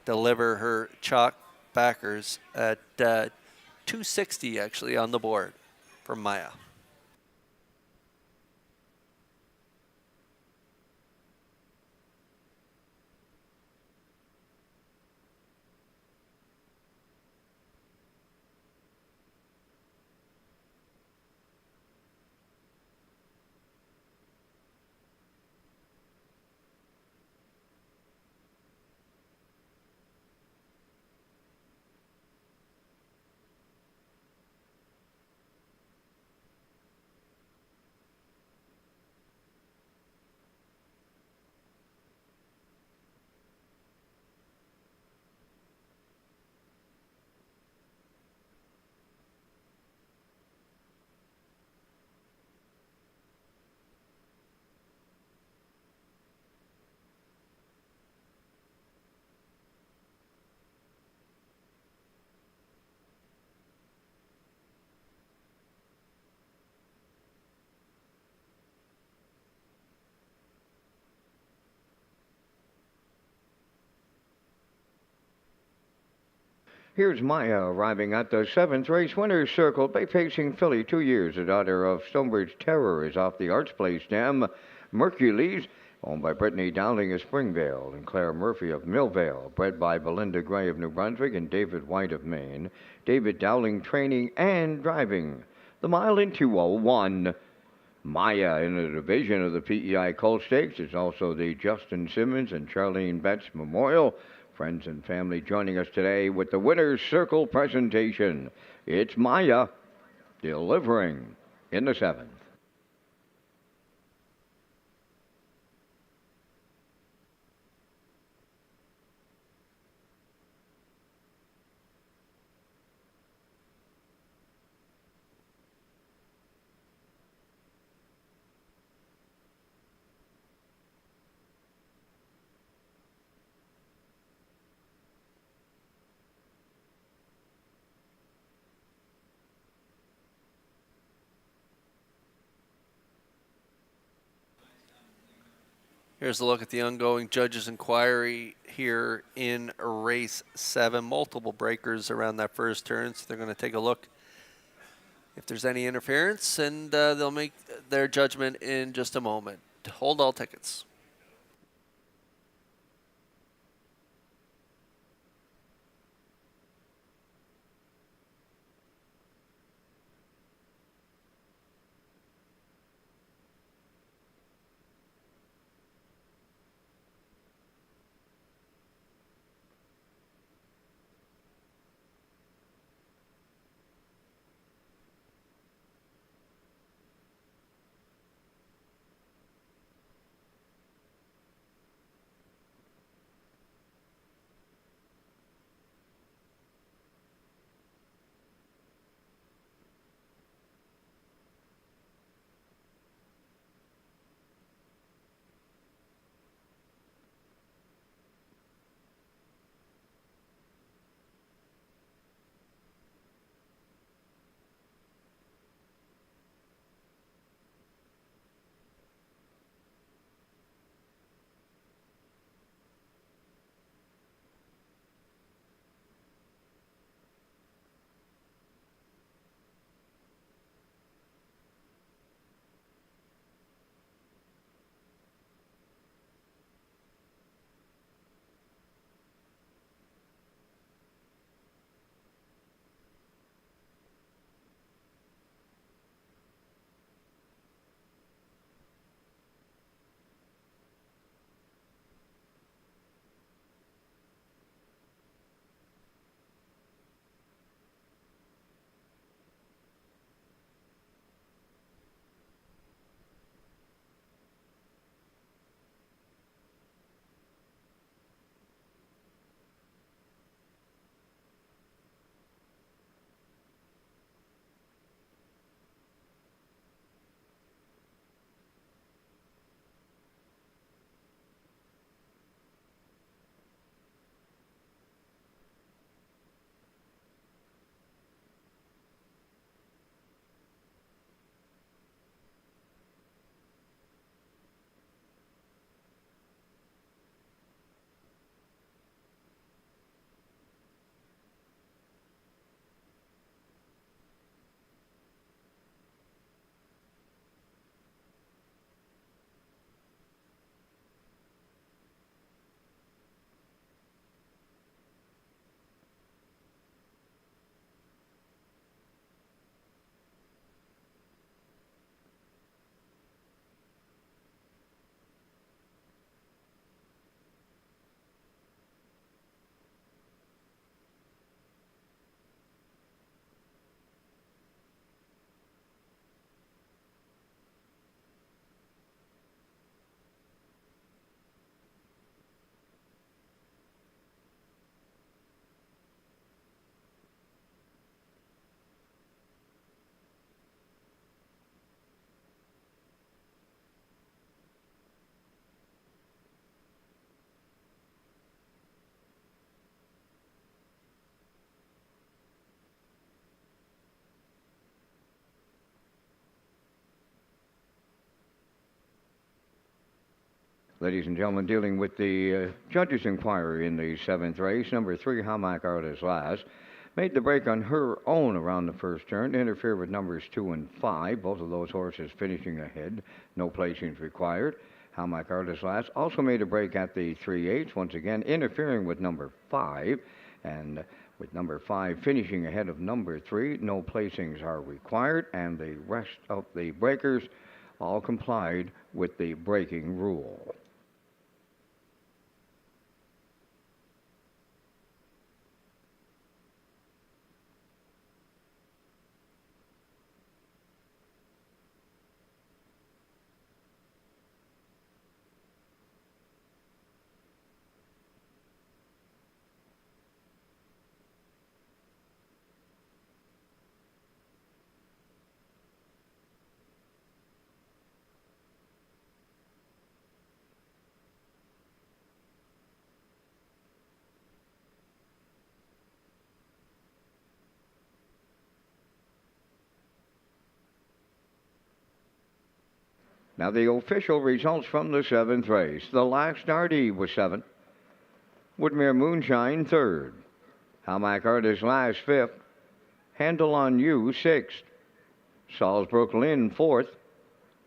deliver her chalk backers at 260 actually on the board for Maya. Here's Maya arriving at the 7th race winner's circle. Bay-facing filly, 2 years. The daughter of Stonebridge Terror is off the Arts Place stem. Mercules, owned by Brittany Dowling of Springvale and Claire Murphy of Millvale. Bred by Belinda Gray of New Brunswick and David White of Maine. David Dowling training and driving. The mile in 2:01. Maya in a division of the PEI Colt Stakes is also the Justin Simmons and Charlene Betts Memorial. Friends and family joining us today with the Winner's Circle presentation. It's Maya delivering in the 7th. Here's a look at the ongoing judges' inquiry here in race 7. Multiple breakers around that first turn, so they're going to take a look if there's any interference, and they'll make their judgment in just a moment. Hold all tickets. Ladies and gentlemen, dealing with the judges' inquiry in the 7th race, number 3, Hamac Artis Last, made the break on her own around the first turn to interfere with numbers 2 and 5, both of those horses finishing ahead, no placings required. Hamac Artis Last also made a break at the 3/8, once again interfering with number 5, and with number 5 finishing ahead of number 3, no placings are required, and the rest of the breakers all complied with the breaking rule. Now the official results from the 7th race. The last Darty was 7th. Woodmere Moonshine 3rd. Hamac Artist last 5th. Handle on You 6th. Salisbrook Lynn 4th.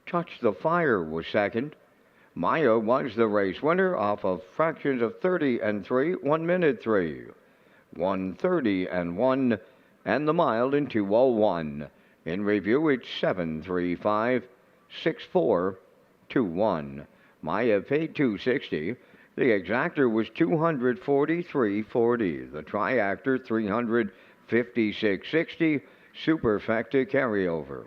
Touch the Fire was 2nd. Maya was the race winner off of fractions of 30 and 3, 1 minute 3. 1:30 and 1, and the mile in 2:01. In review, it's 7:35, 6:4, 2:1. Maya paid 260. The exactor was 243.40. The triactor 356.60. Superfecta carryover.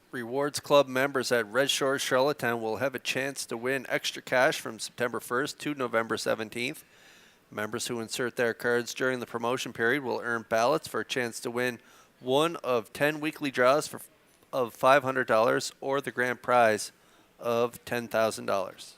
Rewards Club members at Red Shores, Charlottetown will have a chance to win extra cash from September 1st to November 17th. Members who insert their cards during the promotion period will earn ballots for a chance to win one of 10 weekly draws of $500 or the grand prize of $10,000.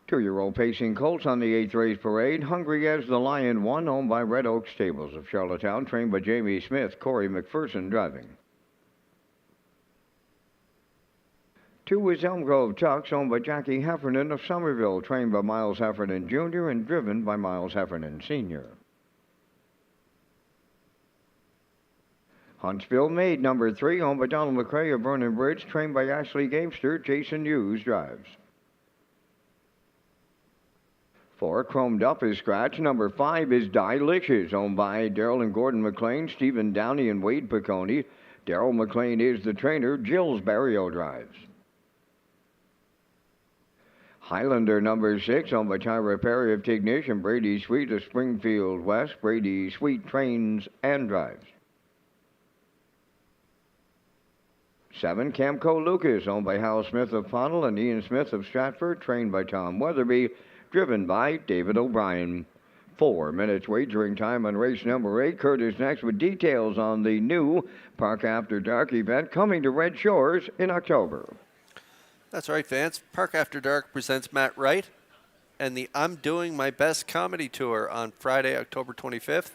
Two-year-old Pacing Colts on the 8th race parade. Hungry as the Lion 1, owned by Red Oak Stables of Charlottetown, trained by Jamie Smith, Corey McPherson driving. 2 is Elm Grove Tux, owned by Jackie Heffernan of Somerville, trained by Miles Heffernan Jr. and driven by Miles Heffernan Sr. Huntsville Maid, number 3, owned by Donald McCrae of Vernon Bridge, trained by Ashley Gamester. Jason Hughes drives. 4, Chromed Up is scratch. Number 5 is Delicious, owned by Daryl and Gordon McLean, Stephen Downey, and Wade Piccone. Daryl McLean is the trainer. Jill's Barrio drives. Highlander, number 6, owned by Tyra Perry of Tignish and Brady Sweet of Springfield West. Brady Sweet trains and drives. 7, Camco Lucas, owned by Hal Smith of Fonnell and Ian Smith of Stratford, trained by Tom Weatherby, driven by David O'Brien. 4 minutes wagering time on race number 8. Kurt is next with details on the new Park After Dark event coming to Red Shores in October. That's right, fans. Park After Dark presents Matt Wright and the I'm Doing My Best comedy tour on Friday, October 25th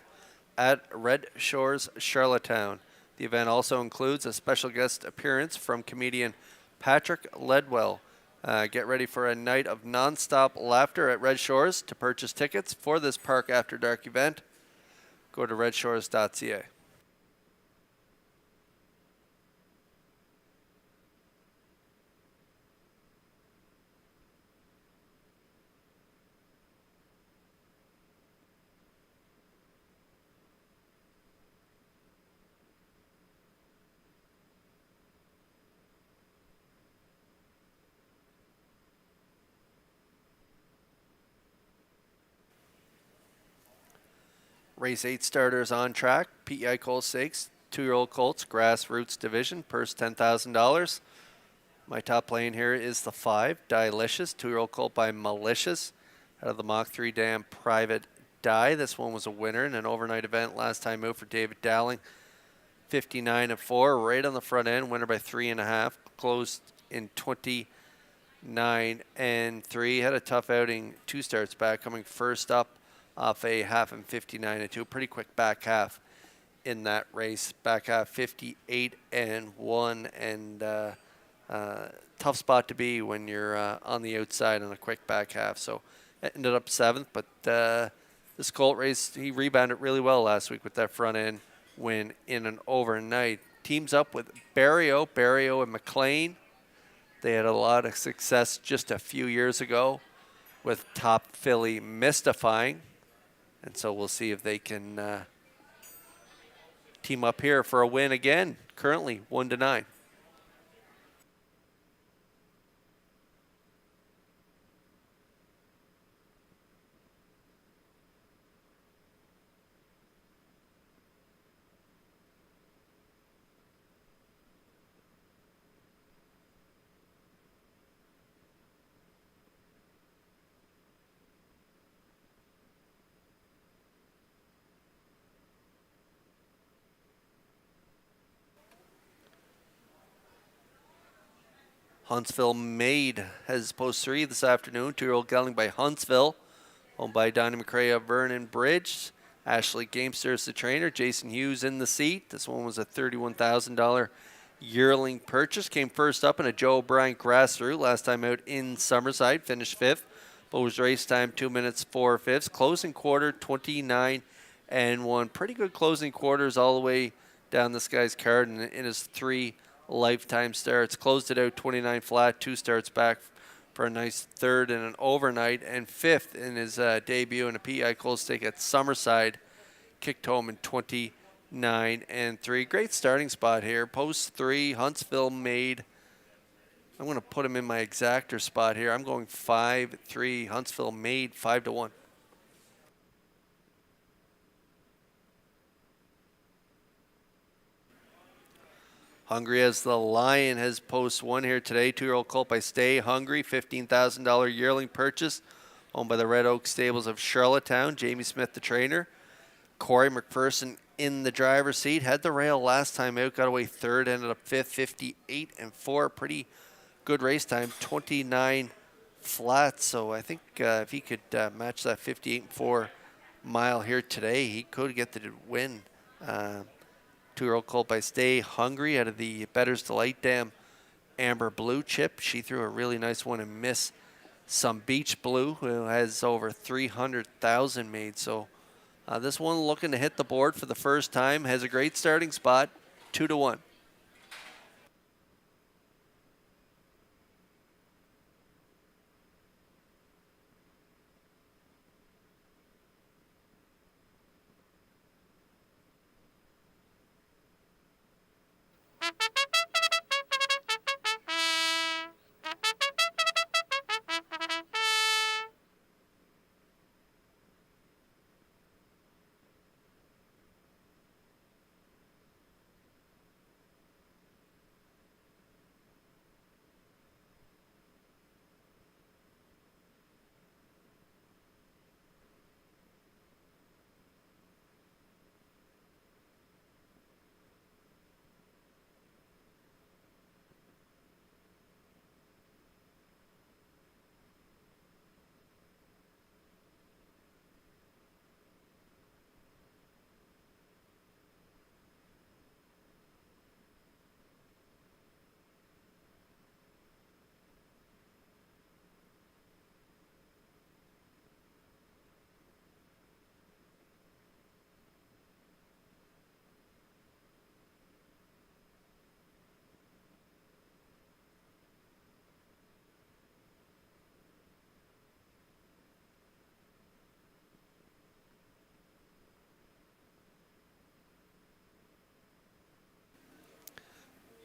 at Red Shores, Charlottetown. The event also includes a special guest appearance from comedian Patrick Ledwell. Get ready for a night of non-stop laughter at Red Shores. To purchase tickets for this Park After Dark event, go to Redshores.ca. Race 8 starters on track. PEI Colt Stakes, 2-year-old Colts, Grassroots Division, purse $10,000. My top plane here is the 5, Delicious, 2-year-old Colt by Malicious, out of the Mach 3 Dam Private Die. This one was a winner in an overnight event last time out for David Dowling. 59-4, right on the front end, winner by 3.5, closed in 29-3. Had a tough outing 2 starts back, coming first up off a half and 59-2. Pretty quick back half in that race. Back half 58-1, and tough spot to be when you're on the outside on a quick back half. So it ended up 7th, but this Colt race, he rebounded really well last week with that front end win in an overnight. Teams up with Barrio and McLean. They had a lot of success just a few years ago with Top Philly mystifying. And so we'll see if they can team up here for a win again. Currently 1-9. Huntsville Maid has post 3 this afternoon. 2-year-old gelding by Huntsville, owned by Donnie McCrae of Vernon Bridge. Ashley Gamester is the trainer. Jason Hughes in the seat. This one was a $31,000 yearling purchase. Came first up in a Joe O'Brien grassroots. Last time out in Summerside. Finished 5th. But was race time 2 minutes 4/5. Closing quarter 29-1. Pretty good closing quarters all the way down this guy's card in his 3 lifetime starts. Closed it out 29 flat, 2 starts back for a nice 3rd and an overnight, and 5th in his debut in a PEI Colt Stake at Summerside. Kicked home in 29-3. Great starting spot here. Post 3, Huntsville Maid. I'm going to put him in my exactor spot here. I'm going 5-3, Huntsville Maid, 5-1. Hungry as the Lion has post 1 here today. 2-year-old colt by Stay Hungry, $15,000 yearling purchase, owned by the Red Oak Stables of Charlottetown. Jamie Smith, the trainer. Corey McPherson in the driver's seat. Had the rail last time out, got away 3rd, ended up 5th, 58-4. Pretty good race time, 29 flat. So I think if he could match that 58-4 mile here today, he could get the win. 2-year-old colt by Stay Hungry out of the Better's Delight Dam Amber Blue Chip. She threw a really nice one and missed some Beach Blue, who has over 300,000 made. So this one looking to hit the board for the first time. Has a great starting spot, 2-1.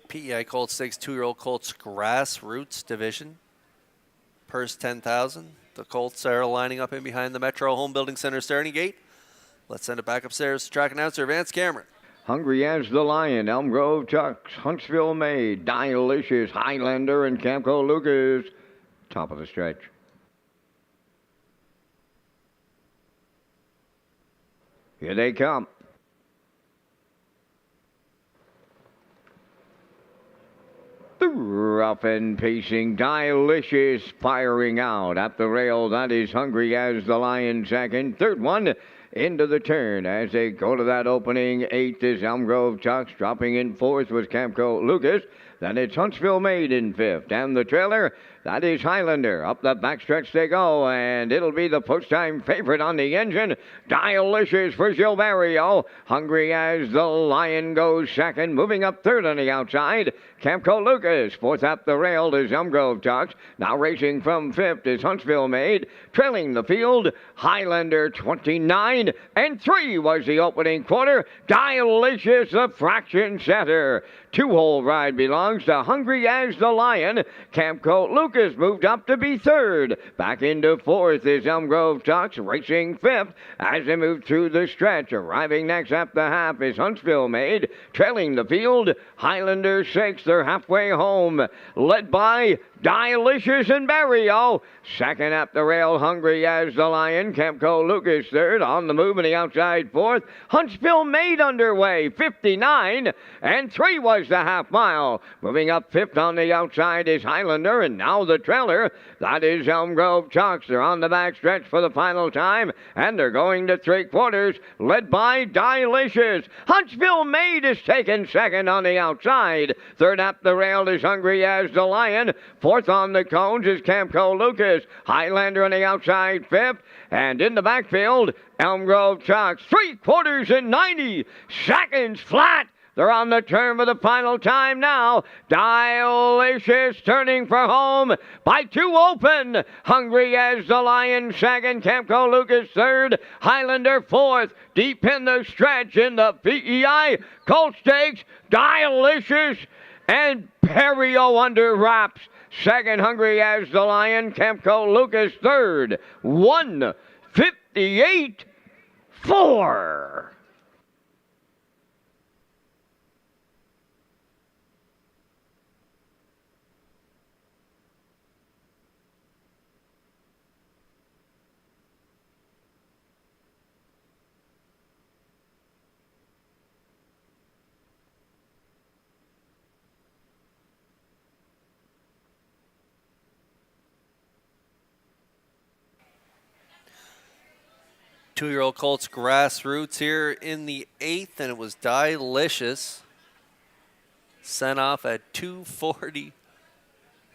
PEI Colt Stakes 2-year-old Colts grassroots division. Purse 10,000. The Colts are lining up in behind the Metro Home Building Center starting gate. Let's send it back upstairs to track announcer Vance Cameron. Hungry as the Lion, Elm Grove Tucks, Huntsville Maid, Dilicious, Highlander, and Camco Lucas. Top of the stretch. Here they come. Tough and pacing, Delicious firing out. Up the rail, that is Hungry as the Lion second. Third one into the turn as they go to that opening. Eighth is Elm Grove Chucks. Dropping in fourth was Camco Lucas. Then it's Huntsville Maid in fifth. And the trailer, that is Highlander. Up the backstretch they go, and it'll be the post-time favorite on the engine. Delicious for Gilberto. Hungry as the Lion goes second. Moving up third on the outside, Camco Lucas. Fourth up the rail is Elm Grove Chucks. Now racing from fifth is Huntsville Maid. Trailing the field, Highlander 29. And 3 was the opening quarter. Delicious, the fraction setter. Two-hole ride belongs to Hungry as the Lion. Camco Lucas moved up to be third. Back into fourth is Elm Grove Chucks, racing fifth as they move through the stretch. Arriving next up the half is Huntsville Maid. Trailing the field, Highlander 6. They're halfway home. Led by Delicious and Barrio. Second up the rail, Hungry as the Lion. Camco Lucas third. On the move in the outside fourth. Huntsville Maid underway, 59. And 3 was the half mile. Moving up fifth on the outside is Highlander. And now the trailer. That is Elm Grove Chucks. They're on the back stretch for the final time. And they're going to three quarters. Led by Delicious. Huntsville Maid is taken second on the outside. Third up the rail is Hungry as the Lion. Fourth on the cones is Camco Lucas. Highlander on the outside fifth. And in the backfield, Elm Grove Chucks. 3 quarters and 90 seconds flat. They're on the turn for the final time now. Delicious turning for home by 2 open. Hungry as the Lion second. Camco Lucas third. Highlander fourth. Deep in the stretch in the PEI Colt Stakes. Delicious and Perio under wraps. Second, Hungry as the Lion. Camco Lucas third. 1:58.4. Two-year-old Colts Grassroots here in the 8th, and it was Delicious. Sent off at 2:40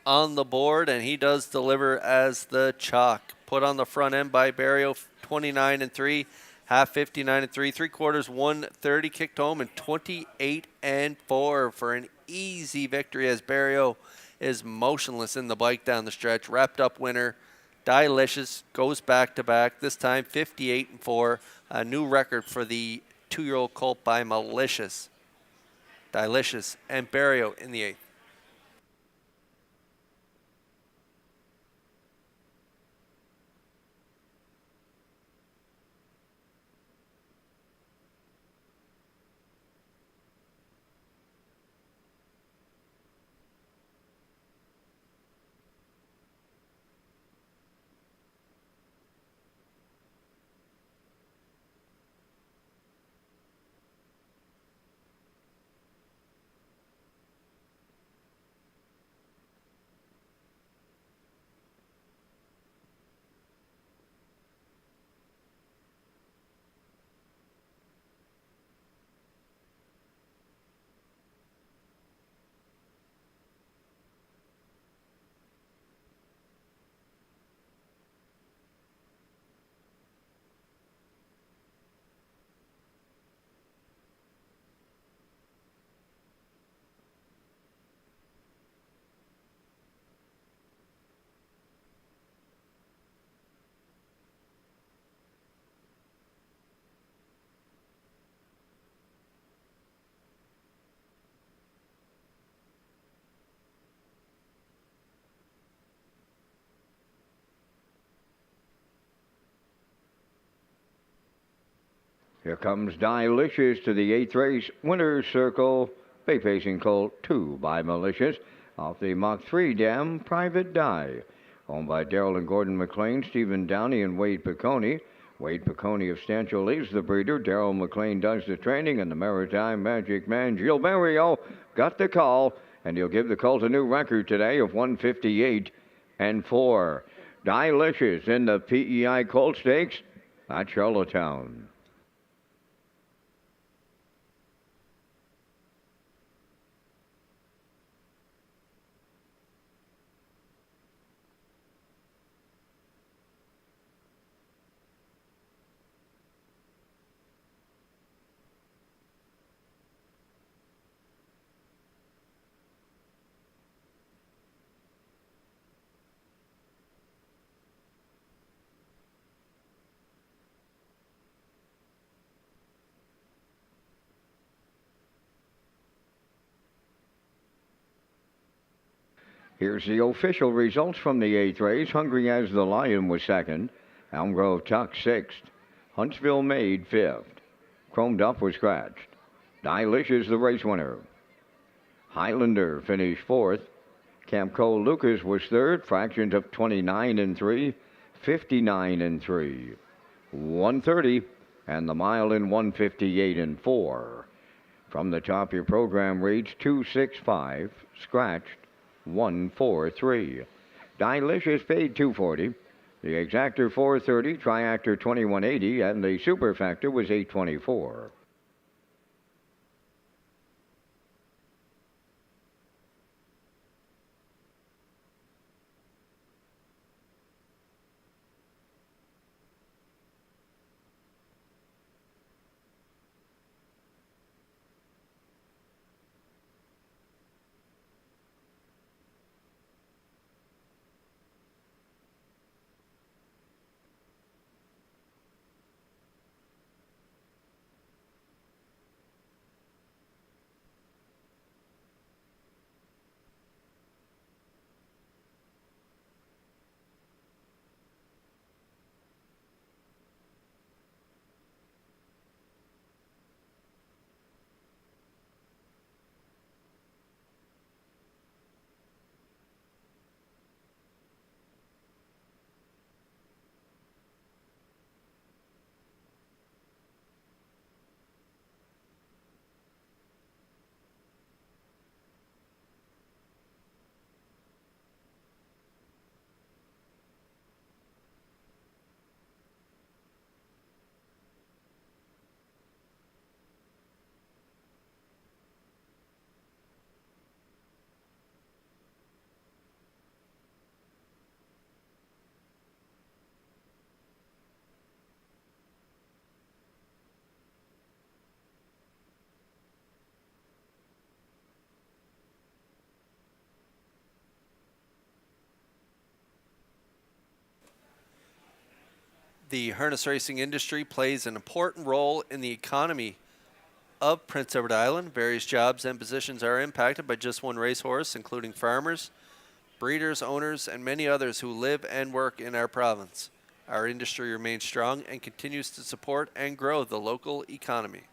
on the board, and he does deliver as the chalk. Put on the front end by Barrio, 29 and 3, half 59 and 3, 3 quarters 130, kicked home, and 28 and 4 for an easy victory as Barrio is motionless in the bike down the stretch. Wrapped up winner. Delicious goes back-to-back, this time 58 and 4, a new record for the 2-year-old colt by Malicious. Delicious and Barrio in the 8th. Here comes Delicious to the 8th race. Winner's Circle. Bay Pacing Colt 2 by Malicious. Off the Mach 3 dam, Private Die. Owned by Darrell and Gordon McLean, Stephen Downey, and Wade Piccone. Wade Piccone of Stancho leads the breeder. Darrell McLean does the training, and the Maritime Magic Man, Gilberto, got the call. and he'll give the colt a new record today of 158-4. Delicious in the PEI Colt Stakes at Charlottetown. Here's the official results from the 8th race. Hungry as the Lion was 2nd. Elm Grove Tuck 6th. Huntsville Maid 5th. Chromed Up was scratched. Delicious the race winner. Highlander finished 4th. Camp Cole Lucas was 3rd. Fractions of 29-3, 59-3. 130 and the mile in 158-4. From the top, your program reads 265, scratched 143. Delicious paid 240. The exactor 430, triactor 2180, and the superfactor was 824. The harness racing industry plays an important role in the economy of Prince Edward Island. Various jobs and positions are impacted by just one racehorse, including farmers, breeders, owners, and many others who live and work in our province. Our industry remains strong and continues to support and grow the local economy.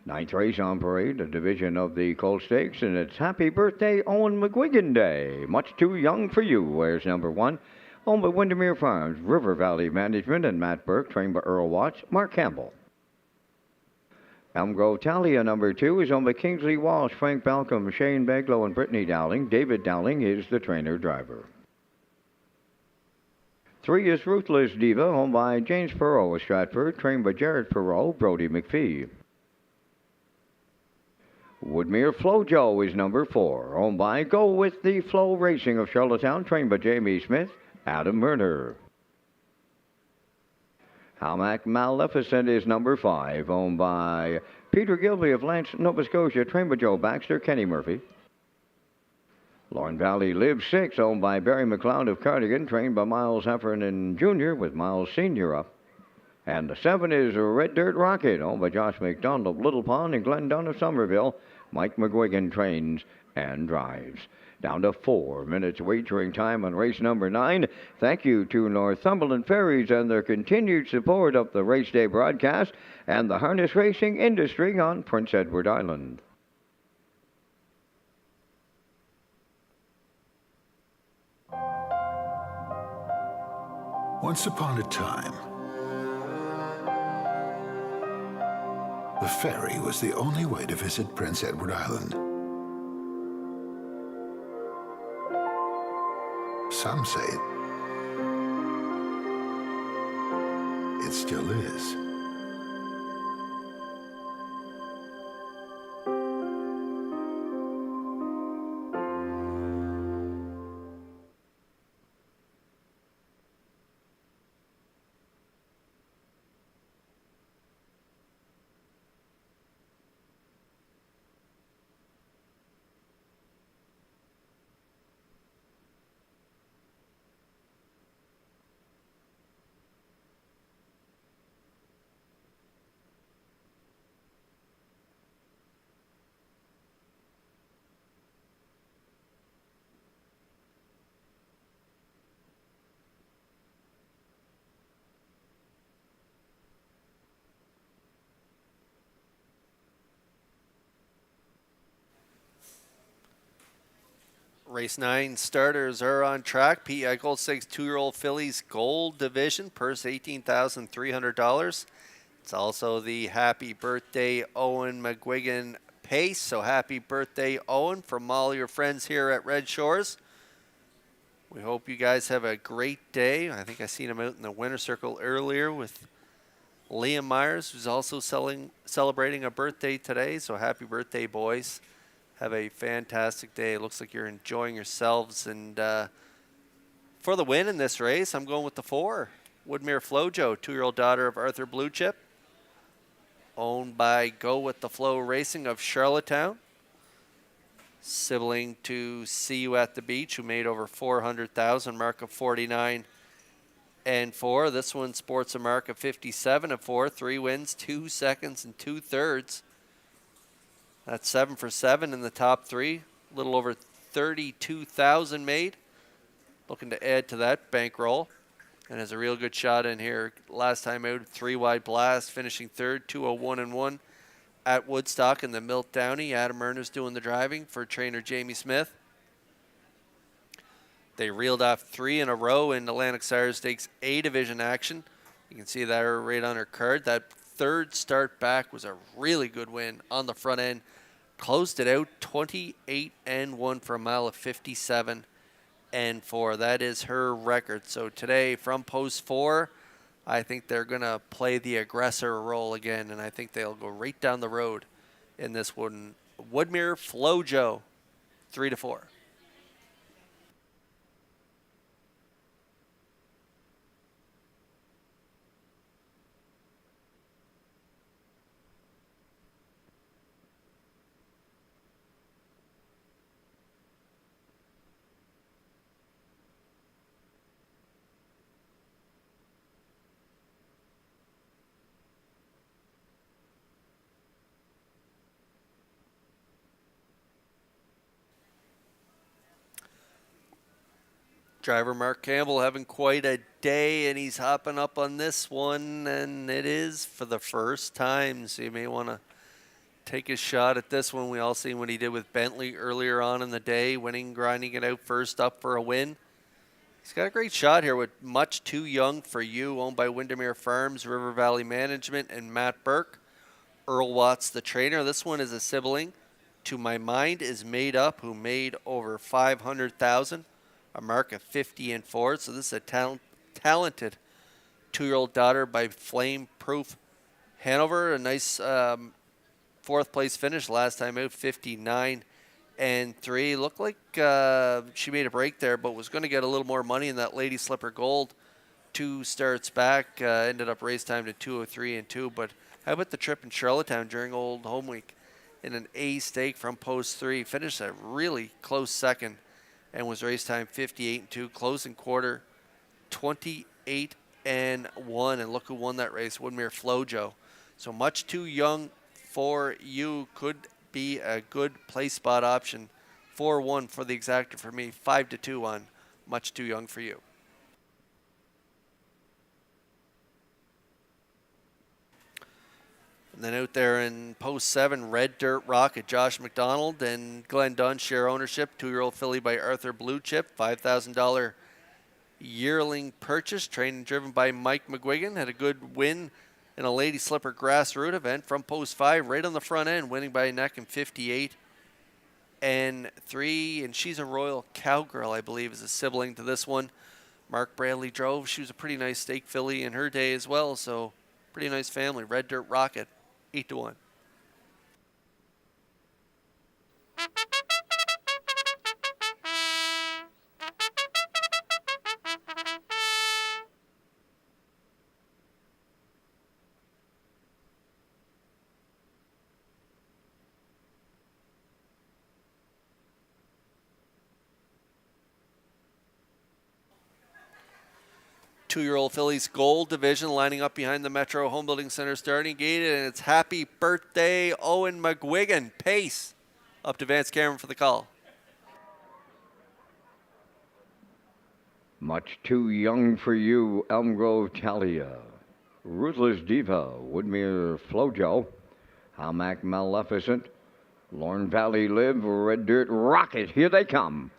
Ninth race on parade, a division of the Colt Stakes, and it's Happy Birthday Owen McGuigan Day. Much too young for you, wears number 1. Owned by Windermere Farms, River Valley Management, and Matt Burke, trained by Earl Watts, Mark Campbell. Elmgrove Talia number 2 is owned by Kingsley Walsh, Frank Balcom, Shane Beglow, and Brittany Dowling. David Dowling is the trainer-driver. 3 is Ruthless Diva, owned by James Perot of Stratford, trained by Jared Perot, Brody McPhee. Woodmere Flojo is number 4, owned by Go With The Flow Racing of Charlottetown, trained by Jamie Smith, Adam Murner. Hamac Maleficent is number 5, owned by Peter Gilby of Lance, Nova Scotia, trained by Joe Baxter, Kenny Murphy. Lorne Valley Live 6, owned by Barry McLeod of Cardigan, trained by Miles Heffernan Jr. with Miles Sr. up. And the 7 is Red Dirt Rocket, owned by Josh McDonald of Little Pond and Glenn Dunn of Somerville. Mike McGuigan trains and drives. Down to 4 minutes wagering time on race number 9. Thank you to Northumberland Ferries and their continued support of the race day broadcast and the harness racing industry on Prince Edward Island. Once upon a time, the ferry was the only way to visit Prince Edward Island. Some say it still is. Race 9 starters are on track. PEI Gold Stakes 2-year-old fillies Gold Division, purse $18,300. It's also the Happy Birthday Owen McGuigan Pace. So happy birthday, Owen, from all your friends here at Red Shores. We hope you guys have a great day. I think I seen him out in the winter circle earlier with Liam Myers, who's also celebrating a birthday today. So happy birthday, boys. Have a fantastic day. It looks like you're enjoying yourselves. And for the win in this race, I'm going with the 4. Woodmere Flojo, 2-year-old daughter of Arthur Blue Chip. Owned by Go With The Flow Racing of Charlottetown. Sibling to See You at the Beach, who made over 400,000, mark of 49 and 4. This one sports a mark of 57 and 4. 3 wins, 2 seconds, and 2 thirds. That's 7 for 7 in the top 3. A little over 32,000 made. Looking to add to that bankroll. And has a real good shot in here. Last time out, 3 wide blast, finishing third, 201-1 at Woodstock in the Milt Downey. Adam Murner's doing the driving for trainer Jamie Smith. They reeled off 3 in a row in Atlantic Sire Stakes A division action. You can see that right on her card. That third start back was a really good win on the front end. Closed it out 28-1 for a mile of 57 and 4. That is her record. So today from post 4, I think they're going to play the aggressor role again, and I think they'll go right down the road in this one. Woodmere Flojo, 3-4. Driver Mark Campbell having quite a day, and he's hopping up on this one, and it is for the first time, so you may want to take a shot at this one. We all seen what he did with Bentley earlier on in the day, winning, grinding it out first up for a win. He's got a great shot here with Much Too Young for You, owned by Windermere Farms, River Valley Management, and Matt Burke. Earl Watts, the trainer. This one is a sibling to My Mind Is Made Up, who made over 500,000, a mark of 50 and 4. So this is a talented 2-year-old daughter by Flame Proof Hanover. A nice fourth place finish last time out, 59 and 3. Looked like she made a break there, but was going to get a little more money in that Lady Slipper Gold 2 starts back. Ended up race time to 2:03 and 2. But how about the trip in Charlottetown during Old Home Week in an A stake from post 3? Finished a really close second and was race time 58 and 2. Closing quarter 28 and 1. And look who won that race, Woodmere Flojo. So Much Too Young for You could be a good play spot option. 4-1 for the exactor for me, 5-2 on Much Too Young for You. And then out there in post 7, Red Dirt Rocket, Josh McDonald and Glenn Dunn share ownership. 2-year-old filly by Arthur Blue Chip, $5,000 yearling purchase. Trained and driven by Mike McGuigan. Had a good win in a Lady Slipper grassroots event from post 5, right on the front end, winning by a neck in 58 and 3. And She's a Royal Cowgirl, I believe, is a sibling to this one. Mark Bradley drove. She was a pretty nice stake filly in her day as well, so pretty nice family. Red Dirt Rocket, 8-1. Two-year-old fillies Gold Division lining up behind the Metro Home Building Center starting gate, and it's Happy Birthday Owen McGuigan. Pace up to Vance Cameron for the call. Much Too Young for You, Elm Grove Talia. Ruthless Diva, Woodmere Flojo. Hamac Maleficent. Lorne Valley Live, Red Dirt Rocket. Here they come.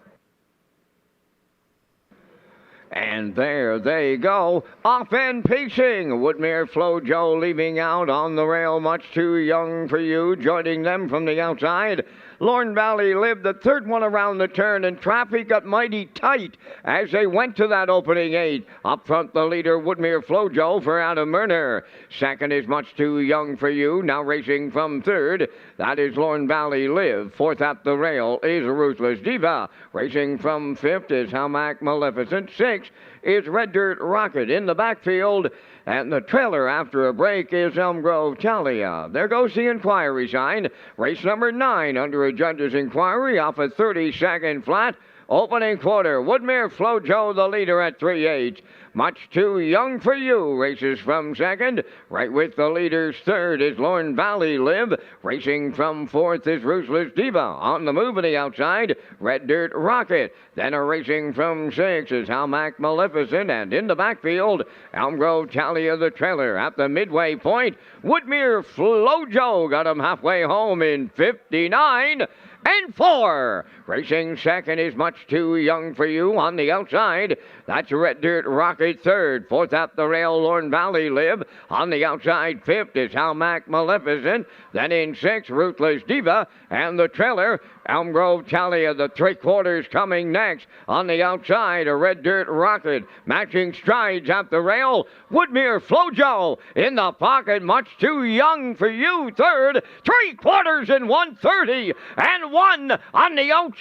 And there they go, off and pacing. Woodmere Flojo leaving out on the rail, Much Too Young for You. Joining them from the outside, Lorne Valley Live, the third one around the turn, and traffic got mighty tight as they went to that opening 8. Up front, the leader, Woodmere Flojo for Adam Murner. Second is Much Too Young for You, now racing from third. That is Lorne Valley Live. Fourth at the rail is Ruthless Diva. Racing from fifth is Hamac Maleficent. Sixth is Red Dirt Rocket in the backfield. And the trailer after a break is Elm Grove Talia. There goes the inquiry sign. Race number 9 under a judge's inquiry off a 32nd flat. Opening quarter, Woodmere Flojo the leader at 3-8. Much Too Young for You races from second. Right with the leaders, third is Lorne Valley Live. Racing from fourth is Ruthless Diva. On the move on the outside, Red Dirt Rocket. Then a racing from 6 is Hamac Maleficent. And in the backfield, Elm Grove Talia the trailer. At the midway point, Woodmere Flojo got him halfway home in 59 and 4. Racing second is Much Too Young for You on the outside. That's Red Dirt Rocket third. Fourth at the rail, Lorne Valley Live. On the outside, fifth is Hamac Maleficent. Then in sixth, Ruthless Diva. And the trailer, Elm Grove Talia, the 3/4 coming next. On the outside, a Red Dirt Rocket. Matching strides at the rail. Woodmere Flojo in the pocket. Much Too Young for You third. 3/4 and 130. And 1 on the outside.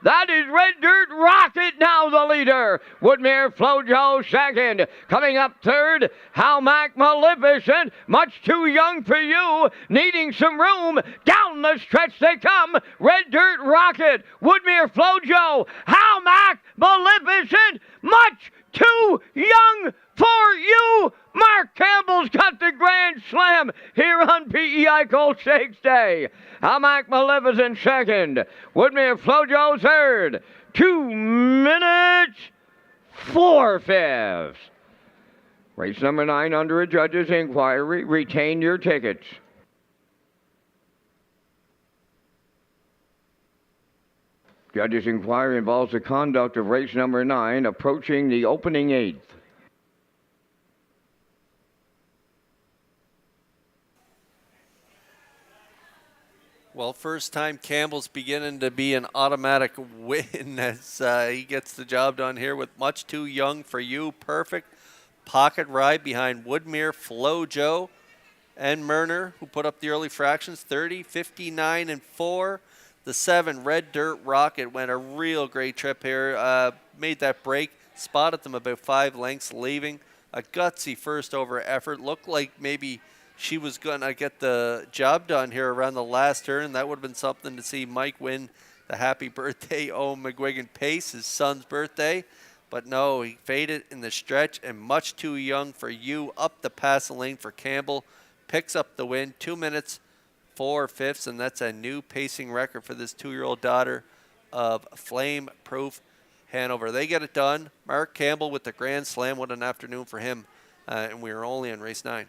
That is Red Dirt Rocket now the leader. Woodmere Flojo second. Coming up third, Hamac Maleficent. Much Too Young for You. Needing some room. Down the stretch they come. Red Dirt Rocket. Woodmere Flojo. Hamac Maleficent. Much Too Young for You. Mark Campbell's got the Grand Slam here on PEI Colt Stakes Day. Hamac Maleficent second. Woodmere Flojo third. 2 minutes 4/5. Race number 9 under a judge's inquiry. Retain your tickets. Judge's inquiry involves the conduct of race number 9 approaching the opening 8th. Well, first time Campbell's beginning to be an automatic win as he gets the job done here with Much Too Young for You. Perfect pocket ride behind Woodmere, Flojo, and Murner, who put up the early fractions, 30, 59, and 4. The 7, Red Dirt Rocket, went a real great trip here. Made that break, spotted them about 5 lengths, leaving. A gutsy first over effort. Looked like maybe she was going to get the job done here around the last turn. That would have been something to see Mike win the happy birthday Owen McGuigan pace, his son's birthday. But no, he faded in the stretch, and Much Too Young for You up the passing lane for Campbell. Picks up the win, 2 minutes, 4/5, and that's a new pacing record for this 2-year-old daughter of Flame Proof Hanover. They get it done. Mark Campbell with the grand slam. What an afternoon for him. And we are only in race 9.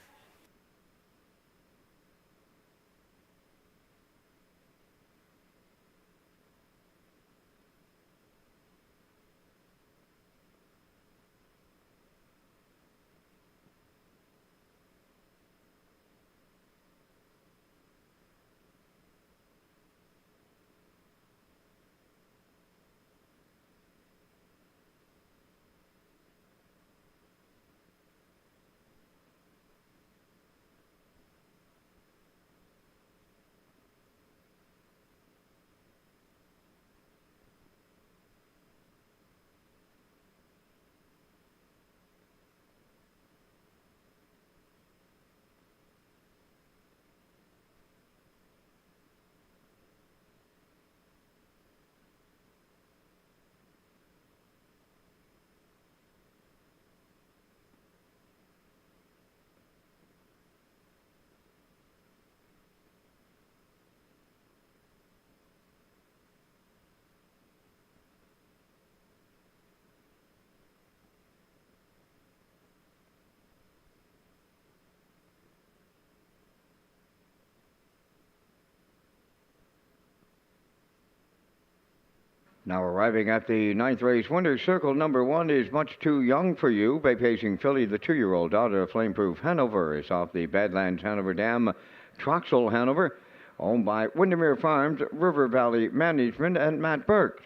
Now arriving at the 9th race winner's circle, number 1 is Much Too Young for You. By pacing filly, the 2-year-old daughter of Flameproof Hanover is off the Badlands Hanover Dam, Troxel Hanover, owned by Windermere Farms, River Valley Management, and Matt Burke.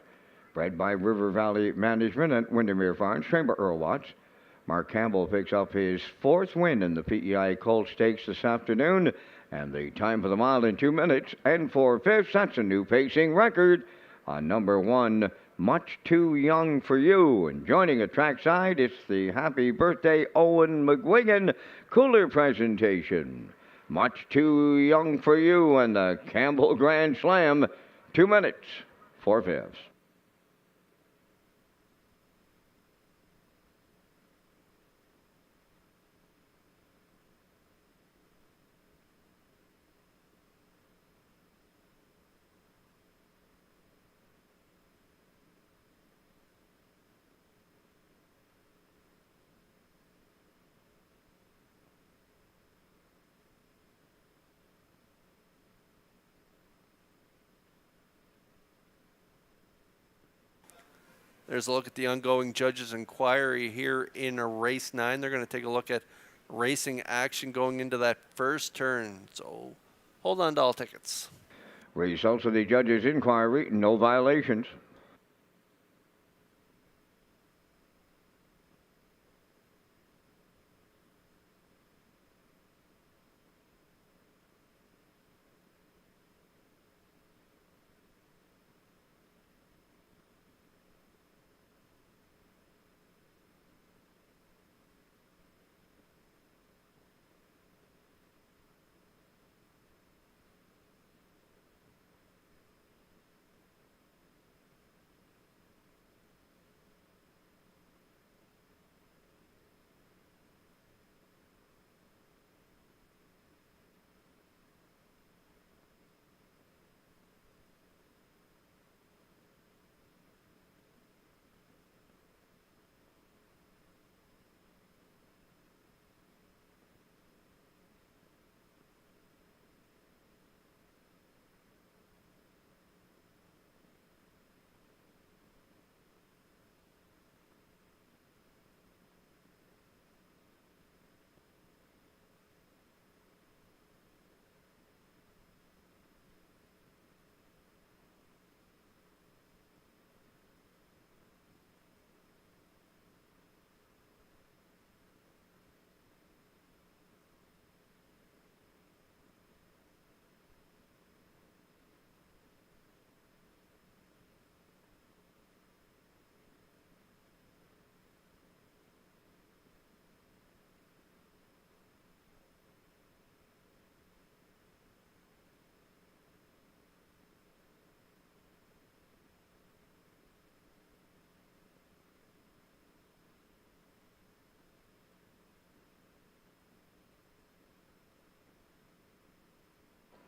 Bred by River Valley Management and Windermere Farms, trained by Earl Watts. Mark Campbell picks up his 4th win in the PEI Colt Stakes this afternoon, and the time for the mile in 2 minutes and 4/5. That's a new pacing record on number 1, Much Too Young for You. And joining at trackside, it's the Happy Birthday Owen McGuigan cooler presentation. Much Too Young for You and the Campbell Grand Slam, 2 minutes, 4/5. There's a look at the ongoing judges' inquiry here in race 9. They're going to take a look at racing action going into that first turn. So hold on to all tickets. Results of the judges' inquiry, no violations.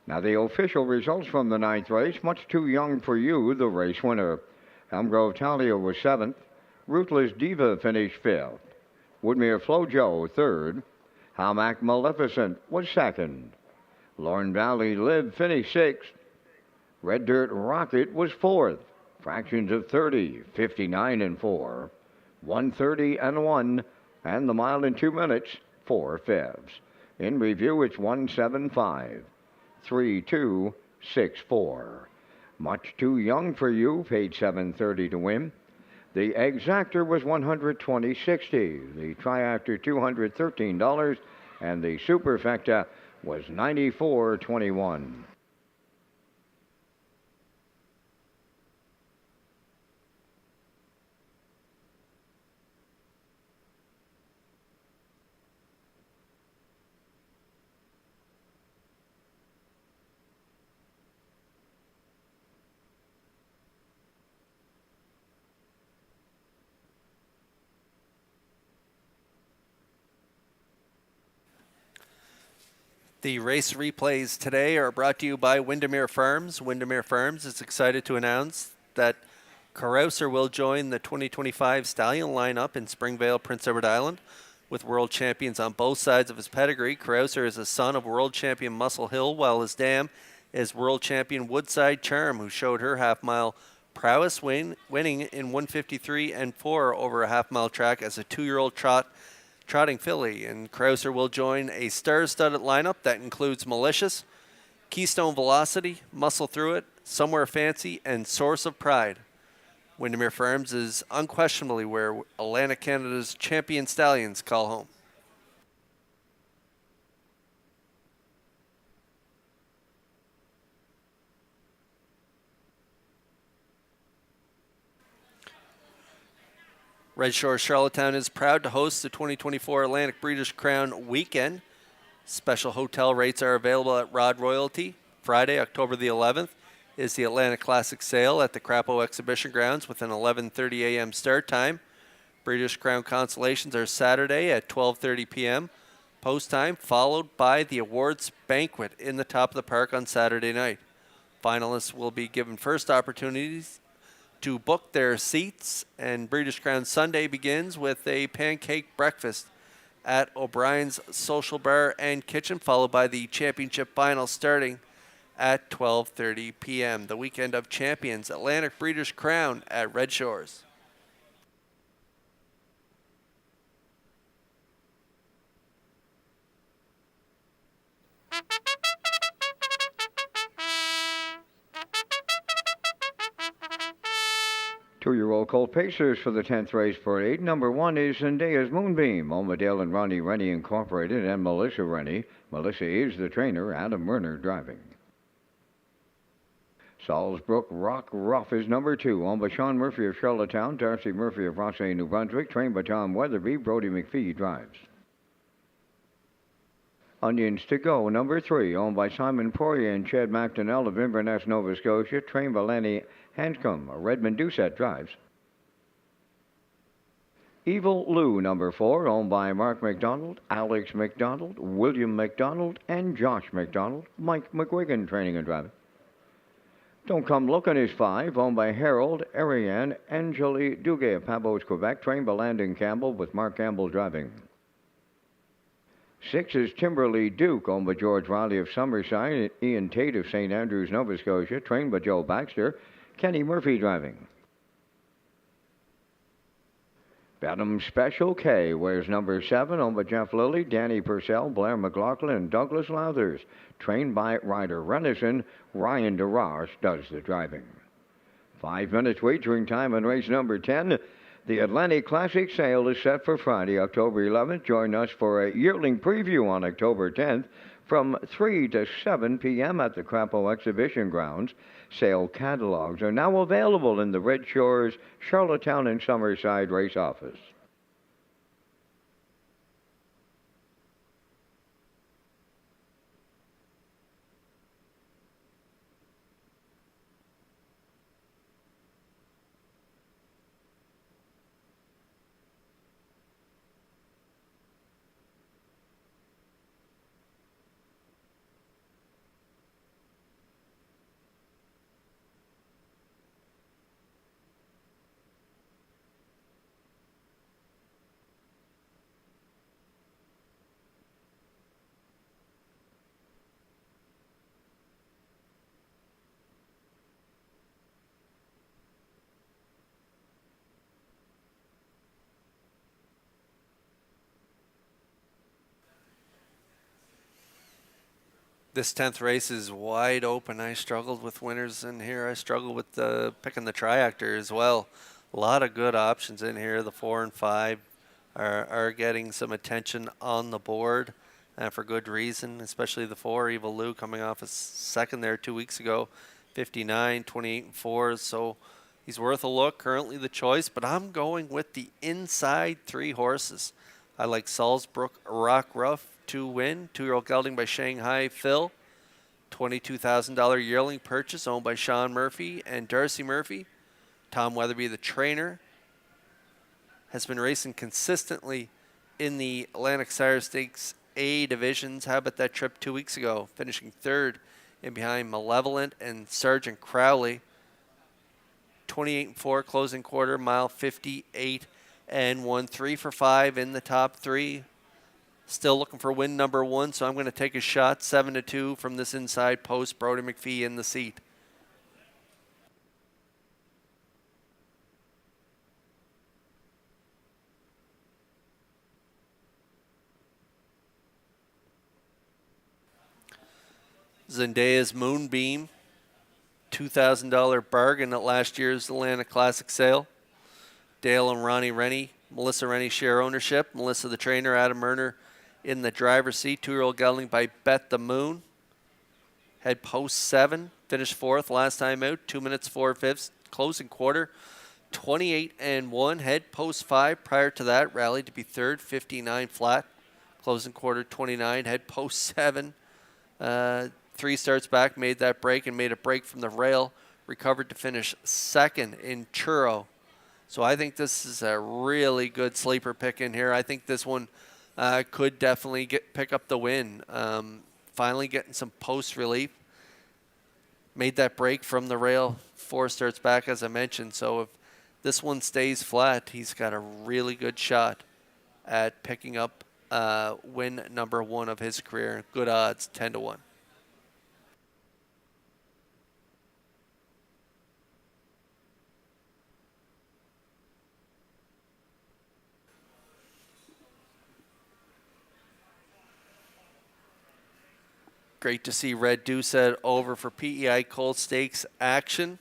Now, the official results from the ninth race, Much Too Young for You, the race winner. Elm Grove Talia was seventh. Ruthless Diva finished fifth. Woodmere Flojo third. Hamac Maleficent was second. Lorne Valley Live finished sixth. Red Dirt Rocket was fourth. Fractions of 30, 59 and 4. 130 and 1. And the mile in 2 minutes, 4 fifths. In review, it's 175. 3264. Much Too Young for You paid $730 to win. The Exactor was $120.60. The Triactor $213, and the Superfecta was $94.21. The race replays today are brought to you by Windermere Farms. Windermere Farms is excited to announce that Carouser will join the 2025 Stallion lineup in Springvale, Prince Edward Island. With world champions on both sides of his pedigree, Carouser is a son of world champion Muscle Hill, while his dam is world champion Woodside Charm, who showed her half-mile prowess winning in 1:53 and 4 over a half-mile track as a 2-year-old trotting filly, and Carouser will join a star-studded lineup that includes Malicious, Keystone Velocity, Muscle Through It, Somewhere Fancy, and Source of Pride. Windermere Farms is unquestionably where Atlantic Canada's champion stallions call home. Red Shores Charlottetown is proud to host the 2024 Atlantic Breeders' Crown Weekend. Special hotel rates are available at Rod Royalty. Friday, October the 11th, is the Atlantic Classic Sale at the Crapo Exhibition Grounds with an 11:30 a.m. start time. Breeders' Crown Constellations are Saturday at 12:30 p.m. post time, followed by the awards banquet in the top of the park on Saturday night. Finalists will be given first opportunities to book their seats, and Breeders' Crown Sunday begins with a pancake breakfast at O'Brien's Social Bar and Kitchen, followed by the championship final starting at 12:30 p.m. The Weekend of Champions, Atlantic Breeders' Crown at Red Shores. Two-year-old Colt Pacers for the 10th race parade. Number 1 is Zendaya's Moonbeam. Omadale and Ronnie Rennie Incorporated and Melissa Rennie. Melissa is the trainer. Adam Werner driving. Salzbrook Rock Rough is number 2. Owned by Sean Murphy of Charlottetown. Darcy Murphy of Rothsay, New Brunswick. Trained by Tom Weatherby. Brody McPhee drives. Onions to Go, number 3, owned by Simon Poirier and Chad McDonnell of Inverness, Nova Scotia. Trained by Lanny Hanscom. Redmond Doucette drives. Evil Lou, number 4, owned by Mark McDonald, Alex McDonald, William McDonald, and Josh McDonald. Mike McGuigan training and driving. Don't Come Looking is 5, owned by Harold, Ariane, Angeli Duguay of Pabos, Quebec. Trained by Landon Campbell with Mark Campbell driving. 6 is Timberly Duke, owned by George Riley of Summerside, and Ian Tate of St. Andrews, Nova Scotia. Trained by Joe Baxter. Kenny Murphy driving. Benham Special K wears number 7, owned by Jeff Lilly, Danny Purcell, Blair McLaughlin, and Douglas Lauthers. Trained by Ryder Renison. Ryan DeRoche does the driving. 5 minutes wagering time on race number 10. The Atlantic Classic Sale is set for Friday, October 11th. Join us for a yearling preview on October 10th from 3 to 7 p.m. at the Crapo Exhibition Grounds. Sale catalogs are now available in the Red Shores, Charlottetown, and Summerside race office. This 10th race is wide open. I struggled with winners in here. I struggled with picking the triactor as well. A lot of good options in here. The 4 and 5 are getting some attention on the board for good reason, especially the 4, Evil Lou, coming off a second there 2 weeks ago. 59, 28 and 4. So he's worth a look. Currently the choice, but I'm going with the inside 3 horses. I like Salzbrook Rock Ruff to win. 2-year-old gelding by Shanghai Phil. $22,000 yearling purchase owned by Sean Murphy and Darcy Murphy. Tom Weatherby, the trainer, has been racing consistently in the Atlantic Sire Stakes A divisions. How about that trip 2 weeks ago, finishing 3rd in behind Malevolent and Sergeant Crowley. 28 and 4 closing quarter, mile 58 and 1, 3 for 5 in the top 3. Still looking for win number 1, so I'm going to take a shot. 7-2 from this inside post. Brody McPhee in the seat. Zendaya's Moonbeam, $2,000 bargain at last year's Atlanta Classic sale. Dale and Ronnie Rennie, Melissa Rennie share ownership. Melissa the trainer, Adam Murner in the driver's seat. 2-year-old gelding by Bet the Moon. Had post 7, finished 4th last time out. 2 minutes 4 fifths, closing quarter. 28 and 1. Head post 5 prior to that, rallied to be 3rd. 59 flat, closing quarter 29. Head post 7. 3 starts back, made that break and made a break from the rail. Recovered to finish 2nd in Churro. So I think this is a really good sleeper pick in here. I think this one could definitely pick up the win. Finally getting some post relief. Made that break from the rail. 4 starts back, as I mentioned. So if this one stays flat, he's got a really good shot at picking up win number 1 of his career. Good odds, 10-1. Great to see Red Doucette over for PEI Colt Stakes action.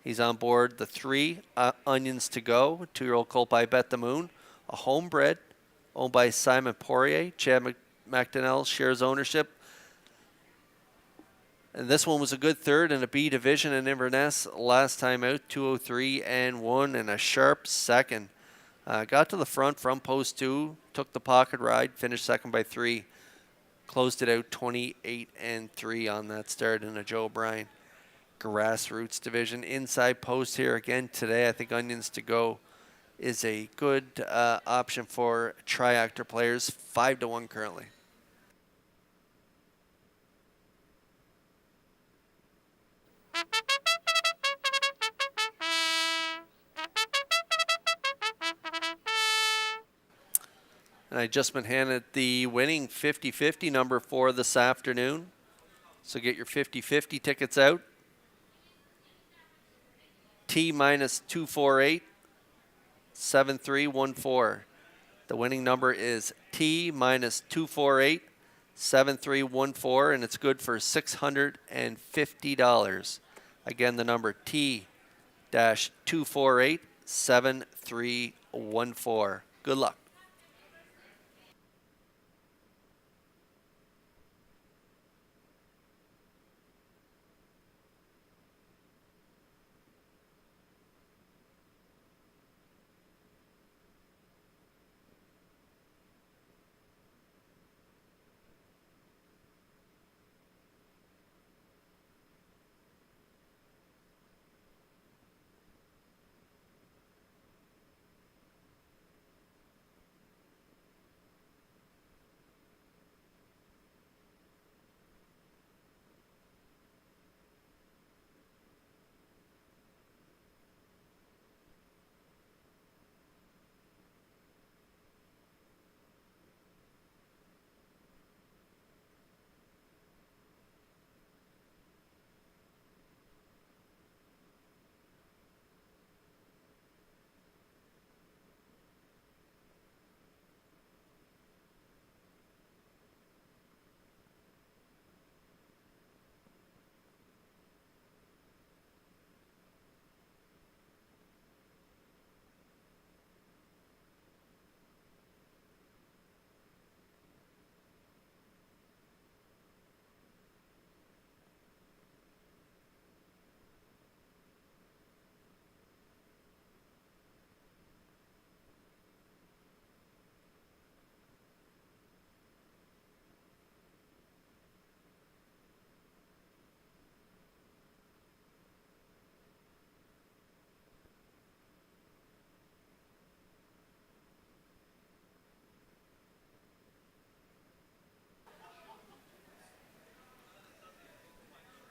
He's on board the 3 Onions to Go, 2-year-old colt by Bet the Moon, a homebred owned by Simon Poirier. Chad McDonnell shares ownership. And this one was a good 3rd in a B division in Inverness last time out, 203 and 1, and a sharp 2nd. Got to the front from post 2, took the pocket ride, finished 2nd by 3. Closed it out 28 and 3 on that start in a Joe O'Brien grassroots division. Inside post here again today. I think Onions to Go is a good option for triactor players. 5-1 currently. And I just been handed the winning 50-50 number for this afternoon. So get your 50-50 tickets out. T minus 248 7314. The winning number is T minus 248 7314, and it's good for $650. Again, the number T dash 248 7314. Good luck.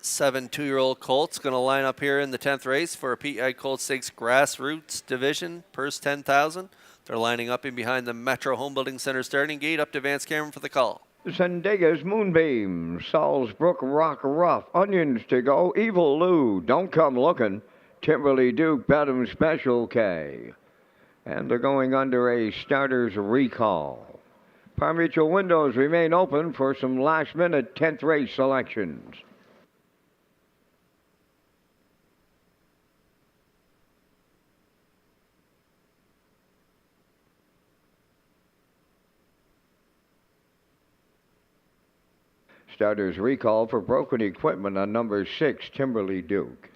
7 2-year-old colts going to line up here in the 10th race for a PEI Colt Stakes Grassroots Division, purse 10,000. They're lining up in behind the Metro Home Building Center starting gate. Up to Vance Cameron for the call. Zendega's Moonbeam, Salzbrook Rock Rough, Onions to Go, Evil Lou, Don't Come Looking, Timberly Duke, Bedham Special K. And they're going under a starter's recall. Par Mutual windows remain open for some last-minute 10th race selections. Starter's recall for broken equipment on number 6, Timberly Duke.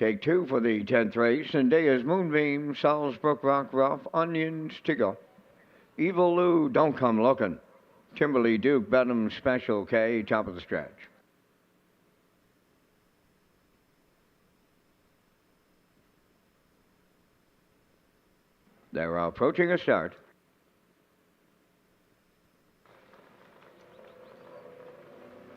Take two for the 10th race. Zendaya's Moonbeam, Salzbrook Rock Rough, Onions to go. Evil Lou, Don't Come Looking. Kimberly Duke, Benham Special K, top of the stretch. They're approaching a start.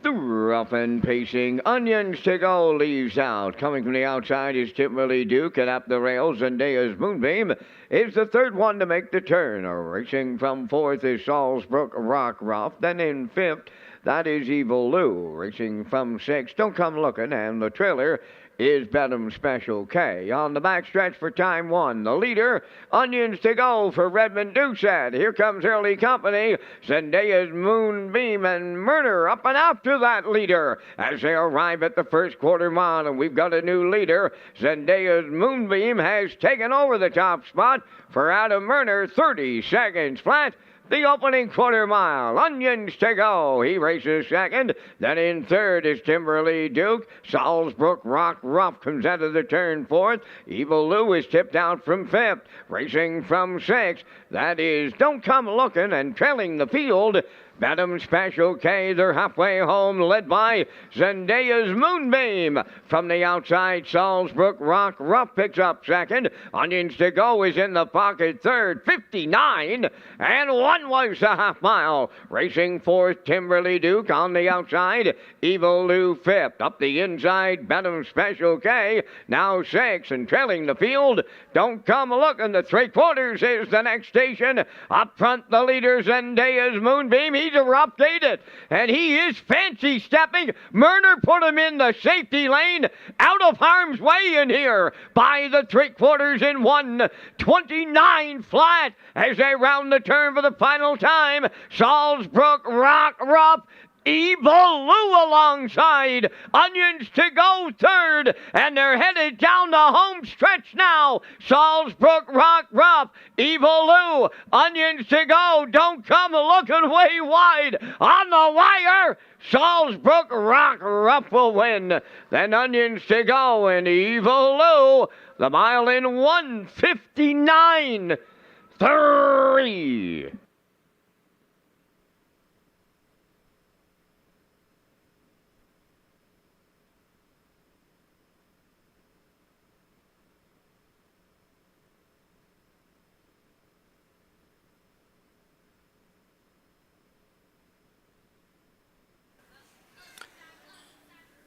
The rough and pacing Onions to go leaves out. Coming from the outside is Timberly Duke, and up the rails, Zendaya's Moonbeam is the third one to make the turn. Racing from fourth is Salzbrook Rock Rough. Then in fifth, that is Evil Lou. Racing from sixth, Don't Come Looking, and the trailer is Benham Special K. On the backstretch for time one, the leader, Onions to go for Redmond Doucette. Here comes early company, Zendaya's Moonbeam and Murder up and after that leader as they arrive at the first quarter mile, and we've got a new leader. Zendaya's Moonbeam has taken over the top spot for Adam Murner, 30 seconds flat. The opening quarter mile, Onions to go. He races second. Then in third is Timberly Duke. Salzbrook Rock Rough comes out of the turn fourth. Evil Lou is tipped out from fifth. Racing from sixth, that is Don't Come Looking, and trailing the field, Benham Special K. They're halfway home, led by Zendaya's Moonbeam. From the outside, Salzbrook Rock Rough picks up second. Onions to go is in the pocket third, 59, and one was the half mile. Racing fourth, Timberly Duke on the outside. Evil Lou fifth. Up the inside, Benham Special K now sixth, and trailing the field, Don't Come Looking. The three quarters is the next station. Up front, the leader, Zendaya's Moonbeam. He's erupted it, and he is fancy stepping. Murner put him in the safety lane, out of harm's way in here by the three quarters in 1:29 flat as they round the turn for the final time. Salzbrook Rock Rough, Evil Lou alongside, Onions to go third, and they're headed down the home stretch now. Salzbrook Rock Rough, Evil Lou, Onions to go, Don't Come Looking way wide on the wire. Salzbrook Rock Rough will win. Then Onions to go and Evil Lou, the mile in 1:59.3.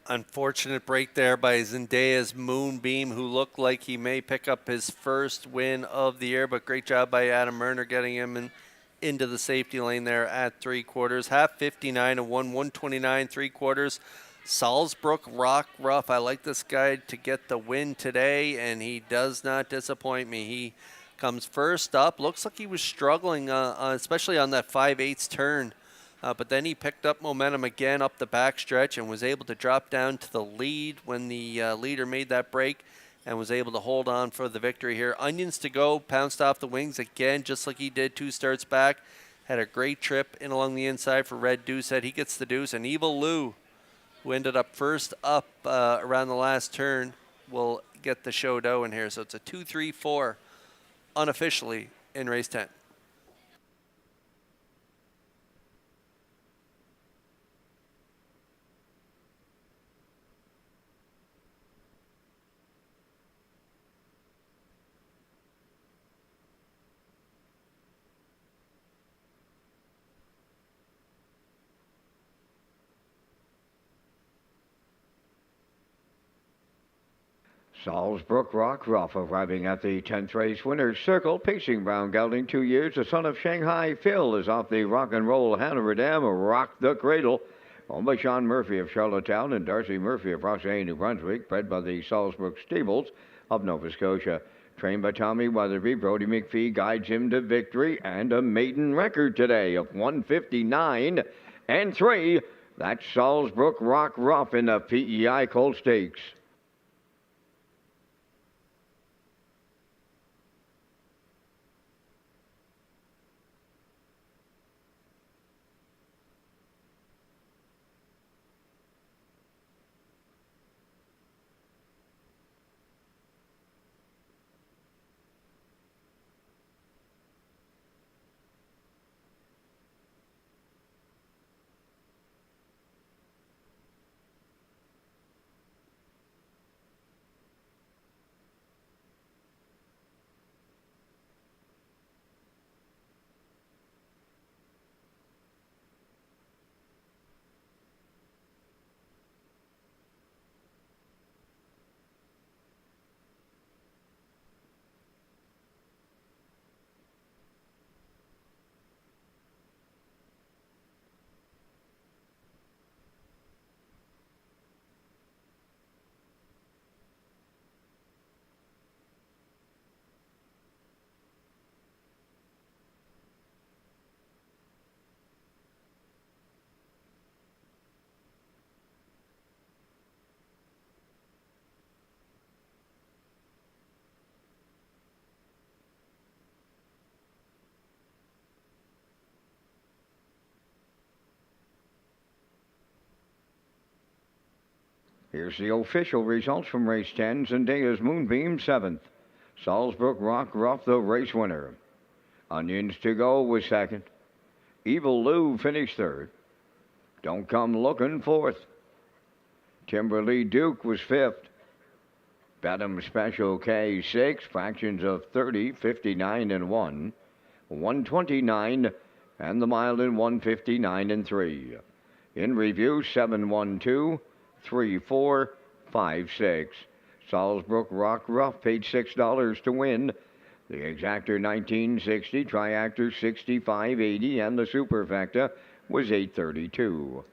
Unfortunate break there by Zendaya's Moonbeam, who looked like he may pick up his first win of the year, but great job by Adam Murner getting him into the safety lane there at three quarters. Half 59 and 129 three quarters. Salzbrook Rock Rough. I like this guy to get the win today, and he does not disappoint me. He comes first up. Looks like he was struggling, especially on that 5/8 turn. But then he picked up momentum again up the backstretch and was able to drop down to the lead when the leader made that break and was able to hold on for the victory here. Onions to go, pounced off the wings again, just like he did 2 starts back. Had a great trip in along the inside for Red Doucette. He gets the deuce, and Evil Lou, who ended up first up around the last turn, will get the show dough in here. So it's a 2-3-4 unofficially in race 10. Salzbrook Rock Rough arriving at the 10th race winner's circle. Pacing Brown gelding, 2 years. The son of Shanghai Phil is off the rock and roll Hanover Dam. Rock the Cradle. Owned by Sean Murphy of Charlottetown and Darcy Murphy of Rossay, New Brunswick. Bred by the Salzbrook Stables of Nova Scotia. Trained by Tommy Weatherby, Brody McPhee guides him to victory and a maiden record today of 1:59 and 3. That's Salzbrook Rock Rough in the PEI Colt Stakes. Here's the official results from race 10. Zendaya's Moonbeam 7th. Salzbrook Rock Ruff the race winner. Onions to Go was 2nd. Evil Lou finished 3rd. Don't Come Looking 4th. Timberly Duke was 5th. Bedham Special K 6, fractions of 30, 59 and 1, 129, and the mile in 159 and 3. In review 712, 3456. Salzbrook Rock Ruff paid $6 to win. The Exactor 1960, Triactor 6580, and the Superfecta was 832.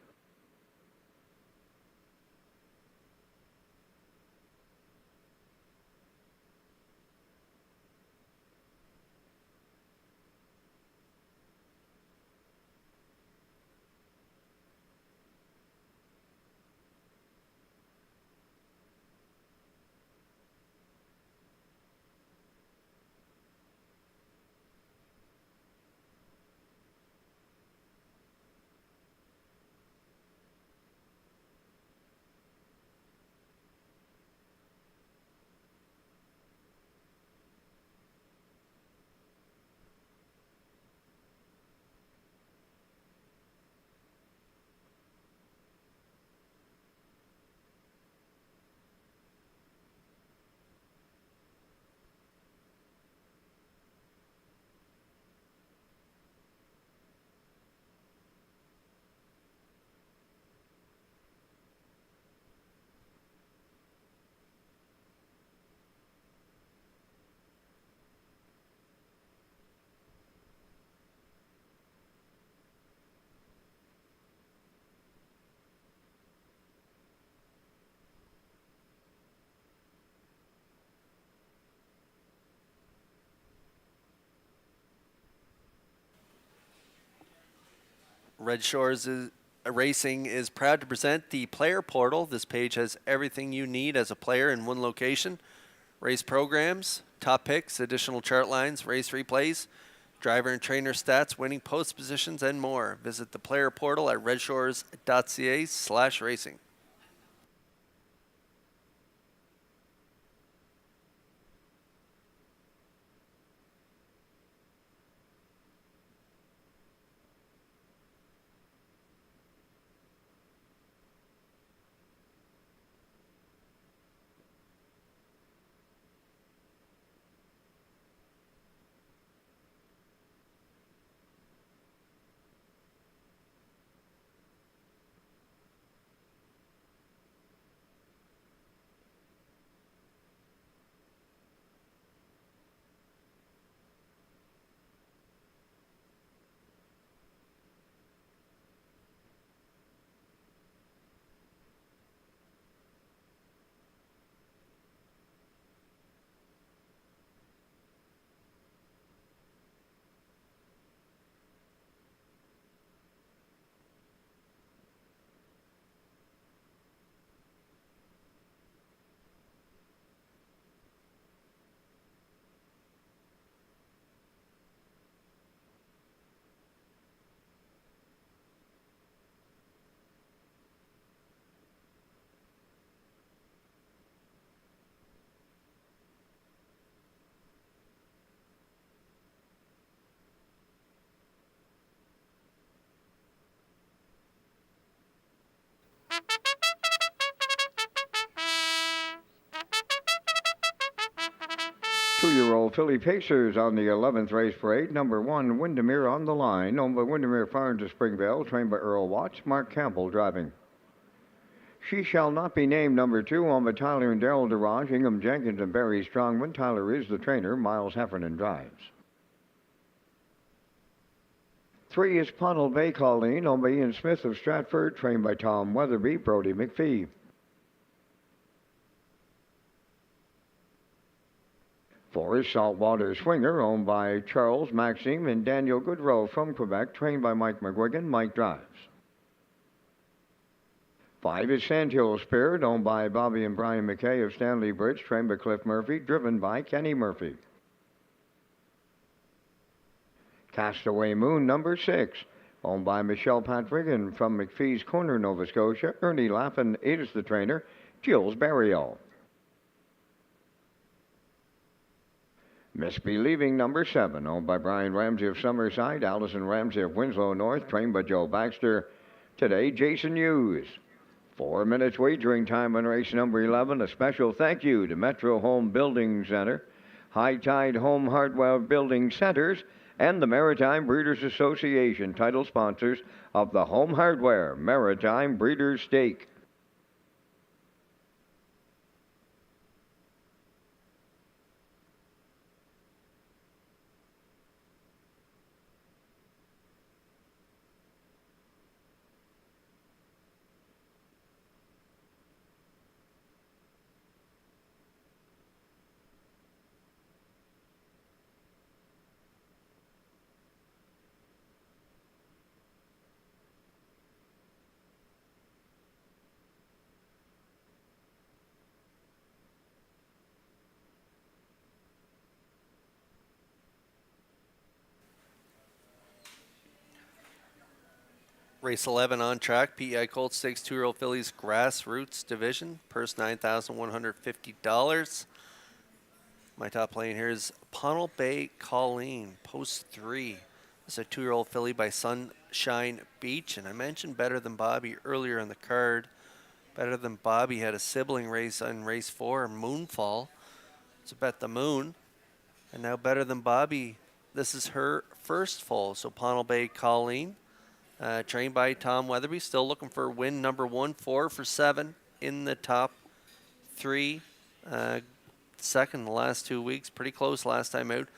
Racing is proud to present the Player Portal. This page has everything you need as a player in one location. Race programs, top picks, additional chart lines, race replays, driver and trainer stats, winning post positions, and more. Visit the Player Portal at Redshores.ca/racing. Two-year-old Philly Pacers on the 11th race parade. Number 1, Windermere on the line. Owned by Windermere Farms of Springvale. Trained by Earl Watts. Mark Campbell driving. She Shall Not Be Named. Number 2, owned by Tyler and Daryl DeRage. Ingham Jenkins and Barry Strongman. Tyler is the trainer. Miles Heffernan drives. 3 is Pottle Bay Colleen. Owned by Ian Smith of Stratford. Trained by Tom Weatherby. Brody McPhee. 4 is Saltwater Swinger, owned by Charles, Maxime, and Daniel Goodrow from Quebec, trained by Mike McGuigan. Mike drives. 5 is Sandhill Spirit, owned by Bobby and Brian McKay of Stanley Bridge, trained by Cliff Murphy, driven by Kenny Murphy. Castaway Moon, number 6, owned by Michelle Patrick and from McPhee's Corner, Nova Scotia. Ernie Laffin is the trainer. Jules Burial. Misbelieving number 7, owned by Brian Ramsey of Summerside, Allison Ramsey of Winslow North, trained by Joe Baxter. Today, Jason Hughes. 4 minutes wagering time on race number 11. A special thank you to Metro Home Building Center, High Tide Home Hardware Building Centers, and the Maritime Breeders Association, title sponsors of the Home Hardware Maritime Breeders' Stake. Race 11 on track. PEI Colt Stakes 2-year-old fillies grassroots division. Purse $9,150. My top playing here is Pownell Bay Colleen, post 3. This is a 2-year-old filly by Sunshine Beach. And I mentioned Better Than Bobby earlier in the card. Better Than Bobby had a sibling race on race 4, Moonfall. It's a bet the moon. And now Better Than Bobby, this is her first foal. So Pownell Bay Colleen. Trained by Tom Weatherby, still looking for win number 1, 4 for 7 in the top 3. Second the last 2 weeks, pretty close last time out.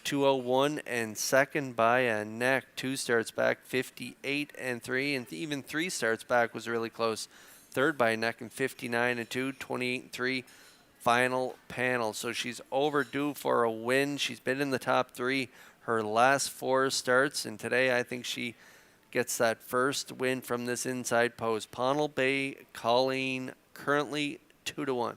201 and second by a neck. 2 starts back, 58 and 3, and even 3 starts back was really close. Third by a neck and 59 and 2, 28 and 3. Final panel. So she's overdue for a win. She's been in the top 3 her last 4 starts, and today I think she gets that first win from this inside post. Pownell Bay Colleen currently 2-1.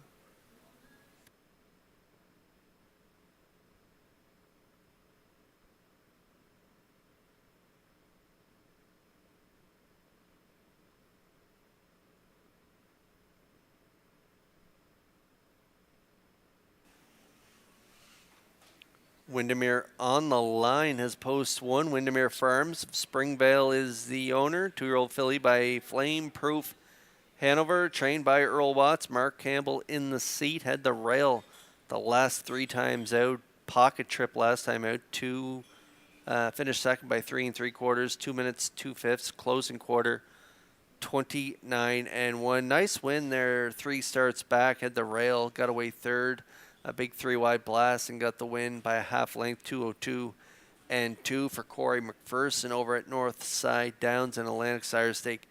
Windermere on the line has post 1. Windermere Farms. Springvale is the owner. 2-year-old filly by Flame Proof Hanover, trained by Earl Watts. Mark Campbell in the seat. Had the rail the last 3 times out. Pocket trip last time out. Finished second by 3 3/4. 2 minutes, 2/5. Closing quarter, 29 and 1. Nice win there. 3 starts back. Had the rail. Got away third. A big 3-wide blast and got the win by a half length, 202 and 2 for Corey McPherson over at Northside Downs and Atlantic Sire Stake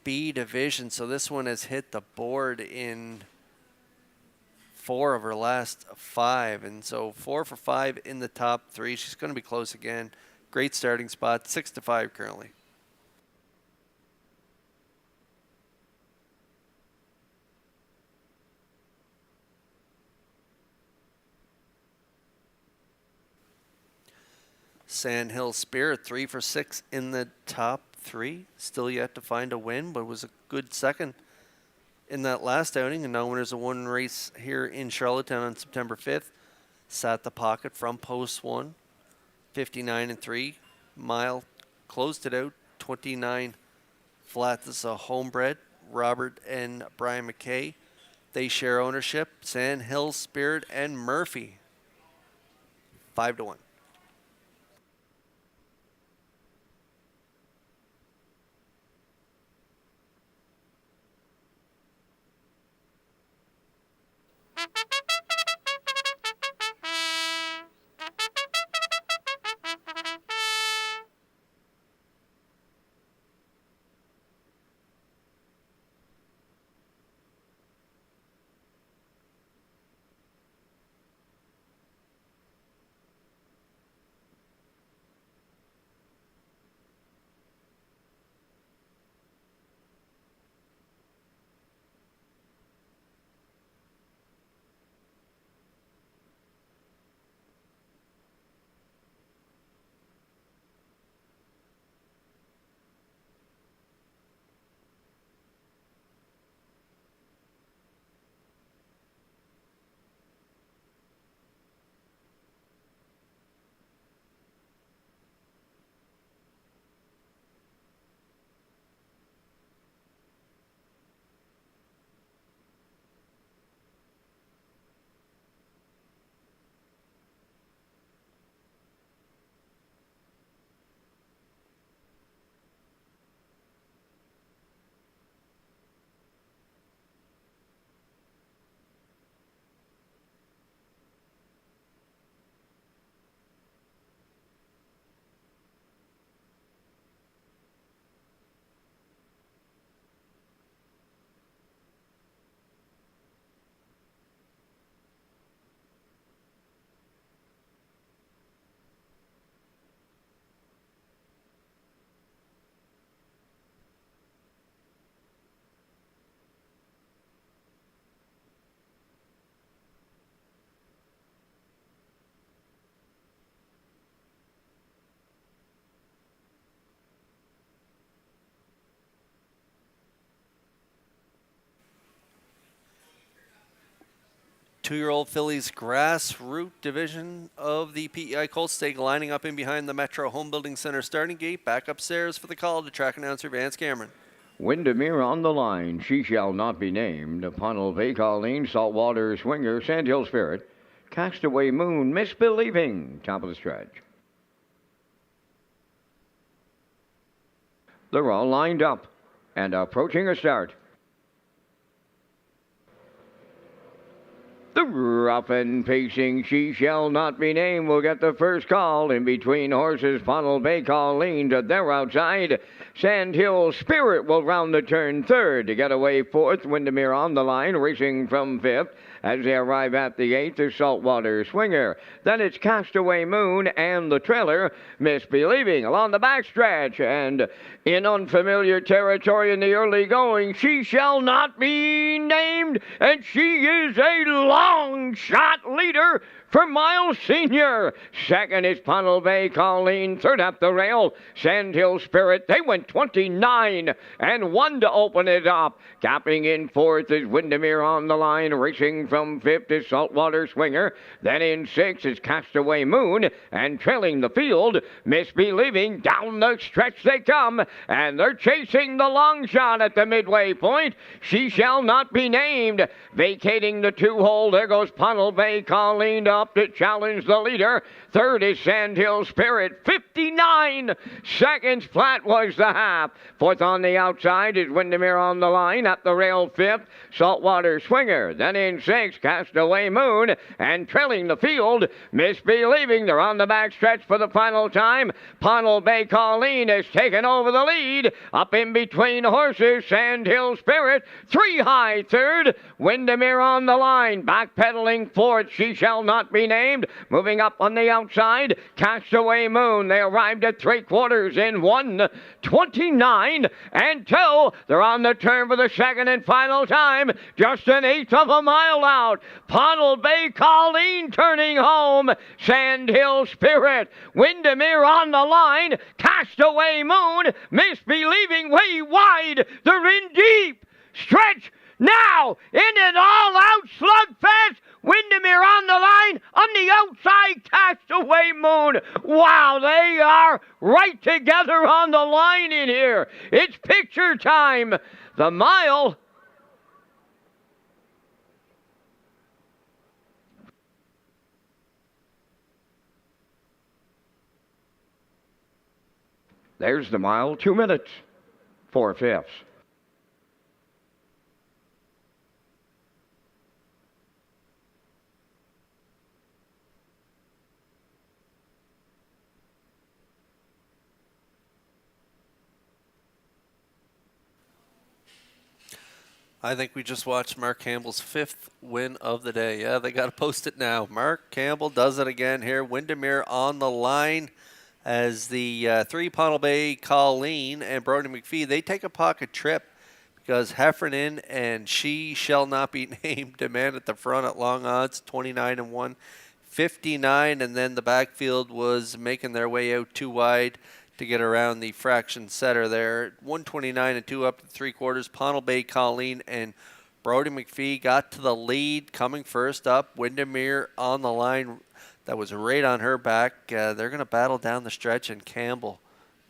B division. So this one has hit the board in 4 of her last 5. And so 4 for 5 in the top 3. She's going to be close again. Great starting spot, 6-5 currently. Sandhill Spirit, 3 for 6 in the top 3. Still yet to find a win, but was a good second in that last outing. And now winners of 1 race here in Charlottetown on September 5th. Sat the pocket from post 1. 59 and 3. Mile closed it out, 29 flat. This is a homebred. Robert and Brian McKay. They share ownership. Sandhill Spirit and Murphy. 5-1. 2-year-old fillies grassroots division of the PEI Colt Stake lining up in behind the Metro Home Building Center starting gate. Back upstairs for the call to track announcer Vance Cameron. Windermere on the line. She shall not be named. Punnell Bay Colleen, Saltwater Swinger, Sandhill Spirit, Castaway Moon, Misbelieving. Top of the stretch. They're all lined up and approaching a start. The rough and pacing She Shall Not Be Named will get the first call. In between horses, Punnell Bay Colleen to their outside. Sandhill Spirit will round the turn third to get away fourth. Windermere on the line, racing from fifth. As they arrive at the eighth is Saltwater Swinger. Then it's Castaway Moon and the trailer, Misbelieving, along the backstretch. And in unfamiliar territory in the early going, She Shall Not Be Named. And she is a long shot leader for Miles Sr. Second is Punnell Bay Colleen. Third up the rail, Sandhill Spirit. They went 29 and 1 to open it up. Capping in fourth is Windermere on the line. Racing from fifth is Saltwater Swinger. Then in sixth is Castaway Moon. And trailing the field, Misbelieving. Down the stretch they come. And they're chasing the long shot at the midway point. She Shall Not Be Named. Vacating the two-hole, there goes Punnell Bay Colleen up to challenge the leader. Third is Sandhill Spirit, 59 seconds flat was the half. Fourth on the outside is Windermere on the line. At the rail fifth, Saltwater Swinger. Then in sixth, Castaway Moon. And trailing the field, Misbelieving. They're on the backstretch for the final time. Punnell Bay Colleen has taken over the lead. Up in between horses, Sandhill Spirit. 3 high third. Windermere on the line. Backpedaling fourth, She Shall Not Be Named. Moving up on the outside, Castaway Moon. They arrived at 3/4 in 1:29 and 2. They're on the turn for the second and final time. Just an eighth of a mile out. Punnell Bay Colleen turning home. Sandhill Spirit. Windermere on the line. Castaway Moon. Misbelieving way wide. They're in deep. Stretch now in an all-out slugfest. Windermere on the line, on the outside, Castaway Moon. Wow, they are right together on the line in here. It's picture time. The mile. There's the mile, 2 minutes, 4/5. I think we just watched Mark Campbell's 5th win of the day. Yeah, they got to post it now. Mark Campbell does it again here. Windermere on the line as the 3 Punnell Bay Colleen and Brody McPhee, they take a pocket trip because Heffernan and She Shall Not Be Named demand at the front at long odds, 29 and 1, 59, and then the backfield was making their way out too wide to get around the fraction setter there. 129 and 2 up to 3/4. Punnell Bay Colleen and Brody McPhee got to the lead coming first up. Windermere on the line. That was right on her back. They're going to battle down the stretch, and Campbell,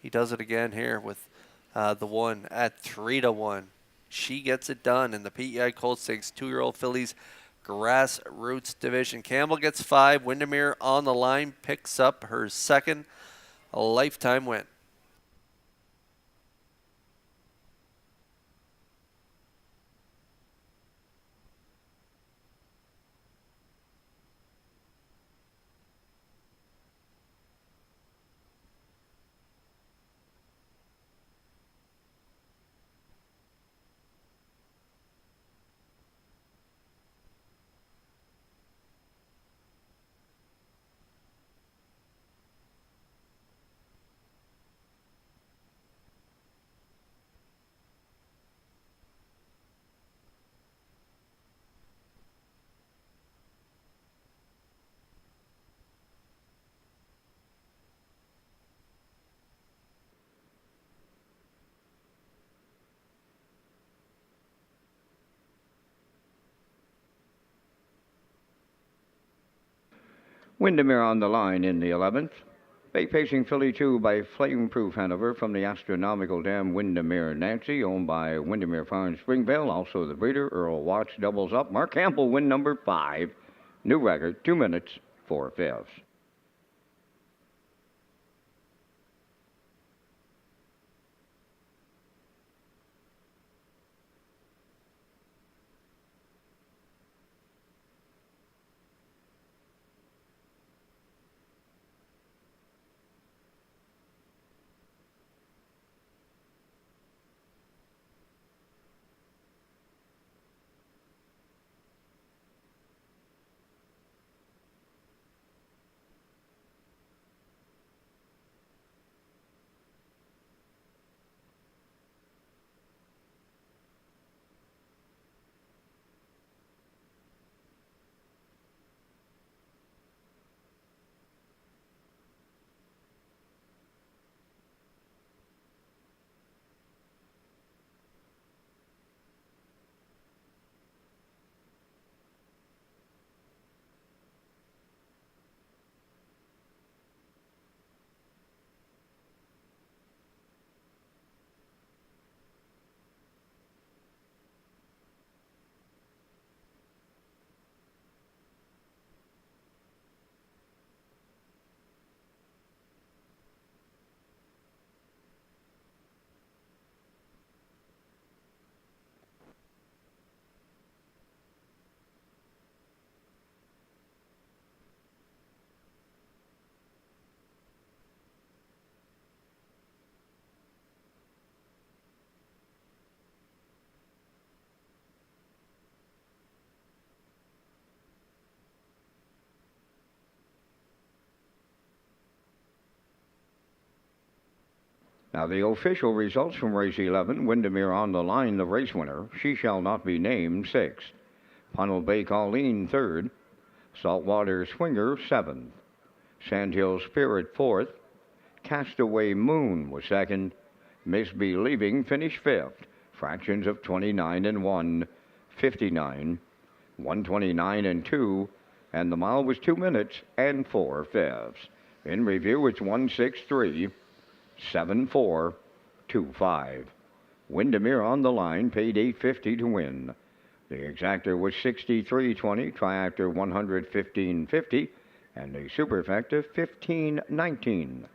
he does it again here with the one at 3-1. She gets it done in the PEI Colt Stakes 2-year-old fillies grassroots division. Campbell gets 5. Windermere on the line picks up her second a lifetime win. Windermere on the line in the 11th. Bay pacing filly 2 by Flameproof Hanover from the Astronomical Dam Windermere Nancy, owned by Windermere Farm Springvale. Also the breeder, Earl Watts, doubles up. Mark Campbell, win number 5. New record, 2 minutes, 4/5. Now the official results from race 11. Windermere on the line, the race winner. She shall not be named, 6th. Funnel Bay Colleen, 3rd. Saltwater Swinger, 7th. Sandhill Spirit, 4th. Castaway Moon was 2nd. Misbelieving finished 5th. Fractions of 29 and 1, 59, 129 and 2, and the mile was 2 minutes and 4/5. In review, it's 163. 7425. Windermere on the line paid $8.50 to win. The exactor was 63.20, triactor 115.50, and the superfecta 15.19.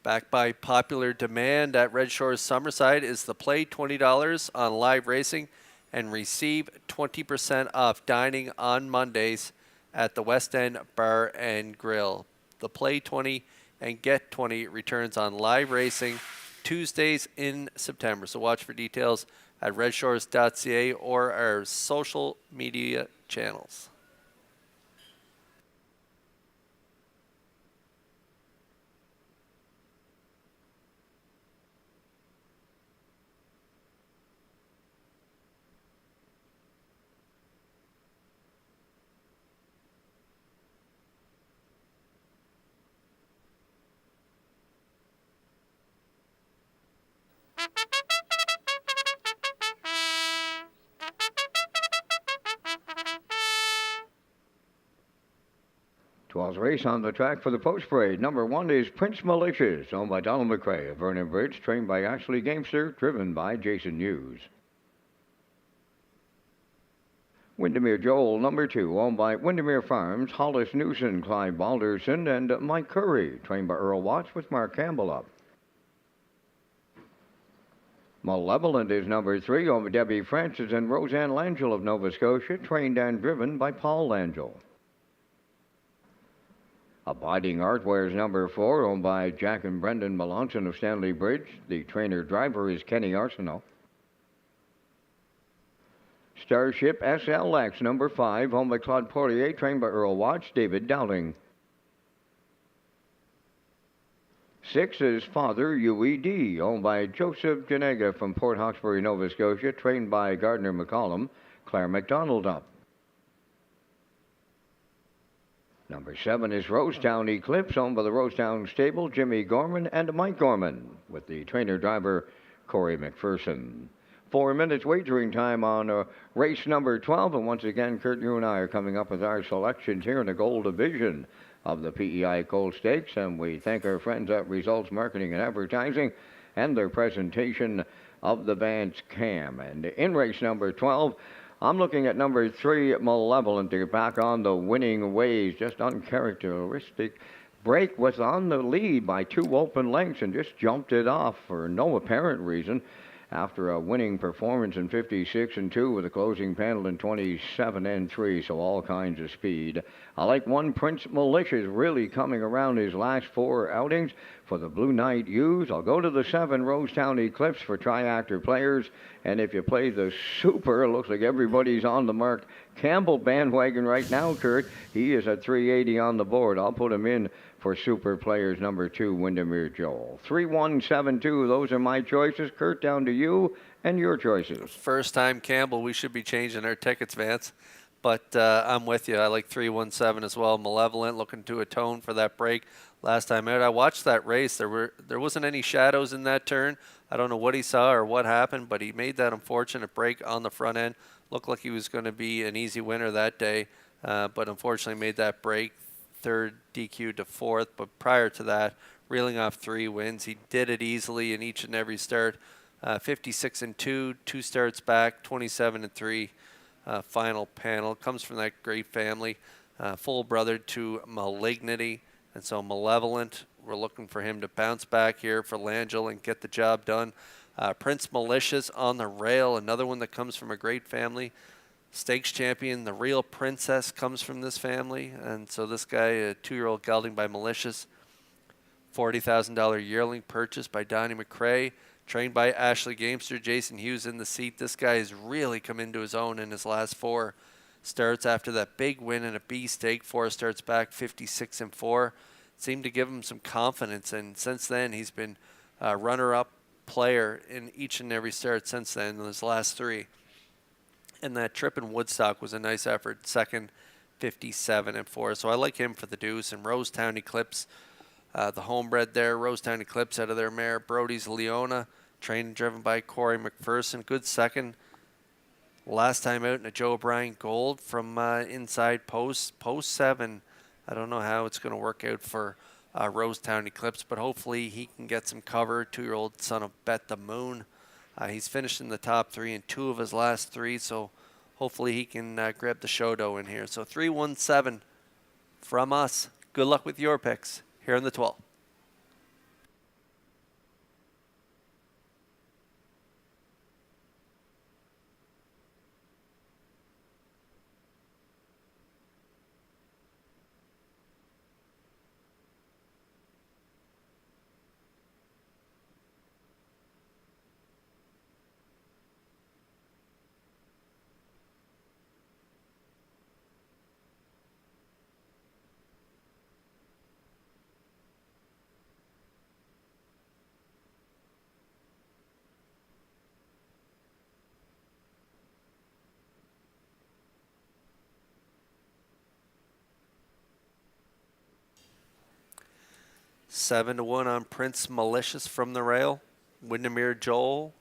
Backed by popular demand at Red Shores Summerside is the Play $20 on live racing and receive 20% off dining on Mondays at the West End Bar and Grill. The Play 20 and Get 20 returns on live racing Tuesdays in September. So watch for details at Redshores.ca or our social media channels. Twelfth race on the track for the post parade. Number 1 is Prince Malicious, owned by Donald McRae of Vernon Bridge, trained by Ashley Gamester, driven by Jason Hughes. Windermere Joel, number 2, owned by Windermere Farms, Hollis Newson, Clive Balderson, and Mike Curry, trained by Earl Watts with Mark Campbell up. Malevolent is number 3, owned by Debbie Francis and Roseanne Langell of Nova Scotia, trained and driven by Paul Langell. Abiding Artware is number 4, owned by Jack and Brendan Melanson of Stanley Bridge. The trainer-driver is Kenny Arsenault. Starship SLX, number 5, owned by Claude Poirier, trained by Earl Watts, David Dowling. 6 is Father UED, owned by Joseph Janega from Port Hawkesbury, Nova Scotia, trained by Gardner McCollum, Claire McDonald up. Number 7 is Rosetown Eclipse, owned by the Rosetown Stable, Jimmy Gorman and Mike Gorman, with the trainer-driver Corey McPherson. 4 minutes wagering time on race number 12, and once again, Kurt, you and I are coming up with our selections here in the gold division of the PEI Gold Stakes, and we thank our friends at Results Marketing and Advertising and their presentation of the Vance Cam. And in race number 12, I'm looking at number 3, Malevolent, to get back on the winning ways. Just uncharacteristic break, was on the lead by 2 open lengths and just jumped it off for no apparent reason after a winning performance in 56-2 with a closing panel in 27-3, so all kinds of speed. I like 1 Prince Malicious really coming around his last 4 outings for the Blue Knight U's. I'll go to the 7 Rosetown Eclipse for tri-actor players, and if you play the Super, it looks like everybody's on the Mark Campbell bandwagon right now, Kurt. He is at 380 on the board. I'll put him in for Super players number 2, Windermere Joel. 3-1-7-2, those are my choices. Kurt, down to you and your choices. First time Campbell, we should be changing our tickets, Vance. But I'm with you. I like 3-1-7 as well. Malevolent, looking to atone for that break last time out. I watched that race. There wasn't any shadows in that turn. I don't know what he saw or what happened, but he made that unfortunate break on the front end. Looked like he was going to be an easy winner that day, but unfortunately made that break. 3rd DQ to 4th, but prior to that, reeling off 3 wins. He did it easily in each and every start. 56-2, 2 starts back, 27-3 final panel. Comes from that great family, full brother to Malignity, and so Malevolent. We're looking for him to bounce back here for Langell and get the job done. Prince Malicious on the rail, another one that comes from a great family. Stakes champion, the Real Princess, comes from this family. And so this guy, a 2-year-old gelding by Malicious, $40,000 yearling purchase by Donnie McRae, trained by Ashley Gamester, Jason Hughes in the seat. This guy has really come into his own in his last 4 starts after that big win in a B stake. 4 starts back, 56-4. Seemed to give him some confidence, and since then he's been a runner-up player in each and every start since then in his last 3. And that trip in Woodstock was a nice effort. 2nd, 57-4. So I like him for the deuce. And Rosetown Eclipse, the homebred there. Rosetown Eclipse out of their mare, Brody's Leona, trained and driven by Corey McPherson. Good second. Last time out in a Joe O'Brien Gold from inside post 7. I don't know how it's going to work out for Rosetown Eclipse, but hopefully he can get some cover. 2-year-old son of Bet the Moon. He's finished in the top 3 in 2 of his last 3, so hopefully he can grab the show dough in here. So 3-1-7 from us. Good luck with your picks here in the 12. 7-1 on Prince Malicious from the rail. Windermere Joel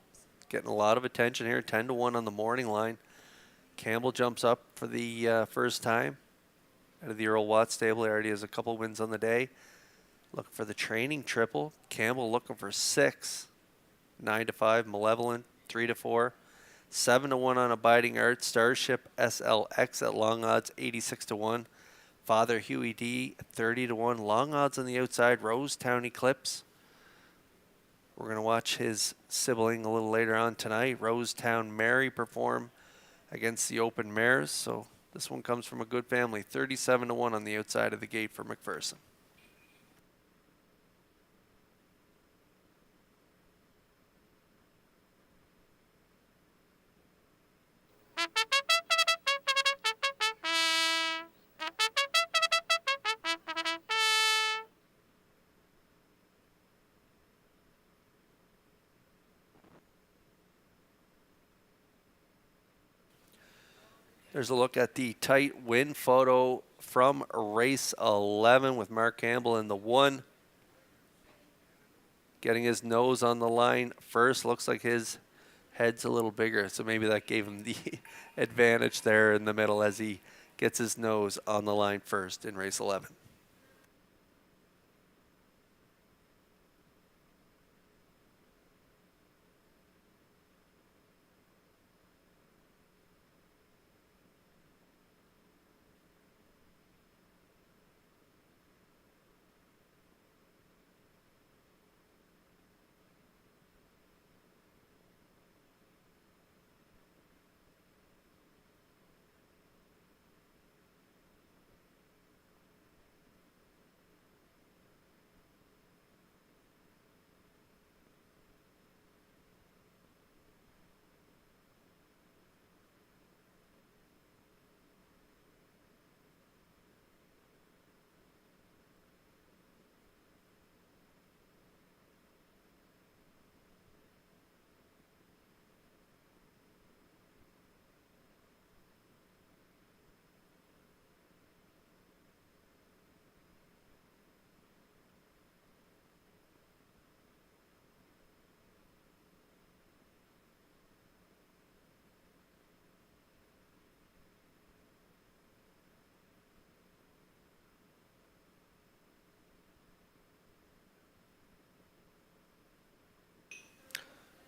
getting a lot of attention here. 10-1 on the morning line. Campbell jumps up for the first time out of the Earl Watts stable. He already has a couple wins on the day. Looking for the training triple. Campbell looking for 6. 9-5. Malevolent 3-4. 7-1 on Abiding Art. Starship SLX at long odds 86-1. Father Huey D 30-1. Long odds on the outside. Rosetown Eclipse. We're going to watch his sibling a little later on tonight. Rosetown Mary perform against the Open Mares. So this one comes from a good family. 37-1 on the outside of the gate for McPherson. There's a look at the tight win photo from race 11 with Mark Campbell in the 1. Getting his nose on the line first. Looks like his head's a little bigger, so maybe that gave him the advantage there in the middle as he gets his nose on the line first in race 11.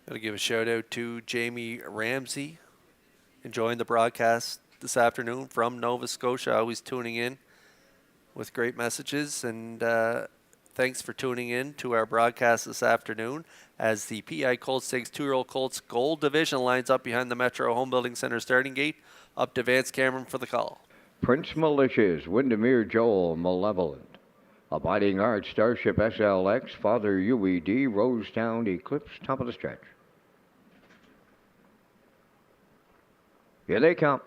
Got to give a shout out to Jamie Ramsey, enjoying the broadcast this afternoon from Nova Scotia, always tuning in with great messages. And thanks for tuning in to our broadcast this afternoon as the PI Colts Stakes 2-year-old Colts Gold Division lines up behind the Metro Home Building Center starting gate. Up to Vance Cameron for the call. Prince Malicious, Windermere Joel, Malevolent. Abiding Art, Starship SLX, Father UED, Rosetown Eclipse, top of the stretch. Here they come.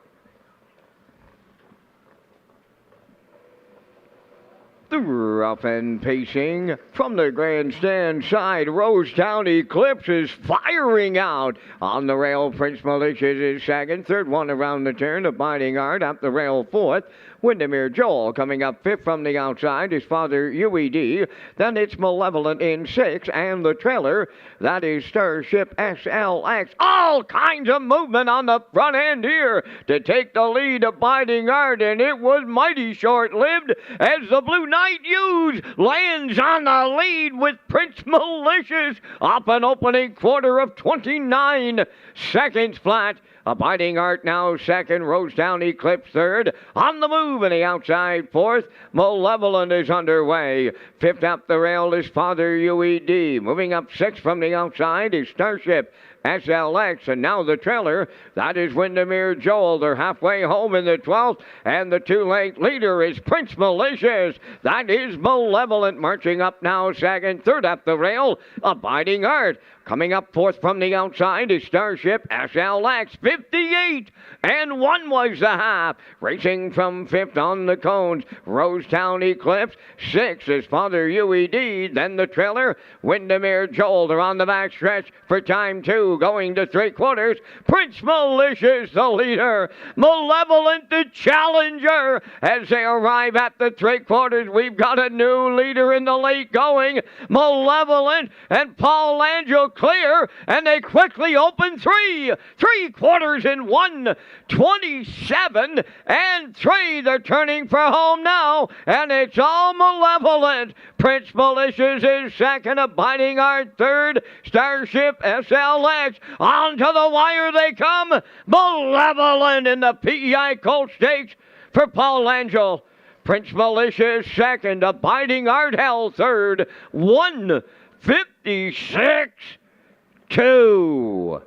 The rough and pacing from the grandstand side. Rosetown Eclipse is firing out on the rail. Prince Malicious is second. Third one around the turn. Abiding Art up the rail fourth. Windermere Joel coming up fifth from the outside is Father UED. Then it's Malevolent in sixth. And the trailer, that is Starship SLX. All kinds of movement on the front end here to take the lead. Abiding Art. And it was mighty short-lived as the Blue Knight Hughes lands on the lead with Prince Malicious up an opening quarter of 29 seconds flat. Abiding Art now second. Rosetown Eclipse third. On the move in the outside fourth. Malevolent is underway. Fifth up the rail is Father UED. Moving up sixth from the outside is Starship SLX. And now the trailer, that is Windermere Joel. They're halfway home in the 12th. And the two-length leader is Prince Malicious. That is Malevolent marching up now second. Third up the rail, Abiding Art. Coming up fourth from the outside is Starship SLX. Fifth 58 and 1 was the half. Racing from 5th on the cones, Rosetown Eclipse. 6 is Father UED. Then the trailer, Windermere Joel. They're on the back stretch for time 2, going to 3/4. Prince Malicious, the leader. Malevolent, the challenger. As they arrive at the 3/4, we've got a new leader in the late going. Malevolent and Paul Angel clear, and they quickly open 3/4 in 1:27 and 3. They're turning for home now, and it's all Malevolent. Prince Malicious is second, Abiding Art third, Starship SLX. Onto the wire they come. Malevolent in the PEI Colt Stakes for Paul Angel. Prince Malicious second, Abiding Art held third, 1:56.2.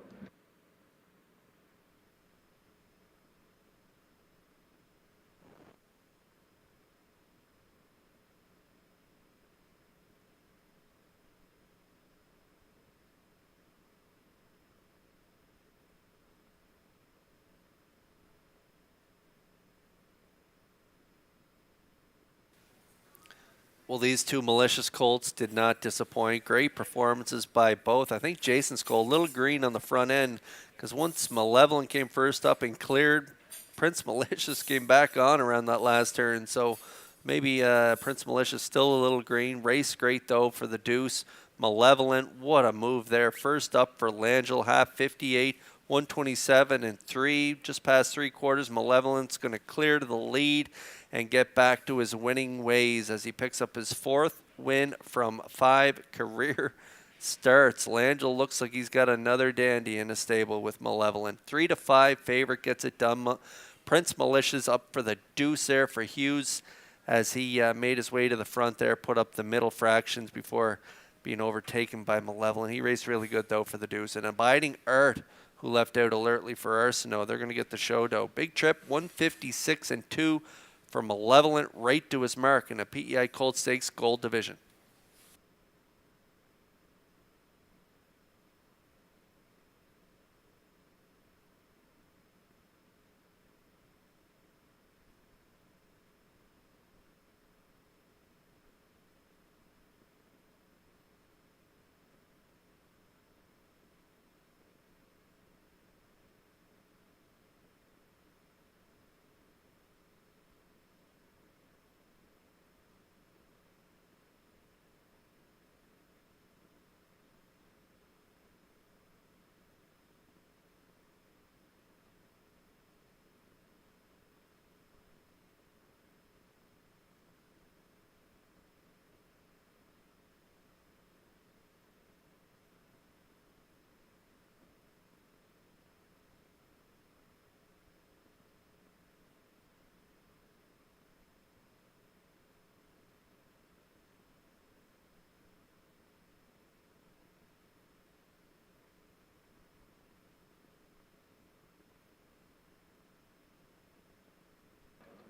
Well, these two Malicious colts did not disappoint. Great performances by both. I think Jason's goal, a little green on the front end, because once Malevolent came first up and cleared, Prince Malicious came back on around that last turn. So maybe Prince Malicious still a little green. Race great, though, for the deuce. Malevolent, what a move there. First up for Langell, half 58, 127 and 3, just past 3/4. Malevolent's going to clear to the lead and get back to his winning ways as he picks up his 4th win from 5 career starts. Langell looks like he's got another dandy in his stable with Malevolent. 3-5 favorite gets it done. Prince Malicious up for the deuce there for Hughes as he made his way to the front there, put up the middle fractions before being overtaken by Malevolent. He raced really good, though, for the deuce. And Abiding Art, who left out alertly for Arsenault, they're going to get the show, though. Big trip, 156 and 2 for Malevolent, right to his mark in a PEI Colt Stakes Gold Division.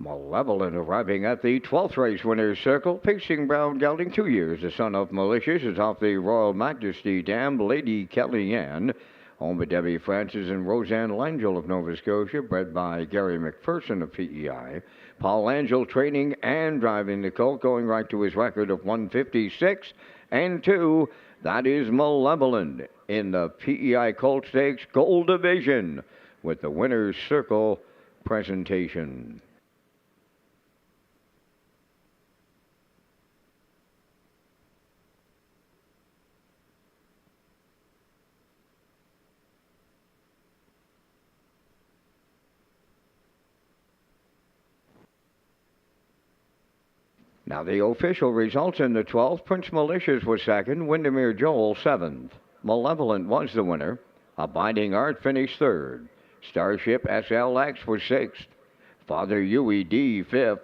Malevolent arriving at the 12th race winner's circle. Pacing Brown gelding, 2 years. The son of Malicious is off the Royal Majesty dam. Lady Kellyanne, owned by Debbie Francis and Roseanne Langell of Nova Scotia, bred by Gary McPherson of PEI. Paul Angel training and driving the colt, going right to his record of 156 and 2. That is Malevolent in the PEI Colt Stakes Gold Division with the winner's circle presentation. Now the official results in the 12th. Prince Malicious was second. Windermere Joel 7th. Malevolent was the winner. Abiding Art finished third. Starship SLX was 6th. Father UED 5th.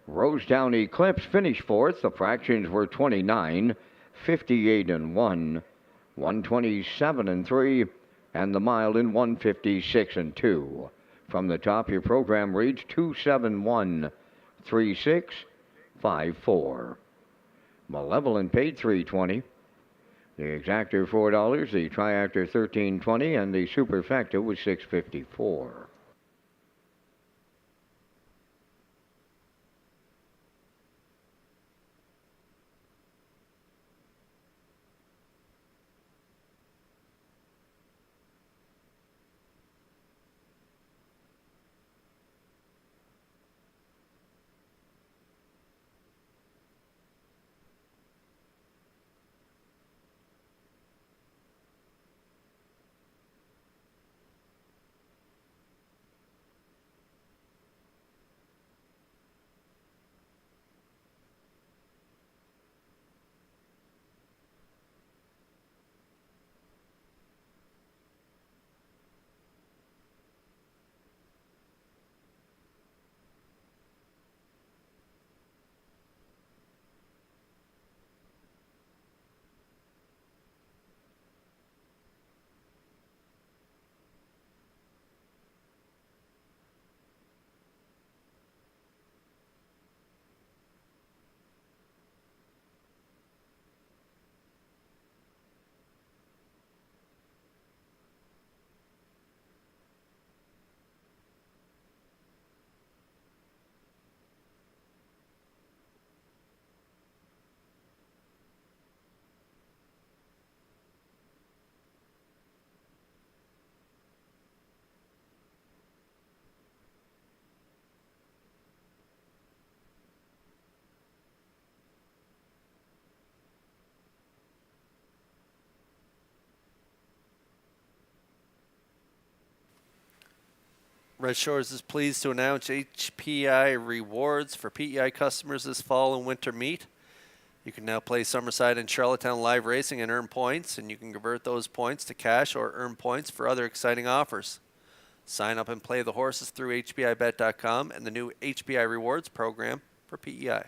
Rosetown Eclipse finished 4th. The fractions were 29, 58 and 1, 127 and 3, and the mile in 156 and 2. From the top, your program reads 2713654. Malevolent paid $320. The Exactor $4, the Triactor $13.20, and the Superfecta was $6.54. Red Shores is pleased to announce HPI rewards for PEI customers this fall and winter meet. You can now play Summerside and Charlottetown live racing and earn points, and you can convert those points to cash or earn points for other exciting offers. Sign up and play the horses through HPIBet.com and the new HPI rewards program for PEI.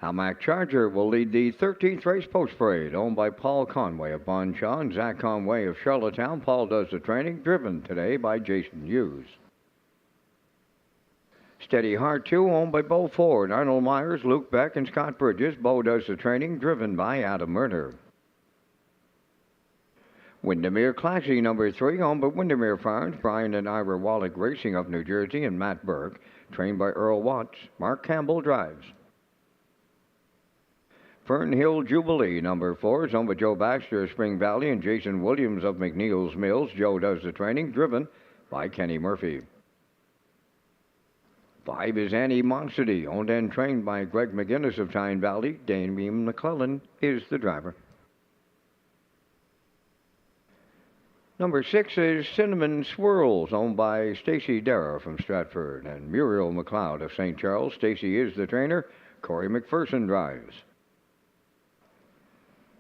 Hamac Charger will lead the 13th race post parade, owned by Paul Conway of Bonshaw and Zach Conway of Charlottetown. Paul does the training, driven today by Jason Hughes. Steady Heart 2, owned by Bo Ford, Arnold Myers, Luke Beck, and Scott Bridges. Bo does the training, driven by Adam Murner. Windermere Classy number 3, owned by Windermere Farms, Brian and Ira Wallach Racing of New Jersey, and Matt Burke, trained by Earl Watts. Mark Campbell drives. Fern Hill Jubilee number 4 is owned by Joe Baxter of Spring Valley and Jason Williams of McNeil's Mills. Joe does the training, driven by Kenny Murphy. 5 is Animosity, owned and trained by Greg McGinnis of Tyne Valley. Damien McClellan is the driver. Number 6 is Cinnamon Swirls, owned by Stacy Darrow from Stratford and Muriel McLeod of St. Charles. Stacy is the trainer. Corey McPherson drives.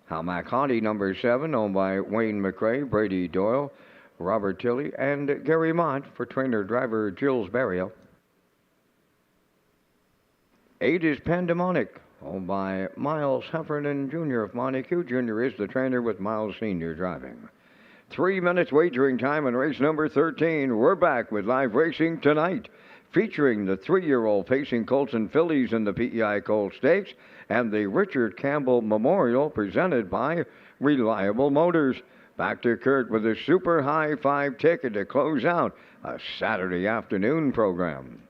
Hamac Hottie number 7, owned by Wayne McRae, Brady Doyle, Robert Tilley, and Gary Mott for trainer-driver Gilles Barrio. 8 is Pandemonic, owned by Miles Heffernan Jr. of Montague. Jr. is the trainer with Miles Sr. driving. 3 minutes wagering time in race number 13. We're back with live racing tonight. featuring the 3-year-old Pacing Colts and Fillies in the PEI Colt Stakes and the Richard Campbell Memorial presented by Reliable Motors. Back to Kurt with a Super High Five ticket to close out a Saturday afternoon program.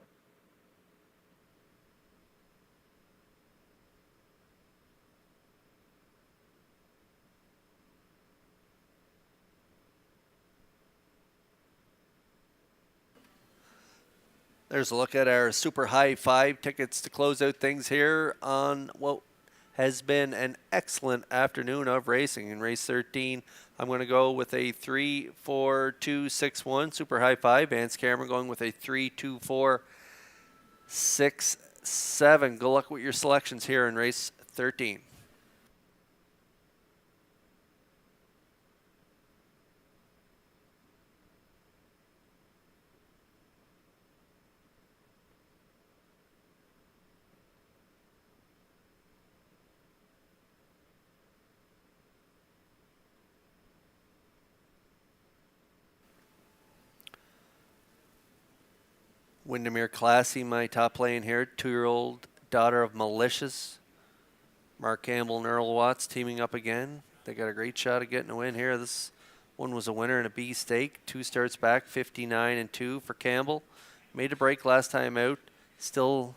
There's a look at our Super High Five tickets to close out things here on what has been an excellent afternoon of racing. In race 13, I'm going to go with a 3, 4, 2, 6, 1 Super High Five. Vance Cameron going with a 3, 2, 4, 6, 7. Good luck with your selections here in race 13. Windermere Classy, my top play in here. 2-year-old Daughter of Malicious. Mark Campbell and Earl Watts teaming up again. They got a great shot at getting a win here. This one was a winner in a B stake. 2 starts back, 59-2 for Campbell. Made a break last time out. Still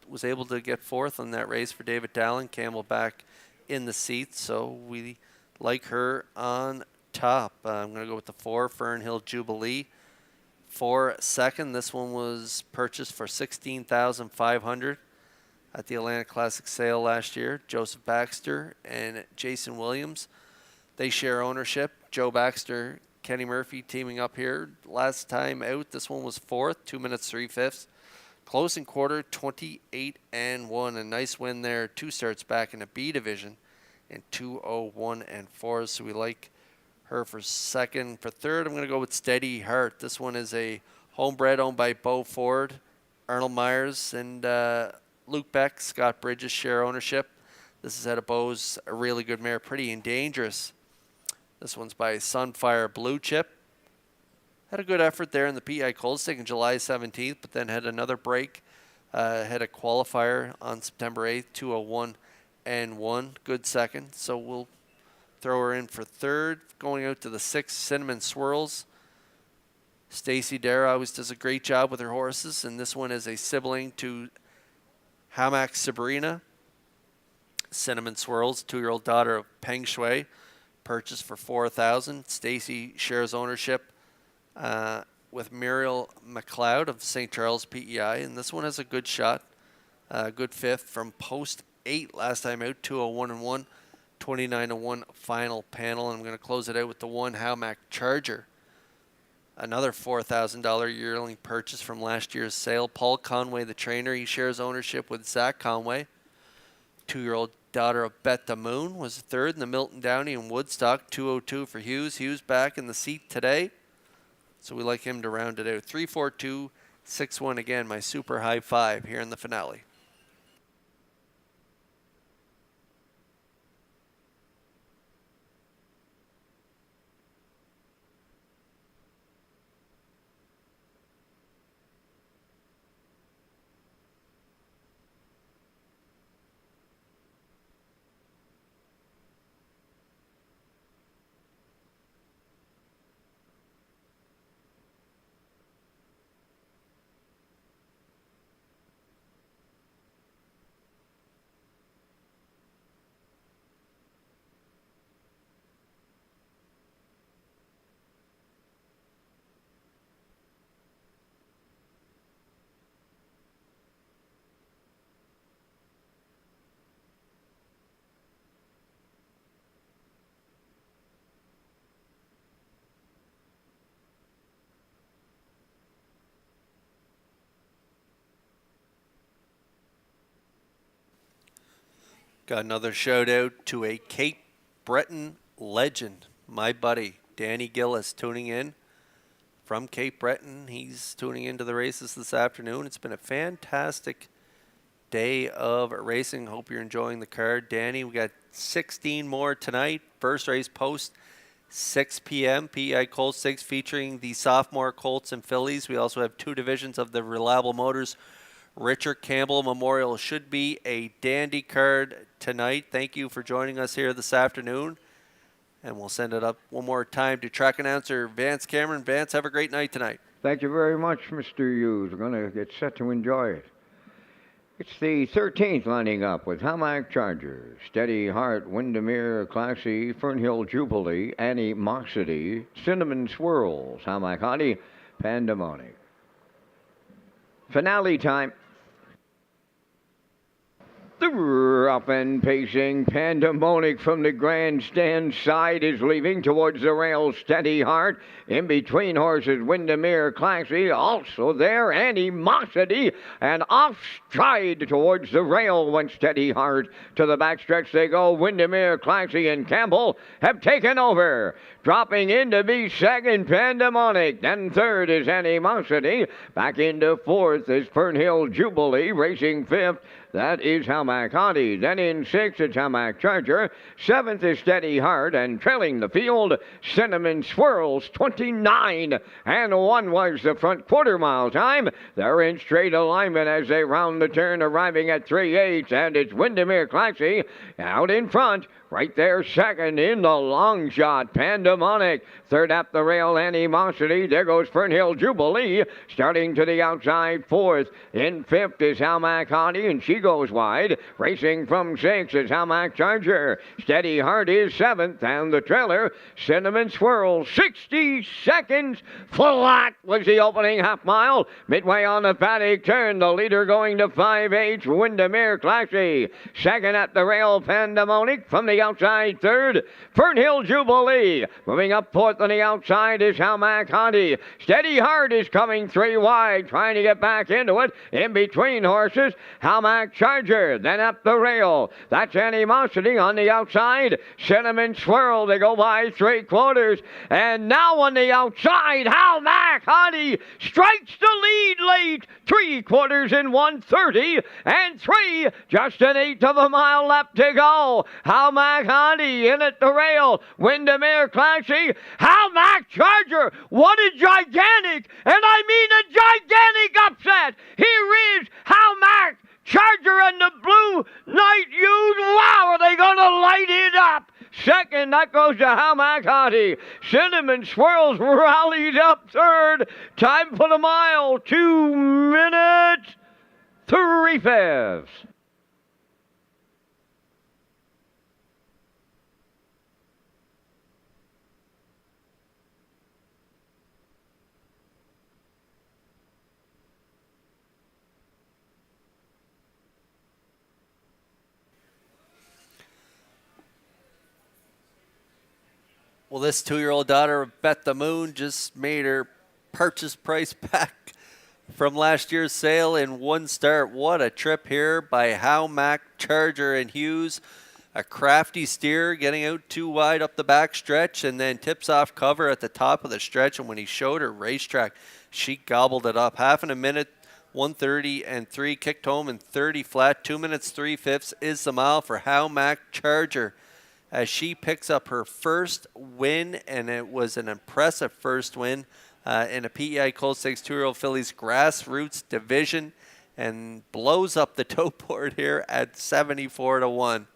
was able to get fourth on that race for David Dallin. Campbell back in the seat, so we like her on top. I'm going to go with the 4, Fernhill Jubilee. For second, this one was purchased for $16,500 at the Atlantic Classic sale last year. Joseph Baxter and Jason Williams, they share ownership. Joe Baxter, Kenny Murphy teaming up here. Last time out, this one was fourth, 2 minutes 3/5. Close in quarter, 28-1. A nice win there. 2 starts back in a B division in 2:01-4. So we like her for second. For third, I'm going to go with Steady Heart. This one is a homebred owned by Bo Ford, Arnold Myers, and Luke Beck. Scott Bridges share ownership. This is out of Bo's, a really good mare, Pretty and Dangerous. This one's by Sunfire Blue Chip. Had a good effort there in the PI Cold Stake on July 17th, but then had another break. Had a qualifier on September 8th, 2:01-1. Good second. So we'll throw her in for third. Going out to the 6th, Cinnamon Swirls. Stacy Dare always does a great job with her horses, and this one is a sibling to Hamak Sabrina. Cinnamon Swirls, 2-year-old daughter of Peng Shui, purchased for $4,000. Stacy shares ownership with Muriel McLeod of St. Charles PEI, and this one has a good shot. Good fifth from post 8 last time out, 2:01-1. 29-1 final panel, and I'm going to close it out with the 1 Howmack Charger. Another $4,000 yearling purchase from last year's sale. Paul Conway, the trainer, he shares ownership with Zach Conway. 2-year-old daughter of Bet the Moon was third in the Milton Downey and Woodstock. 2:02 for Hughes. Hughes back in the seat today, so we like him to round it out. 3, 4, 2, 6, 1 again, my Super High Five here in the finale. Got another shout out to a Cape Breton legend, my buddy Danny Gillis, tuning in from Cape Breton. He's tuning into the races this afternoon. It's been a fantastic day of racing. Hope you're enjoying the card, Danny. We got 16 more tonight. First race post 6 p.m. PEI Colt Stakes featuring the sophomore Colts and fillies. We also have 2 divisions of the Reliable Motors Richard Campbell Memorial. Should be a dandy card tonight. Thank you for joining us here this afternoon. And we'll send it up one more time to track announcer Vance Cameron. Vance, have a great night tonight. Thank you very much, Mr. Hughes. We're going to get set to enjoy it. It's the 13th lining up with Hamac Charger, Steady Heart, Windermere Classy, Fernhill Jubilee, Animosity, Cinnamon Swirls, Hamac Hottie, Pandemonic. Finale time. The rough and pacing Pandemonic from the grandstand side is leaving towards the rail. Steady Heart. In between horses, Windermere Classy. Also there, Animosity. And off stride towards the rail went Steady Heart. To the backstretch they go. Windermere Classy and Campbell have taken over. Dropping in to be second, Pandemonic. Then third is Animosity. Back into fourth is Fernhill Jubilee. Racing fifth. That is Hamac Hottie. Then in sixth, it's Hamac Charger. Seventh is Steady Heart. And trailing the field, Cinnamon Swirls, 29. And 1 was the front quarter mile time. They're in straight alignment as they round the turn, arriving at 3/8. And it's Windermere Classy out in front. Right there, second in the long shot, Pandemonic. Third up the rail, Animosity. There goes Fernhill Jubilee. Starting to the outside, fourth. In fifth is Hamac Hottie, and she goes wide. Racing from sixth is Hamac Charger. Steady Heart is seventh, and the trailer, Cinnamon Swirl. 60 seconds flat was the opening half mile. Midway on the paddock turn, the leader going to 5/8, Windermere Classy. Second at the rail, Pandemonic. From the outside, third, Fernhill Jubilee. Moving up fourth on the outside is Hamac Hottie. Steady Heart is coming 3 wide, trying to get back into it. In between horses, Hamac Charger. Then up the rail. That's Animosity on the outside. Cinnamon Swirl. They go by 3/4. And now on the outside, Hamac Hottie strikes the lead late. 3/4 in 1:30 and 3. Just an eighth of a mile left to go. Hamac Hottie in at the rail. Windermere Classy. Hamac Charger. What a gigantic, and I mean a gigantic upset. Here is Hamac Charger and the Blue Knight Ewes. Wow, are they going to light it up? Second, that goes to Hamac Hottie. Cinnamon Swirls rallied up third. Time for the mile, 2 minutes, 3/5. Well, this 2-year-old daughter of Bet the Moon just made her purchase price back from last year's sale in one start. What a trip here by Hamac Charger and Hughes. A crafty steer getting out 2 wide up the back stretch and then tips off cover at the top of the stretch. And when he showed her Racetrack, she gobbled it up. Half in a minute, 1:30 and 3, kicked home in 30 flat. 2 minutes, 3/5 is the mile for Hamac Charger, as she picks up her first win, and it was an impressive first win in a PEI Colt Stakes 2-year-old fillies grassroots division, and blows up the tote board here at 74-1.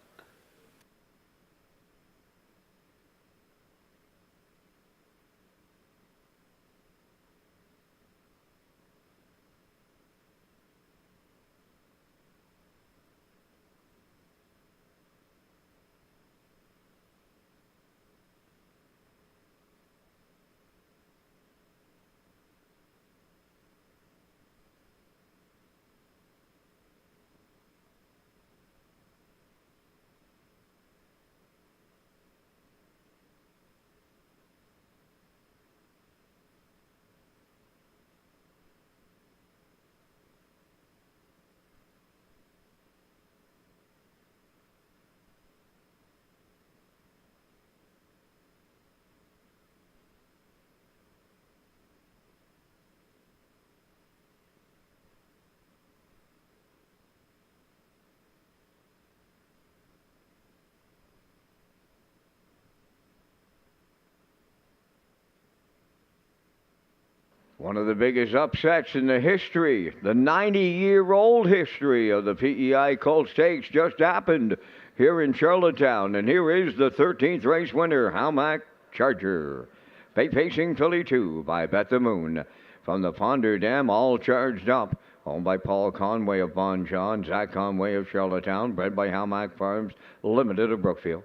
One of the biggest upsets in the history, the 90-year-old history of the PEI Colt Stakes just happened here in Charlottetown. And here is the 13th race winner, Howmack Charger. Pacing Philly 2 by Bet the Moon. From the Ponder Dam, all charged up. Owned by Paul Conway of Bon John, Zach Conway of Charlottetown, bred by Howmack Farms Limited of Brookfield.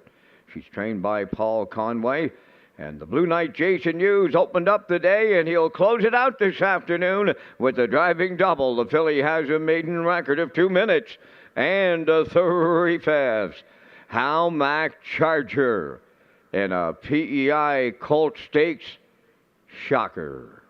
She's trained by Paul Conway. And the Blue Knight Jason Hughes opened up the day, and he'll close it out this afternoon with the driving double. The filly has a maiden record of 2 minutes and 3/5. Howmack Charger in a PEI Colt Stakes shocker.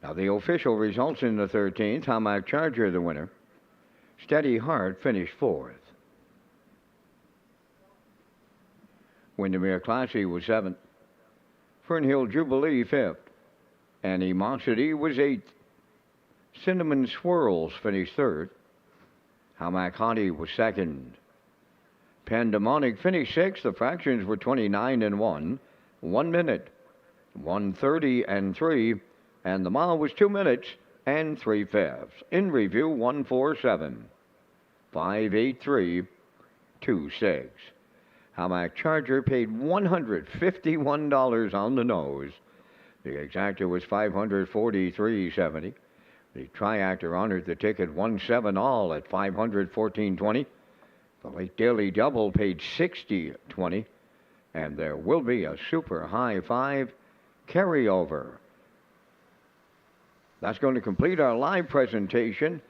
Now the official results in the 13th, Howmack Charger the winner. Steady Heart finished 4th. Windermere Classy was 7th. Fernhill Jubilee 5th. Animosity was 8th. Cinnamon Swirls finished 3rd. Howmack Hottie was 2nd. Pandemonic finished 6th. The fractions were 29 and 1. 1 minute, 1:30 and 3. And the mile was 2 minutes and 3/5. In review, 147, 583, 26. Howmack Charger paid $151 on the nose. The exacta was $543.70. The triactor honored the ticket 1/7 all at $514.20. The late daily double paid $60.20. And there will be a super high 5 carryover. That's going to complete our live presentation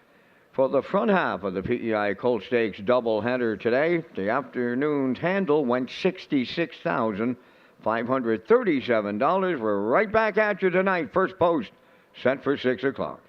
for the front half of the PEI Colt Stakes doubleheader today. The afternoon's handle went $66,000. $537. We're right back at you tonight. First post set for 6 o'clock.